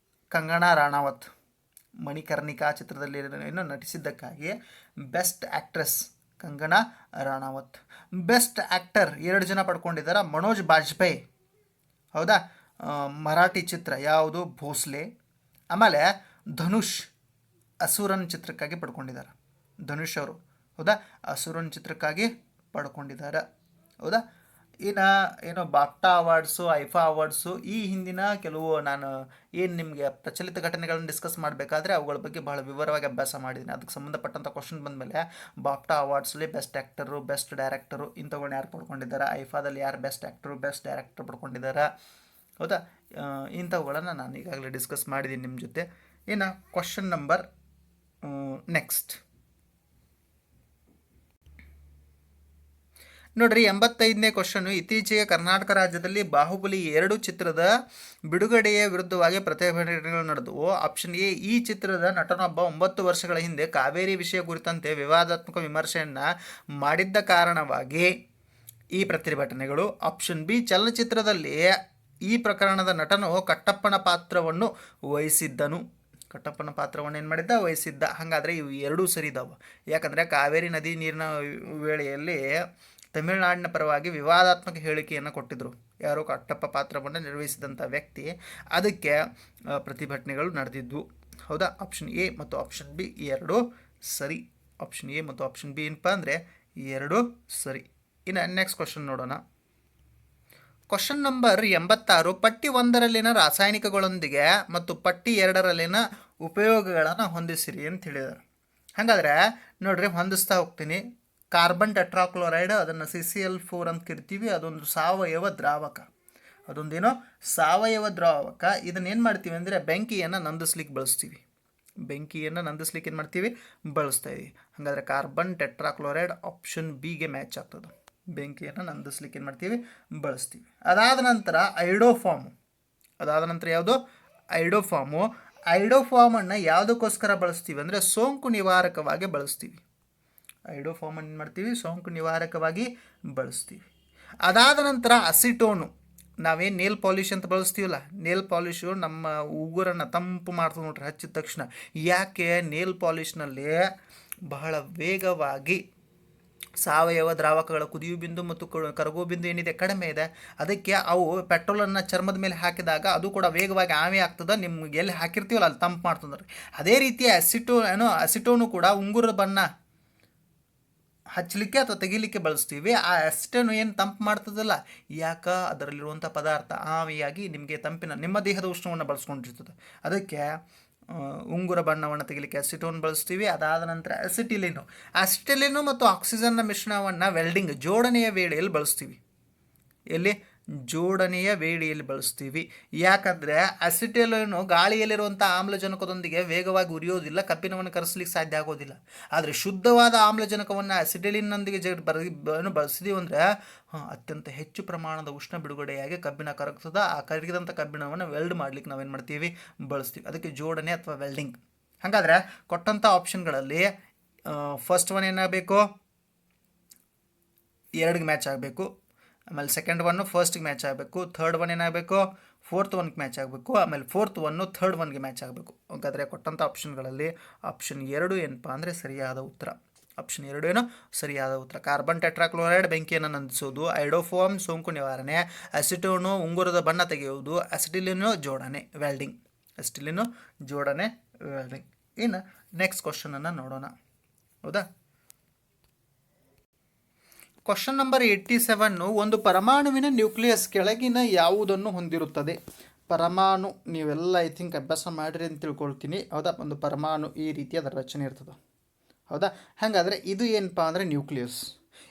ಕಂಗನಾ ರಾಣಾವತ್, ಮಣಿಕರ್ಣಿಕಾ ಚಿತ್ರದಲ್ಲಿ ನಟಿಸಿದ್ದಕ್ಕಾಗಿ best actress Kangana Ranaut. Best actor 2 ಜನ ಪಡ್ಕೊಂಡಿದ್ದಾರೆ, ಮನೋಜ್ ಬಾಜ್ಪೇಯಿ. ಹೌದಾ? ಮರಾಠಿ ಚಿತ್ರ ಯಾವುದು? ಭೋಸ್ಲೆ. ಆಮೇಲೆ ಧನುಷ್ ಅಸುರನ್ ಚಿತ್ರಕ್ಕಾಗಿ ಪಡ್ಕೊಂಡಿದ್ದಾರೆ. ಧನುಷ್ ಅವರು ಹೌದಾ? ಅಸುರನ್ ಚಿತ್ರಕ್ಕಾಗಿ ಪಡ್ಕೊಂಡಿದ್ದಾರೆ. ಹೌದಾ? ಇನ್ನು ಬಾಫ್ಟಾ ಅವಾರ್ಡ್ಸು, ಐಫಾ ಅವಾರ್ಡ್ಸು, ಈ ಹಿಂದಿನ ಕೆಲವು ನಾನು ಏನು ನಿಮಗೆ ಪ್ರಚಲಿತ ಘಟನೆಗಳನ್ನು ಡಿಸ್ಕಸ್ ಮಾಡಬೇಕಾದ್ರೆ ಅವುಗಳ ಬಗ್ಗೆ ಬಹಳ ವಿವರವಾಗಿ ಅಭ್ಯಾಸ ಮಾಡಿದ್ದೀನಿ. ಅದಕ್ಕೆ ಸಂಬಂಧಪಟ್ಟಂಥ ಕ್ವಶನ್ ಬಂದಮೇಲೆ ಬಾಫ್ಟಾ ಅವಾರ್ಡ್ಸಲ್ಲಿ ಬೆಸ್ಟ್ ಆ್ಯಕ್ಟರು, ಬೆಸ್ಟ್ ಡೈರೆಕ್ಟರು ಇಂಥವುಗಳನ್ನ ಯಾರು ಪಡ್ಕೊಂಡಿದ್ದಾರೆ, ಐಫಾದಲ್ಲಿ ಯಾರು ಬೆಸ್ಟ್ ಆ್ಯಕ್ಟರು, ಬೆಸ್ಟ್ ಡೈರೆಕ್ಟರ್ ಪಡ್ಕೊಂಡಿದ್ದಾರೆ. ಹೌದಾ? ಇಂಥವುಗಳನ್ನು ನಾನು ಈಗಾಗಲೇ ಡಿಸ್ಕಸ್ ಮಾಡಿದ್ದೀನಿ ನಿಮ್ಮ ಜೊತೆ. ಇನ್ನು ಕ್ವಶನ್ ನಂಬರ್ ನೆಕ್ಸ್ಟ್ ನೋಡ್ರಿ, 85ನೇ ಕ್ವಶನು. ಇತ್ತೀಚೆಗೆ ಕರ್ನಾಟಕ ರಾಜ್ಯದಲ್ಲಿ ಬಾಹುಬಲಿ 2 ಚಿತ್ರದ ಬಿಡುಗಡೆಯ ವಿರುದ್ಧವಾಗಿ ಪ್ರತಿಭಟನೆಗಳು ನಡೆದವು. ಆಪ್ಷನ್ ಎ, ಈ ಚಿತ್ರದ ನಟನೊಬ್ಬ 9 ವರ್ಷಗಳ ಹಿಂದೆ ಕಾವೇರಿ ವಿಷಯ ಕುರಿತಂತೆ ವಿವಾದಾತ್ಮಕ ವಿಮರ್ಶೆಯನ್ನು ಮಾಡಿದ್ದ ಕಾರಣವಾಗಿ ಈ ಪ್ರತಿಭಟನೆಗಳು. ಆಪ್ಷನ್ ಬಿ, ಚಲನಚಿತ್ರದಲ್ಲಿ ಈ ಪ್ರಕರಣದ ನಟನು ಕಟ್ಟಪ್ಪನ ಪಾತ್ರವನ್ನು ವಹಿಸಿದ್ದನು. ವಹಿಸಿದ್ದ. ಹಾಗಾದರೆ ಇವು ಎರಡೂ ಸರಿ ಇದ್ದಾವೆ. ಯಾಕಂದರೆ ಕಾವೇರಿ ನದಿ ನೀರಿನ ವೇಳೆಯಲ್ಲಿ ತಮಿಳುನಾಡಿನ ಪರವಾಗಿ ವಿವಾದಾತ್ಮಕ ಹೇಳಿಕೆಯನ್ನು ಕೊಟ್ಟಿದ್ದರು. ಯಾರೋ ಕಟ್ಟಪ್ಪ ಪಾತ್ರವನ್ನು ನಿರ್ವಹಿಸಿದಂಥ ವ್ಯಕ್ತಿ. ಅದಕ್ಕೆ ಪ್ರತಿಭಟನೆಗಳು ನಡೆದಿದ್ವು. ಹೌದಾ? ಆಪ್ಷನ್ ಎ ಮತ್ತು ಆಪ್ಷನ್ ಬಿ ಎರಡೂ ಸರಿ. ಆಪ್ಷನ್ ಎ ಮತ್ತು ಆಪ್ಷನ್ ಬಿ ಏನಪ್ಪ ಅಂದರೆ ಎರಡೂ ಸರಿ. ಇನ್ನು ನೆಕ್ಸ್ಟ್ ಕ್ವಶನ್ ನೋಡೋಣ. ಕ್ವಶನ್ ನಂಬರ್ 86, ಪಟ್ಟಿ 1ರಲ್ಲಿನ ರಾಸಾಯನಿಕಗಳೊಂದಿಗೆ ಮತ್ತು ಪಟ್ಟಿ 2ರಲ್ಲಿನ ಉಪಯೋಗಗಳನ್ನು ಹೊಂದಿಸಿರಿ ಅಂತ ಹೇಳಿದ್ದಾರೆ. ಹಾಗಾದರೆ ನೋಡ್ರಿ, ಹೊಂದಿಸ್ತಾ ಹೋಗ್ತೀನಿ. ಕಾರ್ಬನ್ ಟೆಟ್ರಾಕ್ಲೋರೈಡ್, ಅದನ್ನು CCl4 ಅಂತ ಕರಿತೀವಿ. ಅದೊಂದು ಸಾವಯವ ದ್ರಾವಕ. ಅದೊಂದೇನೋ ಸಾವಯವ ದ್ರಾವಕ. ಇದನ್ನೇನು ಮಾಡ್ತೀವಿ ಅಂದರೆ ಬೆಂಕಿಯನ್ನು ನಂದಿಸ್ಲಿಕ್ಕೆ ಬಳಸ್ತೀವಿ. ಏನು ಮಾಡ್ತೀವಿ? ಬಳಸ್ತಾ ಇದೀವಿ. ಹಾಗಾದರೆ ಕಾರ್ಬನ್ ಟೆಟ್ರಾಕ್ಲೋರೈಡ್ ಆಪ್ಷನ್ ಬಿಗೆ ಮ್ಯಾಚ್ ಆಗ್ತದೆ. ಬೆಂಕಿಯನ್ನು ನಂದಿಸ್ಲಿಕ್ಕೆ ಏನು ಮಾಡ್ತೀವಿ? ಬಳಸ್ತೀವಿ. ಅದಾದ ನಂತರ ಐಡೋಫಾರ್ಮ್. ಯಾವುದು? ಐಡೋಫಾರ್ಮನ್ನು ಯಾವುದಕ್ಕೋಸ್ಕರ ಬಳಸ್ತೀವಿ ಅಂದರೆ ಸೋಂಕು ನಿವಾರಕವಾಗಿ ಬಳಸ್ತೀವಿ. ಐಡೋಫಾರ್ಮನ್ನು ಏನು ಮಾಡ್ತೀವಿ? ಸೋಂಕು ನಿವಾರಕವಾಗಿ ಬಳಸ್ತೀವಿ. ಅದಾದ ನಂತರ ಅಸಿಟೋನು. ನಾವೇನು ನೇಲ್ ಪಾಲಿಷ್ ಅಂತ ಬಳಸ್ತೀವಲ್ಲ, ನೇಲ್ ಪಾಲಿಶು ನಮ್ಮ ಉಗುರನ್ನು ತಂಪು ಮಾಡ್ತದೆ ನೋಡ್ರಿ ಹಚ್ಚಿದ ತಕ್ಷಣ. ಯಾಕೆ? ನೇಲ್ ಪಾಲಿಷ್ನಲ್ಲಿ ಬಹಳ ವೇಗವಾಗಿ ಸಾವಯವ ದ್ರಾವಕಗಳ ಕುದಿಯು ಬಿಂದು ಮತ್ತು ಕರಗುವ ಬಿಂದು ಏನಿದೆ ಕಡಿಮೆ ಇದೆ. ಅದಕ್ಕೆ ಅವು ಪೆಟ್ರೋಲನ್ನು ಚರ್ಮದ ಮೇಲೆ ಹಾಕಿದಾಗ ಅದು ಕೂಡ ವೇಗವಾಗಿ ಆವಿ ಆಗ್ತದೆ, ನಿಮ್ಗೆ ಎಲ್ಲಿ ಹಾಕಿರ್ತೀವಲ್ಲ ಅಲ್ಲಿ ತಂಪು ಮಾಡ್ತದೆ. ಅದೇ ರೀತಿ ಅಸಿಟೋನು ಕೂಡ ಉಂಗುರದ ಬಣ್ಣ ಹಚ್ಚಲಿಕ್ಕೆ ಅಥವಾ ತೆಗಿಲಿಕ್ಕೆ ಬಳಸ್ತೀವಿ. ಆ ಅಸಿಟೋನು ಏನು ತಂಪು ಮಾಡ್ತದಲ್ಲ, ಯಾಕೆ ಅದರಲ್ಲಿರುವಂಥ ಪದಾರ್ಥ ಆವಿಯಾಗಿ ನಿಮಗೆ ನಿಮ್ಮ ದೇಹದ ಉಷ್ಣವನ್ನು ಬಳಸ್ಕೊಂಡಿರ್ತದೆ. ಅದಕ್ಕೆ ಉಂಗುರ ಬಣ್ಣವನ್ನು ತೆಗಿಲಿಕ್ಕೆ ಅಸಿಟೋನ್ ಬಳಸ್ತೀವಿ. ಅದಾದ ನಂತರ ಅಸಿಟಿಲಿನು ಮತ್ತು ಆಕ್ಸಿಜನ್ನ ಮಿಶ್ರಣವನ್ನು ವೆಲ್ಡಿಂಗ್ ಜೋಡಣೆಯ ವೇಳೆಯಲ್ಲಿ ಬಳಸ್ತೀವಿ. ಎಲ್ಲಿ ಜೋಡಣೆಯ ವೇಳೆಯಲ್ಲಿ ಬಳಸ್ತೀವಿ. ಯಾಕಂದರೆ ಅಸಿಟಿಲಿನು ಗಾಳಿಯಲ್ಲಿರುವಂಥ ಆಮ್ಲಜನಕದೊಂದಿಗೆ ವೇಗವಾಗಿ ಉರಿಯೋದಿಲ್ಲ, ಕಬ್ಬಿಣವನ್ನು ಕರಗಿಸ್ಲಿಕ್ಕೆ ಸಾಧ್ಯ ಆಗೋದಿಲ್ಲ. ಆದರೆ ಶುದ್ಧವಾದ ಆಮ್ಲಜನಕವನ್ನು ಅಸಿಟಿಲಿನ್ನೊಂದಿಗೆ ಬಳಸಿದೀವಿ ಅಂದರೆ ಅತ್ಯಂತ ಹೆಚ್ಚು ಪ್ರಮಾಣದ ಉಷ್ಣ ಬಿಡುಗಡೆಯಾಗಿ ಕಬ್ಬಿಣ ಕರಗ್ತದೆ. ಆ ಕರಗಿದಂಥ ಕಬ್ಬಿಣವನ್ನು ವೆಲ್ಡ್ ಮಾಡ್ಲಿಕ್ಕೆ ನಾವೇನು ಮಾಡ್ತೀವಿ, ಬಳಸ್ತೀವಿ. ಅದಕ್ಕೆ ಜೋಡಣೆ ಅಥವಾ ವೆಲ್ಡಿಂಗ್. ಹಾಗಾದರೆ ಕೊಟ್ಟಂಥ ಆಪ್ಷನ್ಗಳಲ್ಲಿ ಫಸ್ಟ್ ಒನ್ ಏನಾಗಬೇಕು, 2ಗೆ ಮ್ಯಾಚ್ ಆಗಬೇಕು. ಆಮೇಲೆ ಸೆಕೆಂಡ್ ಒನ್ನು ಫಸ್ಟ್ಗೆ ಮ್ಯಾಚ್ ಆಗಬೇಕು. ಥರ್ಡ್ ಒನ್ ಏನಾಗಬೇಕು, ಫೋರ್ತ್ ಒನ್ಗೆ ಮ್ಯಾಚ್ ಆಗಬೇಕು. ಆಮೇಲೆ ಫೋರ್ತ್ ಒನ್ನು ಥರ್ಡ್ ಒನ್ಗೆ ಮ್ಯಾಚ್ ಆಗಬೇಕು. ಹಾಗಾದರೆ ಕೊಟ್ಟಂಥ ಆಪ್ಷನ್ಗಳಲ್ಲಿ ಆಪ್ಷನ್ 2 ಏನಪ್ಪ ಅಂದರೆ ಸರಿಯಾದ ಉತ್ತರ. ಆಪ್ಷನ್ 2 ಏನು ಸರಿಯಾದ ಉತ್ತರ. ಕಾರ್ಬನ್ ಟೆಟ್ರಾಕ್ಲೋರೈಡ್ ಬೆಂಕಿಯನ್ನು ನಂದಿಸೋದು, ಐಡೋಫೋಮ್ ಸೋಂಕು ನಿವಾರಣೆ, ಅಸಿಟೋನು ಉಂಗುರದ ಬಣ್ಣ ತೆಗೆಯುವುದು, ಅಸಿಟಿಲಿನು ಜೋಡಣೆ ವೆಲ್ಡಿಂಗ್. ಅಸಿಟಿಲಿನು ಜೋಡಣೆ ವೆಲ್ಡಿಂಗ್. ಇನ್ನು ನೆಕ್ಸ್ಟ್ ಕ್ವಶನನ್ನು ನೋಡೋಣ. ಹೌದಾ, ಕ್ವಶನ್ ನಂಬರ್ 87. ಒಂದು ಪರಮಾಣುವಿನ ನ್ಯೂಕ್ಲಿಯಸ್ ಕೆಳಗಿನ ಯಾವುದನ್ನು ಹೊಂದಿರುತ್ತದೆ? ಪರಮಾಣು ನೀವೆಲ್ಲ ಐ ಥಿಂಕ್ ಅಭ್ಯಾಸ ಮಾಡಿರಿ ಅಂತ ತಿಳ್ಕೊಳ್ತೀನಿ. ಹೌದಾ, ಒಂದು ಪರಮಾಣು ಈ ರೀತಿ ಅದರ ರಚನೆ ಇರ್ತದೆ. ಹೌದಾ, ಹಾಗಾದರೆ ಇದು ಏನಪ್ಪ ಅಂದರೆ ನ್ಯೂಕ್ಲಿಯಸ್.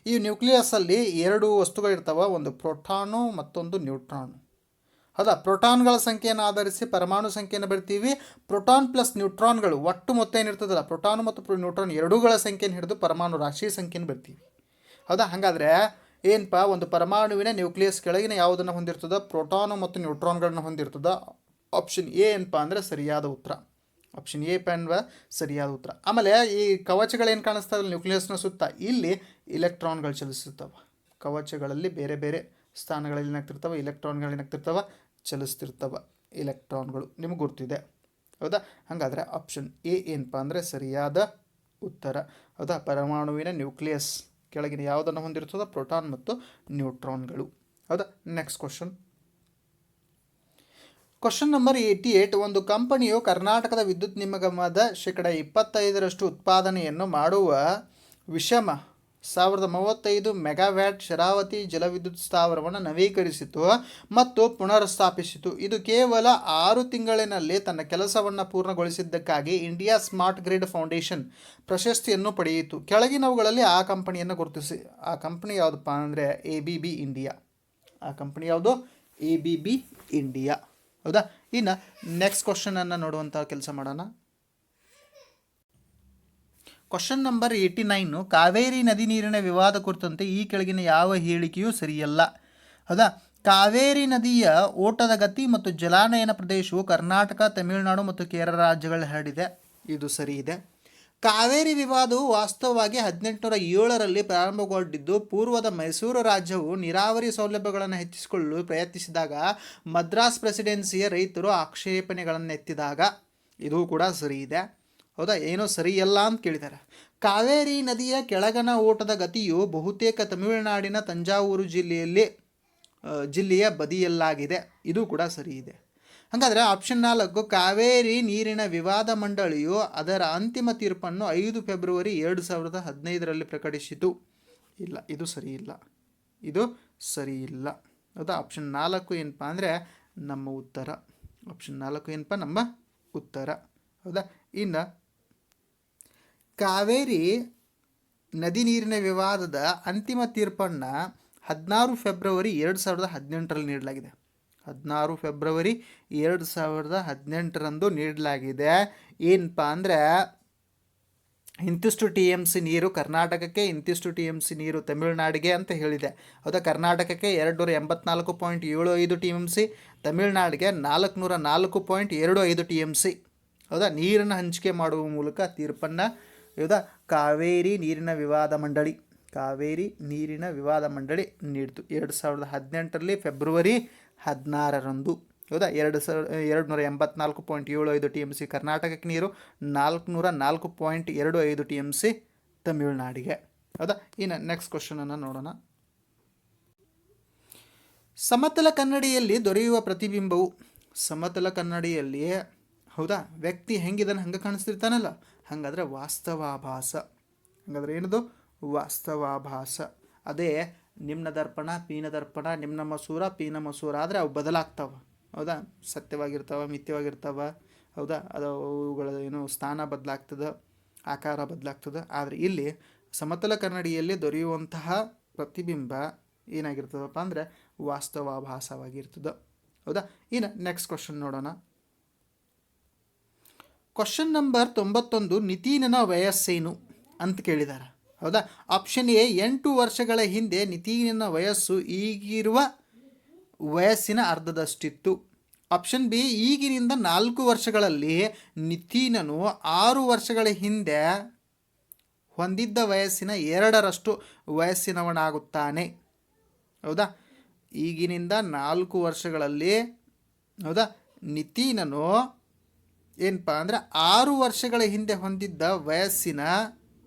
ಈ ನ್ಯೂಕ್ಲಿಯಸ್ಸಲ್ಲಿ 2 ವಸ್ತುಗಳಿರ್ತಾವೆ, ಒಂದು ಪ್ರೋಟಾನು ಮತ್ತೊಂದು ನ್ಯೂಟ್ರಾನು. ಹೌದಾ, ಪ್ರೋಟಾನ್ಗಳ ಸಂಖ್ಯೆಯನ್ನು ಆಧರಿಸಿ ಪರಮಾಣು ಸಂಖ್ಯೆಯನ್ನು ಬರ್ತೀವಿ. ಪ್ರೋಟಾನ್ ಪ್ಲಸ್ ನ್ಯೂಟ್ರಾನ್ಗಳು ಒಟ್ಟು ಮೊತ್ತ ಏನಿರ್ತದಲ್ಲ, ಪ್ರೋಟಾನು ಮತ್ತು ನ್ಯೂಟ್ರಾನ್ ಎರಡೂಗಳ ಸಂಖ್ಯೆಯನ್ನು ಹಿಡಿದು ಪರಮಾಣು ರಾಶಿ ಸಂಖ್ಯೆಯನ್ನು ಬರ್ತೀವಿ. ಹೌದಾ, ಹಾಗಾದರೆ ಏನಪ್ಪ, ಒಂದು ಪರಮಾಣುವಿನ ನ್ಯೂಕ್ಲಿಯಸ್ ಕೆಳಗಿನ ಯಾವುದನ್ನು ಹೊಂದಿರ್ತದೆ? ಪ್ರೋಟಾನು ಮತ್ತು ನ್ಯೂಟ್ರಾನ್ಗಳನ್ನು ಹೊಂದಿರ್ತದೆ. ಆಪ್ಷನ್ ಎ ಏನಪ್ಪ ಅಂದರೆ ಸರಿಯಾದ ಉತ್ತರ. ಆಪ್ಷನ್ ಎ ಪೆನ್ವ ಸರಿಯಾದ ಉತ್ತರ. ಆಮೇಲೆ ಈ ಕವಚಗಳೇನು ಕಾಣಿಸ್ತದೆ ನ್ಯೂಕ್ಲಿಯಸ್ನ ಸುತ್ತ, ಇಲ್ಲಿ ಇಲೆಕ್ಟ್ರಾನ್ಗಳು ಚಲಿಸ್ತಿರ್ತವೆ. ಕವಚಗಳಲ್ಲಿ ಬೇರೆ ಬೇರೆ ಸ್ಥಾನಗಳಲ್ಲಿ ಏನಾಗ್ತಿರ್ತವೆ, ಇಲೆಕ್ಟ್ರಾನ್ಗಳು ಏನಾಗ್ತಿರ್ತವೆ, ಚಲಿಸ್ತಿರ್ತವೆ. ಇಲೆಕ್ಟ್ರಾನ್ಗಳು ನಿಮಗೆ ಗೊತ್ತಿದೆ. ಹೌದಾ, ಹಾಗಾದರೆ ಆಪ್ಷನ್ ಎ ಏನಪ್ಪ ಅಂದರೆ ಸರಿಯಾದ ಉತ್ತರ. ಹೌದಾ, ಪರಮಾಣುವಿನ ನ್ಯೂಕ್ಲಿಯಸ್ ಕೆಳಗಿನ ಯಾವುದನ್ನು ಹೊಂದಿರ್ತದೆ? ಪ್ರೋಟಾನ್ ಮತ್ತು ನ್ಯೂಟ್ರಾನ್ಗಳು. ಹೌದಾ, ನೆಕ್ಸ್ಟ್ ಕ್ವಶನ್ ನಂಬರ್ 88. ಒಂದು ಕಂಪನಿಯು ಕರ್ನಾಟಕದ ವಿದ್ಯುತ್ ನಿಗಮದ 25% ಉತ್ಪಾದನೆಯನ್ನು ಮಾಡುವ ವಿಷಮ 1035 ಮೆಗಾವ್ಯಾಟ್ ಶರಾವತಿ ಜಲವಿದ್ಯುತ್ ಸ್ಥಾವರವನ್ನು ನವೀಕರಿಸಿತು ಮತ್ತು ಪುನರ್ಸ್ಥಾಪಿಸಿತು. ಇದು ಕೇವಲ 6 ತಿಂಗಳಿನಲ್ಲಿ ತನ್ನ ಕೆಲಸವನ್ನು ಪೂರ್ಣಗೊಳಿಸಿದ್ದಕ್ಕಾಗಿ ಇಂಡಿಯಾ ಸ್ಮಾರ್ಟ್ ಗ್ರಿಡ್ ಫೌಂಡೇಶನ್ ಪ್ರಶಸ್ತಿಯನ್ನು ಪಡೆಯಿತು. ಕೆಳಗಿನವುಗಳಲ್ಲಿ ಆ ಕಂಪನಿಯನ್ನು ಗುರುತಿಸಿ. ಆ ಕಂಪನಿ ಯಾವುದಪ್ಪ ಅಂದರೆ ABB ಇಂಡಿಯಾ. ಆ ಕಂಪನಿ ಯಾವುದು? ABB India. ಹೌದಾ, ಇನ್ನು ನೆಕ್ಸ್ಟ್ ಕ್ವಶನನ್ನು ನೋಡುವಂಥ ಕೆಲಸ ಮಾಡೋಣ. Question number 89. ಕಾವೇರಿ ನದಿ ನೀರಿನ ವಿವಾದ ಕುರಿತಂತೆ ಈ ಕೆಳಗಿನ ಯಾವ ಹೇಳಿಕೆಯೂ ಸರಿಯಲ್ಲ? ಹೌದಾ, ಕಾವೇರಿ ನದಿಯ ಓಟದ ಗತಿ ಮತ್ತು ಜಲಾನಯನ ಪ್ರದೇಶವು ಕರ್ನಾಟಕ, ತಮಿಳುನಾಡು ಮತ್ತು ಕೇರಳ ರಾಜ್ಯಗಳಲ್ಲಿ ಹರಡಿದೆ. ಇದು ಸರಿ ಇದೆ. ಕಾವೇರಿ ವಿವಾದವು ವಾಸ್ತವವಾಗಿ 1807ರಲ್ಲಿ ಪ್ರಾರಂಭಗೊಂಡಿದ್ದು, ಪೂರ್ವದ ಮೈಸೂರು ರಾಜ್ಯವು ನೀರಾವರಿ ಸೌಲಭ್ಯಗಳನ್ನು ಹೆಚ್ಚಿಸಿಕೊಳ್ಳಲು ಪ್ರಯತ್ನಿಸಿದಾಗ ಮದ್ರಾಸ್ ಪ್ರೆಸಿಡೆನ್ಸಿಯ ರೈತರು ಆಕ್ಷೇಪಣೆಗಳನ್ನು ಎತ್ತಿದಾಗ. ಇದು ಕೂಡ ಸರಿ ಇದೆ. ಹೌದಾ, ಏನೋ ಸರಿಯಲ್ಲ ಅಂತ ಕೇಳಿದ್ದಾರೆ. ಕಾವೇರಿ ನದಿಯ ಕೆಳಗಣ ಓಟದ ಗತಿಯು ಬಹುತೇಕ ತಮಿಳುನಾಡಿನ ತಂಜಾವೂರು ಜಿಲ್ಲೆಯ ಬದಿಯಲ್ಲಾಗಿದೆ. ಇದು ಕೂಡ ಸರಿ ಇದೆ. ಹಾಗಾದರೆ ಆಪ್ಷನ್ 4, ಕಾವೇರಿ ನೀರಿನ ವಿವಾದ ಮಂಡಳಿಯು ಅದರ ಅಂತಿಮ ತೀರ್ಪನ್ನು 5 ಫೆಬ್ರವರಿ 2015ರಲ್ಲಿ ಪ್ರಕಟಿಸಿತು. ಇಲ್ಲ, ಇದು ಸರಿ ಇಲ್ಲ. ಇದು ಸರಿ ಇಲ್ಲ. ಹೌದಾ, ಆಪ್ಷನ್ 4 ಏನಪ್ಪ ಅಂದರೆ ನಮ್ಮ ಉತ್ತರ. ಆಪ್ಷನ್ 4 ಏನಪ್ಪ ನಮ್ಮ ಉತ್ತರ. ಹೌದಾ, ಇನ್ನು ಕಾವೇರಿ ನದಿ ನೀರಿನ ವಿವಾದದ ಅಂತಿಮ ತೀರ್ಪನ್ನು 16 ಫೆಬ್ರವರಿ 2018ರಲ್ಲಿ ನೀಡಲಾಗಿದೆ. 16 ಫೆಬ್ರವರಿ 2018ರಂದು ನೀಡಲಾಗಿದೆ. ಏನಪ್ಪ ಅಂದರೆ ಇಂತಿಷ್ಟು TMC ನೀರು ಕರ್ನಾಟಕಕ್ಕೆ, ಇಂತಿಷ್ಟು TMC ನೀರು ತಮಿಳುನಾಡಿಗೆ ಅಂತ ಹೇಳಿದೆ. ಹೌದಾ, ಕರ್ನಾಟಕಕ್ಕೆ 284.75 TMC, ತಮಿಳುನಾಡಿಗೆ 404.25 TMC. ಹೌದಾ, ನೀರನ್ನು ಹಂಚಿಕೆ ಮಾಡುವ ಮೂಲಕ ತೀರ್ಪನ್ನು ಹೌದಾ ಕಾವೇರಿ ನೀರಿನ ವಿವಾದ ಮಂಡಳಿ ನೀಡಿತು 2018ರಲ್ಲಿ ಫೆಬ್ರವರಿ 16ರಂದು. ಹೌದಾ, 284.75 TMC ಕರ್ನಾಟಕಕ್ಕೆ ನೀರು, 404.25 TMC ತಮಿಳುನಾಡಿಗೆ. ಹೌದಾ. ಇನ್ನು ನೆಕ್ಸ್ಟ್ ಕ್ವಶನನ್ನು ನೋಡೋಣ. ಸಮತಲ ಕನ್ನಡಿಯಲ್ಲಿ ದೊರೆಯುವ ಪ್ರತಿಬಿಂಬವು, ಸಮತಲ ಕನ್ನಡಿಯಲ್ಲಿ ಹೌದಾ ವ್ಯಕ್ತಿ ಹೆಂಗಿದಾನೆ ಹಂಗೆ ಕಾಣಿಸ್ತಿರ್ತಾನಲ್ಲ, ಹಾಗಾದ್ರೆ ವಾಸ್ತವಾಭಾಸ. ಹಾಗಾದ್ರೆ ಏನದು ವಾಸ್ತವಾಭಾಸ. ಅದೇ ನಿಮ್ನ ದರ್ಪಣ ಪೀನ ದರ್ಪಣ, ನಿಮ್ನ ಮಸೂರ ಪೀನ ಮಸೂರ ಆದರೆ ಅವು ಬದಲಾಗ್ತಾವ. ಹೌದಾ, ಸತ್ಯವಾಗಿರ್ತಾವ ಮಿಥ್ಯವಾಗಿರ್ತಾವ. ಹೌದಾ, ಅದು ಅವುಗಳ ಏನು ಸ್ಥಾನ ಬದಲಾಗ್ತದೆ, ಆಕಾರ ಬದಲಾಗ್ತದೆ. ಆದರೆ ಇಲ್ಲಿ ಸಮತಲ ಕನ್ನಡಿಯಲ್ಲಿ ದೊರೆಯುವಂತಹ ಪ್ರತಿಬಿಂಬ ಏನಾಗಿರ್ತದಪ್ಪ ಅಂದರೆ ವಾಸ್ತವಾಭಾಸವಾಗಿರ್ತದೆ. ಹೌದಾ. ಇನ್ನು ನೆಕ್ಸ್ಟ್ ಕ್ವಶನ್ ನೋಡೋಣ. ಕ್ವಶನ್ ನಂಬರ್ 91, ನಿತೀನನ ವಯಸ್ಸೇನು ಅಂತ ಕೇಳಿದ್ದಾರೆ. ಹೌದಾ. ಆಪ್ಷನ್ ಎ 8 ವರ್ಷಗಳ ಹಿಂದೆ ನಿತೀನನ ವಯಸ್ಸು ಈಗಿರುವ ವಯಸ್ಸಿನ ಅರ್ಧದಷ್ಟಿತ್ತು. ಆಪ್ಷನ್ ಬಿ, ಈಗಿನಿಂದ 4 ವರ್ಷಗಳಲ್ಲಿ ನಿತೀನನು 6 ವರ್ಷಗಳ ಹಿಂದೆ ಹೊಂದಿದ್ದ ವಯಸ್ಸಿನ 2ರಷ್ಟು ವಯಸ್ಸಿನವನಾಗುತ್ತಾನೆ. ಹೌದಾ, ಈಗಿನಿಂದ 4 ವರ್ಷಗಳಲ್ಲಿ ಹೌದಾ ನಿತೀನನು ಏನಪ್ಪ ಅಂದರೆ 6 ವರ್ಷಗಳ ಹಿಂದೆ ಹೊಂದಿದ್ದ ವಯಸ್ಸಿನ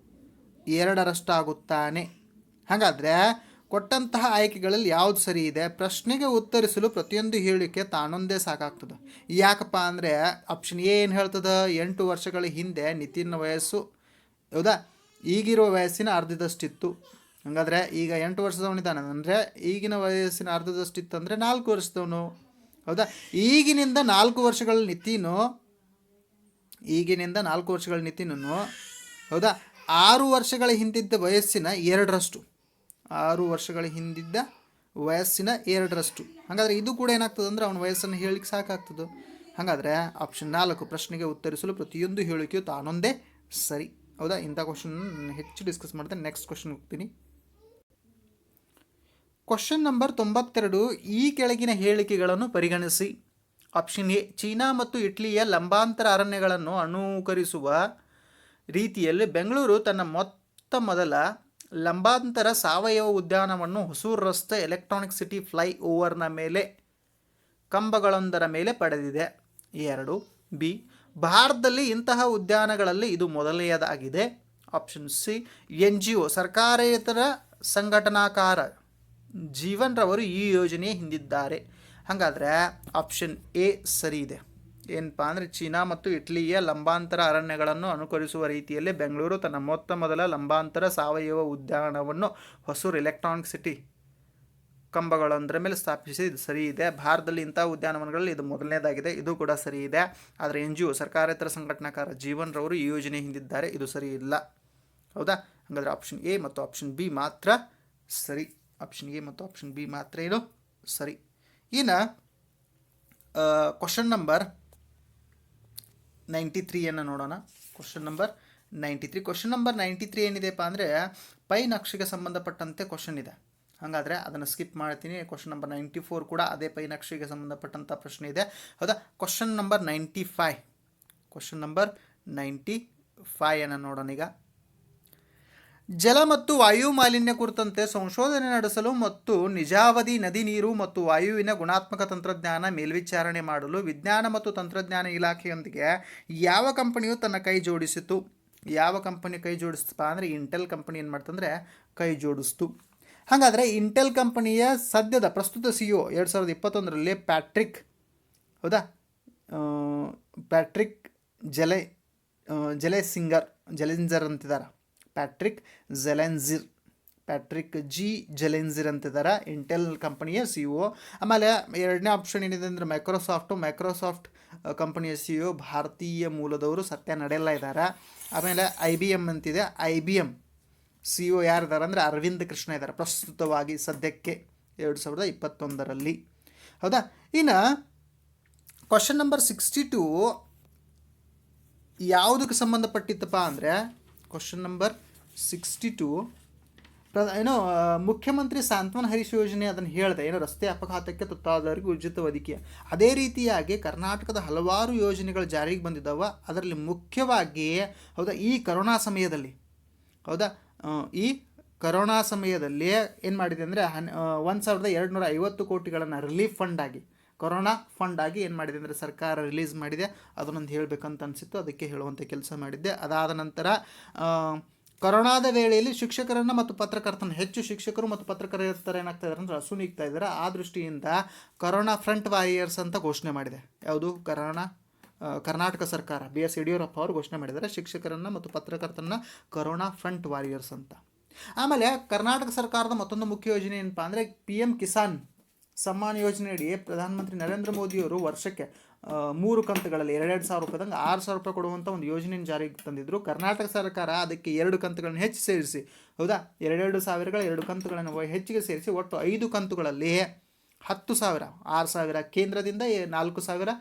2ರಷ್ಟು ಆಗುತ್ತಾನೆ. ಹಾಗಾದರೆ ಕೊಟ್ಟಂತಹ ಆಯ್ಕೆಗಳಲ್ಲಿ ಯಾವುದು ಸರಿ ಇದೆ? ಪ್ರಶ್ನೆಗೆ ಉತ್ತರಿಸಲು ಪ್ರತಿಯೊಂದು ಹೇಳಿಕೆ ತಾನೊಂದೇ ಸಾಕಾಗ್ತದೆ. ಯಾಕಪ್ಪ ಅಂದರೆ ಆಪ್ಷನ್ ಎ ಏನು ಹೇಳ್ತದೆ, 8 ವರ್ಷಗಳ ಹಿಂದೆ ನಿತಿನ್ನ ವಯಸ್ಸು ಹೌದಾ ಈಗಿರುವ ವಯಸ್ಸಿನ ಅರ್ಧದಷ್ಟಿತ್ತು. ಹಾಗಾದರೆ ಈಗ 8 ವರ್ಷದವನಿದ್ದಾನೆ ಅಂದರೆ ಈಗಿನ ವಯಸ್ಸಿನ ಅರ್ಧದಷ್ಟಿತ್ತು ಅಂದರೆ 4 ವರ್ಷದವನು. ಹೌದಾ, ಈಗಿನಿಂದ 4 ವರ್ಷಗಳ ನಿತಿನನು ಹೌದಾ 6 ವರ್ಷಗಳ ಹಿಂದಿದ್ದ ವಯಸ್ಸಿನ 2ರಷ್ಟು, 6 ವರ್ಷಗಳ ಹಿಂದಿದ್ದ ವಯಸ್ಸಿನ 2ರಷ್ಟು. ಹಾಗಾದರೆ ಇದು ಕೂಡ ಏನಾಗ್ತದೆ ಅಂದರೆ ಅವನ ವಯಸ್ಸನ್ನು ಹೇಳಿಕ್ಕೆ ಸಾಕಾಗ್ತದೆ. ಹಾಗಾದರೆ ಆಪ್ಷನ್ 4, ಪ್ರಶ್ನೆಗೆ ಉತ್ತರಿಸಲು ಪ್ರತಿಯೊಂದು ಹೇಳಿಕೆಯು ತಾನೊಂದೇ ಸರಿ. ಹೌದಾ, ಇಂಥ ಕ್ವಶನ್ ಹೆಚ್ಚು ಡಿಸ್ಕಸ್ ಮಾಡ್ತೇನೆ. ನೆಕ್ಸ್ಟ್ ಕ್ವಶನ್ ಹೋಗ್ತೀನಿ. ಕ್ವಶನ್ ನಂಬರ್ 92, ಈ ಕೆಳಗಿನ ಹೇಳಿಕೆಗಳನ್ನು ಪರಿಗಣಿಸಿ. ಆಪ್ಷನ್ ಎ, ಚೀನಾ ಮತ್ತು ಇಟಲಿಯ ಲಂಬಾಂತರ ಅರಣ್ಯಗಳನ್ನು ಅನುಕರಿಸುವ ರೀತಿಯಲ್ಲಿ ಬೆಂಗಳೂರು ತನ್ನ ಮೊದಲ ಲಂಬಾಂತರ ಸಾವಯವ ಉದ್ಯಾನವನ್ನು ಹೊಸೂರು ರಸ್ತೆ ಎಲೆಕ್ಟ್ರಾನಿಕ್ ಸಿಟಿ ಫ್ಲೈ ಓವರ್ನ ಮೇಲೆ ಕಂಬಗಳೊಂದರ ಮೇಲೆ ಪಡೆದಿದೆ. 2 ಬಿ, ಭಾರತದಲ್ಲಿ ಇಂತಹ ಉದ್ಯಾನಗಳಲ್ಲಿ ಇದು ಮೊದಲನೆಯದಾಗಿದೆ. ಆಪ್ಷನ್ ಸಿ, NGO ಸರ್ಕಾರೇತರ ಸಂಘಟನಾಕಾರ ಜೀವನ್ ರವರು ಈ ಯೋಜನೆ ಹಿಂದಿದ್ದಾರೆ. ಹಾಗಾದರೆ ಆಪ್ಷನ್ ಎ ಸರಿ ಇದೆ. ಏನಪ್ಪ ಅಂದರೆ ಚೀನಾ ಮತ್ತು ಇಟಲಿಯ ಲಂಬಾಂತರ ಅರಣ್ಯಗಳನ್ನು ಅನುಕರಿಸುವ ರೀತಿಯಲ್ಲಿ ಬೆಂಗಳೂರು ತನ್ನ ಮೊದಲ ಲಂಬಾಂತರ ಸಾವಯವ ಉದ್ಯಾನವನ್ನು ಹೊಸೂರು ಎಲೆಕ್ಟ್ರಾನಿಕ್ ಸಿಟಿ ಕಂಬಗಳೊಂದರ ಮೇಲೆ ಸ್ಥಾಪಿಸಿ, ಇದು ಸರಿ ಇದೆ. ಭಾರತದಲ್ಲಿ ಇಂಥ ಉದ್ಯಾನವನಗಳಲ್ಲಿ ಇದು ಮೊದಲನೇದಾಗಿದೆ, ಇದು ಕೂಡ ಸರಿ ಇದೆ. ಆದರೆ NGO ಸರ್ಕಾರೇತರ ಸಂಘಟನಾಕಾರ ಜೀವನ್ ರವರು ಈ ಯೋಜನೆ ಹಿಂದಿದ್ದಾರೆ, ಇದು ಸರಿ ಇಲ್ಲ. ಹೌದಾ, ಹಾಗಾದರೆ ಆಪ್ಷನ್ ಎ ಮತ್ತು ಆಪ್ಷನ್ ಬಿ ಮಾತ್ರ ಸರಿ. ಆಪ್ಷನ್ ಎ ಮತ್ತು ಆಪ್ಷನ್ ಬಿ ಮಾತ್ರ ಏನು ಸರಿ. ಇನ್ನು ಕ್ವಶನ್ ನಂಬರ್ 93 ನೋಡೋಣ. ಕ್ವಶನ್ ನಂಬರ್ 93 ಏನಿದೆಪ್ಪ ಅಂದರೆ ಪೈ ನಕ್ಷೆಗೆ ಸಂಬಂಧಪಟ್ಟಂತೆ ಕ್ವಶನ್ ಇದೆ. ಹಾಗಾದರೆ ಅದನ್ನು ಸ್ಕಿಪ್ ಮಾಡ್ತೀನಿ. ಕ್ವಶನ್ ನಂಬರ್ 94 ಕೂಡ ಅದೇ ಪೈ ನಕ್ಷೆಗೆ ಸಂಬಂಧಪಟ್ಟಂಥ ಪ್ರಶ್ನೆ ಇದೆ. ಹೌದಾ, ಕ್ವಶನ್ ನಂಬರ್ 95 ನೋಡೋಣ ಈಗ. ಜಲ ಮತ್ತು ವಾಯು ಮಾಲಿನ್ಯ ಕುರಿತಂತೆ ಸಂಶೋಧನೆ ನಡೆಸಲು ಮತ್ತು ನಿಜಾವಧಿ ನದಿ ನೀರು ಮತ್ತು ವಾಯುವಿನ ಗುಣಾತ್ಮಕ ತಂತ್ರಜ್ಞಾನ ಮೇಲ್ವಿಚಾರಣೆ ಮಾಡಲು ವಿಜ್ಞಾನ ಮತ್ತು ತಂತ್ರಜ್ಞಾನ ಇಲಾಖೆಯೊಂದಿಗೆ ಯಾವ ಕಂಪನಿಯು ತನ್ನ ಕೈ ಜೋಡಿಸಿತು? ಯಾವ ಕಂಪನಿ ಕೈ ಜೋಡಿಸ್ತಪ್ಪ ಅಂದರೆ ಇಂಟೆಲ್ ಕಂಪನಿ ಏನು ಮಾಡ್ತಂದರೆ ಕೈ ಜೋಡಿಸ್ತು. ಹಾಗಾದರೆ ಇಂಟೆಲ್ ಕಂಪನಿಯ ಸದ್ಯದ ಪ್ರಸ್ತುತ CEO 2021ರಲ್ಲಿ ಪ್ಯಾಟ್ರಿಕ್ ಜೆಲೆನ್ಜರ್ ಅಂತಿದ್ದಾರೆ. ಪ್ಯಾಟ್ರಿಕ್ ಜಿ ಜೆಲೆನ್ಜಿರ್ ಅಂತಿದ್ದಾರೆ ಇಂಟೆಲ್ ಕಂಪನಿಯ CEO. ಆಮೇಲೆ ಎರಡನೇ ಆಪ್ಷನ್ ಏನಿದೆ ಅಂದರೆ ಮೈಕ್ರೋಸಾಫ್ಟ್ ಕಂಪನಿಯ CEO ಭಾರತೀಯ ಮೂಲದವರು ಸತ್ಯ ನಡೆಯಲ್ಲ ಇದ್ದಾರೆ. ಆಮೇಲೆ IBM ಅಂತಿದೆ. IBM CEO ಯಾರಿದ್ದಾರೆ ಅಂದರೆ ಅರವಿಂದ್ ಕೃಷ್ಣ ಇದ್ದಾರೆ ಪ್ರಸ್ತುತವಾಗಿ ಸದ್ಯಕ್ಕೆ 2021ರಲ್ಲಿ. ಹೌದಾ, ಇನ್ನು ಕ್ವಶನ್ ನಂಬರ್ 62 ಯಾವುದಕ್ಕೆ ಸಂಬಂಧಪಟ್ಟಿತ್ತಪ್ಪ ಅಂದರೆ ಕ್ವಶನ್ ನಂಬರ್ 62 ಮುಖ್ಯಮಂತ್ರಿ ಸಾಂತ್ವನ ಹರೀಶ್ ಯೋಜನೆ ಅದನ್ನು ಹೇಳಿದೆ, ರಸ್ತೆ ಅಪಘಾತಕ್ಕೆ ತುತ್ತಾದವರಿಗೆ ಉಚಿತ ವೈದ್ಯಕೀಯ. ಅದೇ ರೀತಿಯಾಗಿ ಕರ್ನಾಟಕದ ಹಲವಾರು ಯೋಜನೆಗಳು ಜಾರಿಗೆ ಬಂದಿದ್ದಾವೆ. ಅದರಲ್ಲಿ ಮುಖ್ಯವಾಗಿ ಹೌದಾ ಈ ಕರೋನಾ ಸಮಯದಲ್ಲಿ ಏನು ಮಾಡಿದೆ ಅಂದರೆ 1250 ಕೋಟಿಗಳನ್ನು ರಿಲೀಫ್ ಫಂಡ್ ಆಗಿ ಕೊರೋನಾ ಫಂಡ್ ಆಗಿ ಏನು ಮಾಡಿದೆ ಅಂದರೆ ಸರ್ಕಾರ ರಿಲೀಸ್ ಮಾಡಿದೆ. ಅದನ್ನೊಂದು ಹೇಳಬೇಕಂತ ಅನಿಸಿತ್ತು, ಅದಕ್ಕೆ ಹೇಳುವಂಥ ಕೆಲಸ ಮಾಡಿದ್ದೆ. ಅದಾದ ನಂತರ ಕೊರೋನಾದ ವೇಳೆಯಲ್ಲಿ ಶಿಕ್ಷಕರನ್ನು ಮತ್ತು ಪತ್ರಕರ್ತರನ್ನು ಹೆಚ್ಚು ಶಿಕ್ಷಕರು ಮತ್ತು ಪತ್ರಕರ್ತರು ಏನಾಗ್ತಾ ಇದ್ದಾರೆ ಅಂದರೆ ಅಸುನೀಗ್ತಾ ಇದ್ದಾರೆ. ಆ ದೃಷ್ಟಿಯಿಂದ ಕರೋನಾ ಫ್ರಂಟ್ ವಾರಿಯರ್ಸ್ ಅಂತ ಘೋಷಣೆ ಮಾಡಿದೆ. ಯಾವುದು ಕರ್ನಾಟಕ ಸರ್ಕಾರ BS ಯಡಿಯೂರಪ್ಪ ಅವರು ಘೋಷಣೆ ಮಾಡಿದ್ದಾರೆ ಶಿಕ್ಷಕರನ್ನು ಮತ್ತು ಪತ್ರಕರ್ತರನ್ನ ಕರೋನಾ ಫ್ರಂಟ್ ವಾರಿಯರ್ಸ್ ಅಂತ. ಆಮೇಲೆ ಕರ್ನಾಟಕ ಸರ್ಕಾರದ ಮತ್ತೊಂದು ಮುಖ್ಯ ಯೋಜನೆ ಏನಪ್ಪ ಅಂದರೆ PM ಕಿಸಾನ್ ಸಮ್ಮಾನ್ ಯೋಜನೆಯಡಿ ಪ್ರಧಾನಮಂತ್ರಿ ನರೇಂದ್ರ ಮೋದಿಯವರು ವರ್ಷಕ್ಕೆ 3 ಕಂತುಗಳಲ್ಲಿ 2,000 ರೂಪಾಯಿದಂಗೆ 6,000 ರೂಪಾಯಿ ಕೊಡುವಂಥ ಒಂದು ಯೋಜನೆಯನ್ನು ಜಾರಿಗೆ ತಂದಿದ್ದರು. ಕರ್ನಾಟಕ ಸರ್ಕಾರ ಅದಕ್ಕೆ 2 ಕಂತುಗಳನ್ನು ಹೆಚ್ಚು ಸೇರಿಸಿ, ಹೌದಾ, 2,000ಗಳ 2 ಕಂತುಗಳನ್ನು ಹೆಚ್ಚಿಗೆ ಸೇರಿಸಿ ಒಟ್ಟು 5 ಕಂತುಗಳಲ್ಲಿ 10,000, 6,000 ಕೇಂದ್ರದಿಂದ 4,000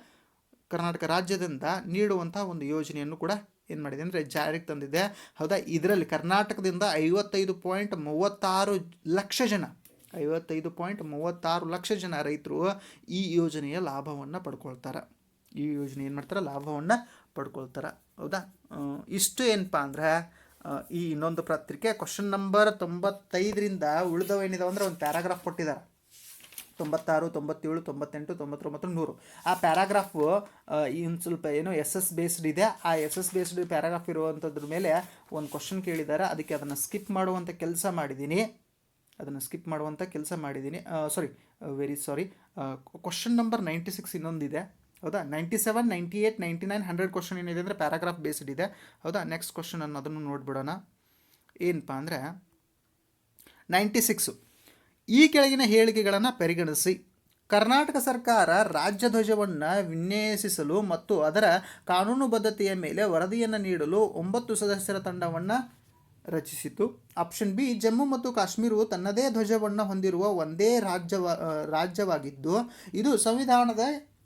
ಕರ್ನಾಟಕ ರಾಜ್ಯದಿಂದ ನೀಡುವಂಥ ಒಂದು ಯೋಜನೆಯನ್ನು ಕೂಡ ಏನು ಮಾಡಿದೆ ಅಂದರೆ ಜಾರಿಗೆ ತಂದಿದೆ, ಹೌದಾ. ಇದರಲ್ಲಿ ಕರ್ನಾಟಕದಿಂದ 55.36 ಲಕ್ಷ ಜನ 55.36 ಲಕ್ಷ ಜನ ರೈತರು ಈ ಯೋಜನೆಯ ಲಾಭವನ್ನು ಪಡ್ಕೊಳ್ತಾರೆ. ಈ ಯೋಜನೆ ಏನು ಮಾಡ್ತಾರೆ, ಲಾಭವನ್ನು ಪಡ್ಕೊಳ್ತಾರೆ, ಹೌದಾ. ಇಷ್ಟು ಏನಪ್ಪ ಅಂದ್ರೆ ಈ ಇನ್ನೊಂದು ಪತ್ರಿಕೆ ಕ್ವಶನ್ ನಂಬರ್ 95ರಿಂದ ಉಳಿದವೇನಿದಾವೆ ಅಂದರೆ ಒಂದು ಪ್ಯಾರಾಗ್ರಾಫ್ ಕೊಟ್ಟಿದ್ದಾರೆ. 96, 97, 98, 99, 100 ಆ ಪ್ಯಾರಾಗ್ರಾಫು ಇನ್ನು ಸ್ವಲ್ಪ ಏನೋ SS ಬೇಸ್ಡ್ ಇದೆ. ಆ SS ಬೇಸ್ಡ್ ಪ್ಯಾರಾಗ್ರಾಫ್ ಇರುವಂಥದ್ರ ಮೇಲೆ ಒಂದು ಕ್ವಶನ್ ಕೇಳಿದ್ದಾರೆ. ಅದಕ್ಕೆ ಅದನ್ನು ಸ್ಕಿಪ್ ಮಾಡುವಂಥ ಕೆಲಸ ಮಾಡಿದ್ದೀನಿ. ಕ್ವಶನ್ ನಂಬರ್ 96 ಇನ್ನೊಂದಿದೆ, ಹೌದಾ. 97, 98, 99, 100 ಕ್ವಶನ್ ಏನಿದೆ ಅಂದರೆ ಪ್ಯಾರಾಗ್ರಾಫ್ ಬೇಸ್ಡ್ ಇದೆ, ಹೌದಾ. ನೆಕ್ಸ್ಟ್ ಕ್ವಶನ್ ಅದನ್ನು ನೋಡ್ಬಿಡೋಣ. ಏನಪ್ಪ ಅಂದರೆ 96, ಈ ಕೆಳಗಿನ ಹೇಳಿಕೆಗಳನ್ನು ಪರಿಗಣಿಸಿ. ಕರ್ನಾಟಕ ಸರ್ಕಾರ ರಾಜ್ಯ ಧ್ವಜವನ್ನು ವಿನ್ಯಾಸಿಸಲು ಮತ್ತು ಅದರ ಕಾನೂನುಬದ್ಧತೆಯ ಮೇಲೆ ವರದಿಯನ್ನು ನೀಡಲು 9 ಸದಸ್ಯರ ತಂಡವನ್ನು ರಚಿಸಿತು. ಆಪ್ಷನ್ ಬಿ, ಜಮ್ಮು ಮತ್ತು ಕಾಶ್ಮೀರವು ತನ್ನದೇ ಧ್ವಜವನ್ನು ಹೊಂದಿರುವ ಒಂದೇ ರಾಜ್ಯವಾಗಿದ್ದು ಇದು ಸಂವಿಧಾನದ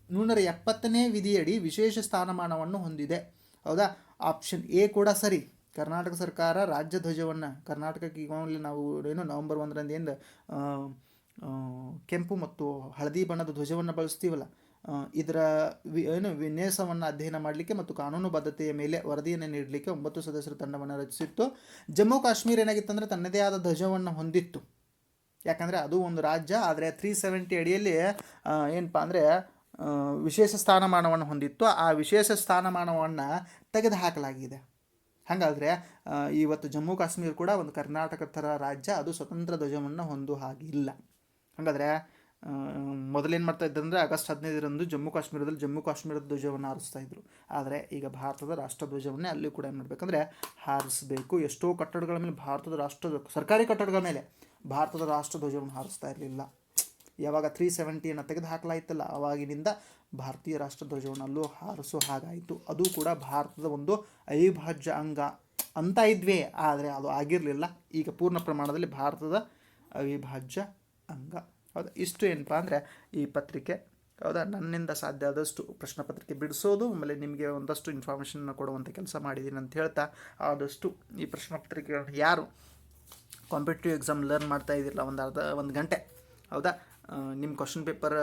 170ನೇ ವಿಧಿಯಡಿ ವಿಶೇಷ ಸ್ಥಾನಮಾನವನ್ನು ಹೊಂದಿದೆ, ಹೌದಾ. ಆಪ್ಷನ್ ಎ ಕೂಡ ಸರಿ. ಕರ್ನಾಟಕ ಸರ್ಕಾರ ರಾಜ್ಯ ಧ್ವಜವನ್ನು ಕರ್ನಾಟಕಕ್ಕೆ ಈಗಾಗಲೇ ನಾವು ಏನು ನವೆಂಬರ್ 1ರಂದು ಕೆಂಪು ಮತ್ತು ಹಳದಿ ಬಣ್ಣದ ಧ್ವಜವನ್ನು ಬಳಸ್ತೀವಲ್ಲ, ಇದರ ವಿನ್ಯಾಸವನ್ನು ಅಧ್ಯಯನ ಮಾಡಲಿಕ್ಕೆ ಮತ್ತು ಕಾನೂನುಬದ್ಧತೆಯ ಮೇಲೆ ವರದಿಯನ್ನು ನೀಡಲಿಕ್ಕೆ 9 ಸದಸ್ಯರ ತಂಡವನ್ನು ರಚಿಸಿತ್ತು. ಜಮ್ಮು ಕಾಶ್ಮೀರ ಏನಾಗಿತ್ತು ಅಂದರೆ ತನ್ನದೇ ಆದ ಧ್ವಜವನ್ನು ಹೊಂದಿತ್ತು, ಯಾಕಂದರೆ ಅದು ಒಂದು ರಾಜ್ಯ. ಆದರೆ 370 ಅಡಿಯಲ್ಲಿ ಏನಪ್ಪ ಅಂದರೆ ವಿಶೇಷ ಸ್ಥಾನಮಾನವನ್ನು ಹೊಂದಿತ್ತು. ಆ ವಿಶೇಷ ಸ್ಥಾನಮಾನವನ್ನು ತೆಗೆದುಹಾಕಲಾಗಿದೆ. ಹಾಗಾದರೆ ಇವತ್ತು ಜಮ್ಮು ಕಾಶ್ಮೀರ ಕೂಡ ಒಂದು ಕರ್ನಾಟಕ ಥರ ರಾಜ್ಯ, ಅದು ಸ್ವತಂತ್ರ ಧ್ವಜವನ್ನು ಹೊಂದೋ ಹಾಗಿಲ್ಲ. ಹಾಗಾದರೆ ಮೊದಲೇನು ಮಾಡ್ತಾ ಇದ್ದಂದರೆ ಆಗಸ್ಟ್ 15ರಂದು ಜಮ್ಮು ಕಾಶ್ಮೀರದ ಧ್ವಜವನ್ನು ಹಾರಿಸ್ತಾಯಿದ್ರು. ಆದರೆ ಈಗ ಭಾರತದ ರಾಷ್ಟ್ರಧ್ವಜವನ್ನೇ ಅಲ್ಲಿ ಕೂಡ ಏನು ಮಾಡಬೇಕಂದ್ರೆ ಹಾರಿಸಬೇಕು. ಎಷ್ಟೋ ಕಟ್ಟಡಗಳ ಮೇಲೆ ಸರ್ಕಾರಿ ಕಟ್ಟಡಗಳ ಮೇಲೆ ಭಾರತದ ರಾಷ್ಟ್ರಧ್ವಜವನ್ನು ಹಾರಿಸ್ತಾ ಇರಲಿಲ್ಲ. ಯಾವಾಗ 370 ತೆಗೆದು ಹಾಕಲಾಯಿತಲ್ಲ, ಆವಾಗಿನಿಂದ ಭಾರತೀಯ ರಾಷ್ಟ್ರಧ್ವಜವನ್ನು ಅಲ್ಲೂ ಹಾರಿಸೋ ಹಾಗಾಯಿತು. ಅದು ಕೂಡ ಭಾರತದ ಒಂದು ಅವಿಭಾಜ್ಯ ಅಂಗ ಅಂತ ಇದ್ವಿ, ಆದರೆ ಅದು ಆಗಿರಲಿಲ್ಲ. ಈಗ ಪೂರ್ಣ ಪ್ರಮಾಣದಲ್ಲಿ ಭಾರತದ ಅವಿಭಾಜ್ಯ ಅಂಗ, ಹೌದಾ. ಇಷ್ಟು ಏನಪ್ಪ ಅಂದರೆ ಈ ಪತ್ರಿಕೆ, ಹೌದಾ. ನನ್ನಿಂದ ಸಾಧ್ಯ ಆದಷ್ಟು ಪ್ರಶ್ನೆ ಪತ್ರಿಕೆ ಬಿಡಿಸೋದು, ಆಮೇಲೆ ನಿಮಗೆ ಒಂದಷ್ಟು ಇನ್ಫಾರ್ಮೇಷನ್ನ ಕೊಡುವಂಥ ಕೆಲಸ ಮಾಡಿದ್ದೀನಿ ಅಂತ ಹೇಳ್ತಾ, ಆದಷ್ಟು ಈ ಪ್ರಶ್ನೆ ಪತ್ರಿಕೆಗಳನ್ನ ಯಾರು ಕಾಂಪಿಟೇಟಿವ್ ಎಕ್ಸಾಮ್ ಲರ್ನ್ ಮಾಡ್ತಾ ಇದ್ದಿರಲ್ಲ, ಒಂದು ಗಂಟೆ, ಹೌದಾ, ನಿಮ್ಮ ಕ್ವಶನ್ ಪೇಪರ್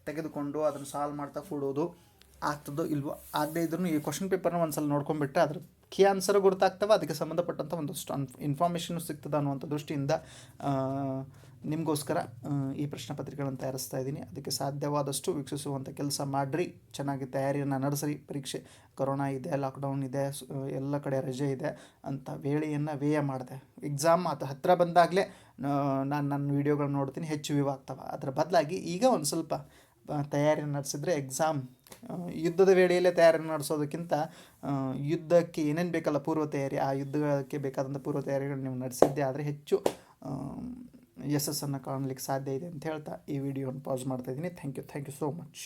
ತೆಗೆದುಕೊಂಡು ಅದನ್ನು ಸಾಲ್ವ್ ಮಾಡ್ತಾ ಕೂಡೋದು ಆಗ್ತದೋ ಇಲ್ವೋ. ಆಗದೇ ಇದ್ರೂ ಈ ಕ್ವಶನ್ ಪೇಪರ್ನ ಒಂದು ಸಲ ನೋಡ್ಕೊಂಡ್ಬಿಟ್ರೆ ಅದ್ರ ಕೀ ಆನ್ಸರ್ ಗೊತ್ತಾಗ್ತವೆ, ಅದಕ್ಕೆ ಸಂಬಂಧಪಟ್ಟಂಥ ಒಂದಷ್ಟು ಇನ್ಫಾರ್ಮೇಷನ್ ಸಿಗ್ತದೆ ಅನ್ನುವಂಥ ದೃಷ್ಟಿಯಿಂದ ನಿಮಗೋಸ್ಕರ ಈ ಪ್ರಶ್ನೆ ಪತ್ರಿಕೆಗಳನ್ನು ತಯಾರಿಸ್ತಾ ಇದ್ದೀನಿ. ಅದಕ್ಕೆ ಸಾಧ್ಯವಾದಷ್ಟು ವೀಕ್ಷಿಸುವಂಥ ಕೆಲಸ ಮಾಡಿರಿ, ಚೆನ್ನಾಗಿ ತಯಾರಿಯನ್ನು ನಡೆಸಿರಿ. ಪರೀಕ್ಷೆ ಕೊರೋನಾ ಇದೆ, ಲಾಕ್ಡೌನ್ ಇದೆ, ಎಲ್ಲ ಕಡೆ ರಜೆ ಇದೆ ಅಂತ ವೇಳೆಯನ್ನು ವ್ಯಯ ಮಾಡಿದೆ. ಎಕ್ಸಾಮ್ ಹತ್ತಿರ ಬಂದಾಗಲೇ ನಾನು ನನ್ನ ವೀಡಿಯೋಗಳನ್ನ ನೋಡ್ತೀನಿ, ಹೆಚ್ಚು ವ್ಯೂ ಆಗ್ತವೆ. ಅದರ ಬದಲಾಗಿ ಈಗ ಒಂದು ಸ್ವಲ್ಪ ತಯಾರಿಯನ್ನು ನಡೆಸಿದರೆ ಎಕ್ಸಾಮ್ ಯುದ್ಧದ ವೇಳೆಯಲ್ಲೇ ತಯಾರಿಯನ್ನು ನಡೆಸೋದಕ್ಕಿಂತ ಯುದ್ಧಕ್ಕೆ ಏನೇನು ಬೇಕಲ್ಲ ಪೂರ್ವ ತಯಾರಿ, ಆ ಯುದ್ಧಕ್ಕೆ ಬೇಕಾದಂಥ ಪೂರ್ವ ತಯಾರಿಗಳನ್ನ ನೀವು ನಡೆಸಿದ್ದೆ ಆದರೆ ಹೆಚ್ಚು ಯಶಸ್ಸನ್ನು ಕಾಣಲಿಕ್ಕೆ ಸಾಧ್ಯ ಇದೆ ಅಂತ ಹೇಳ್ತಾ ಈ ವಿಡಿಯೋನ ಪಾಸ್ ಮಾಡ್ತಾಯಿದ್ದೀನಿ. Thank you so much.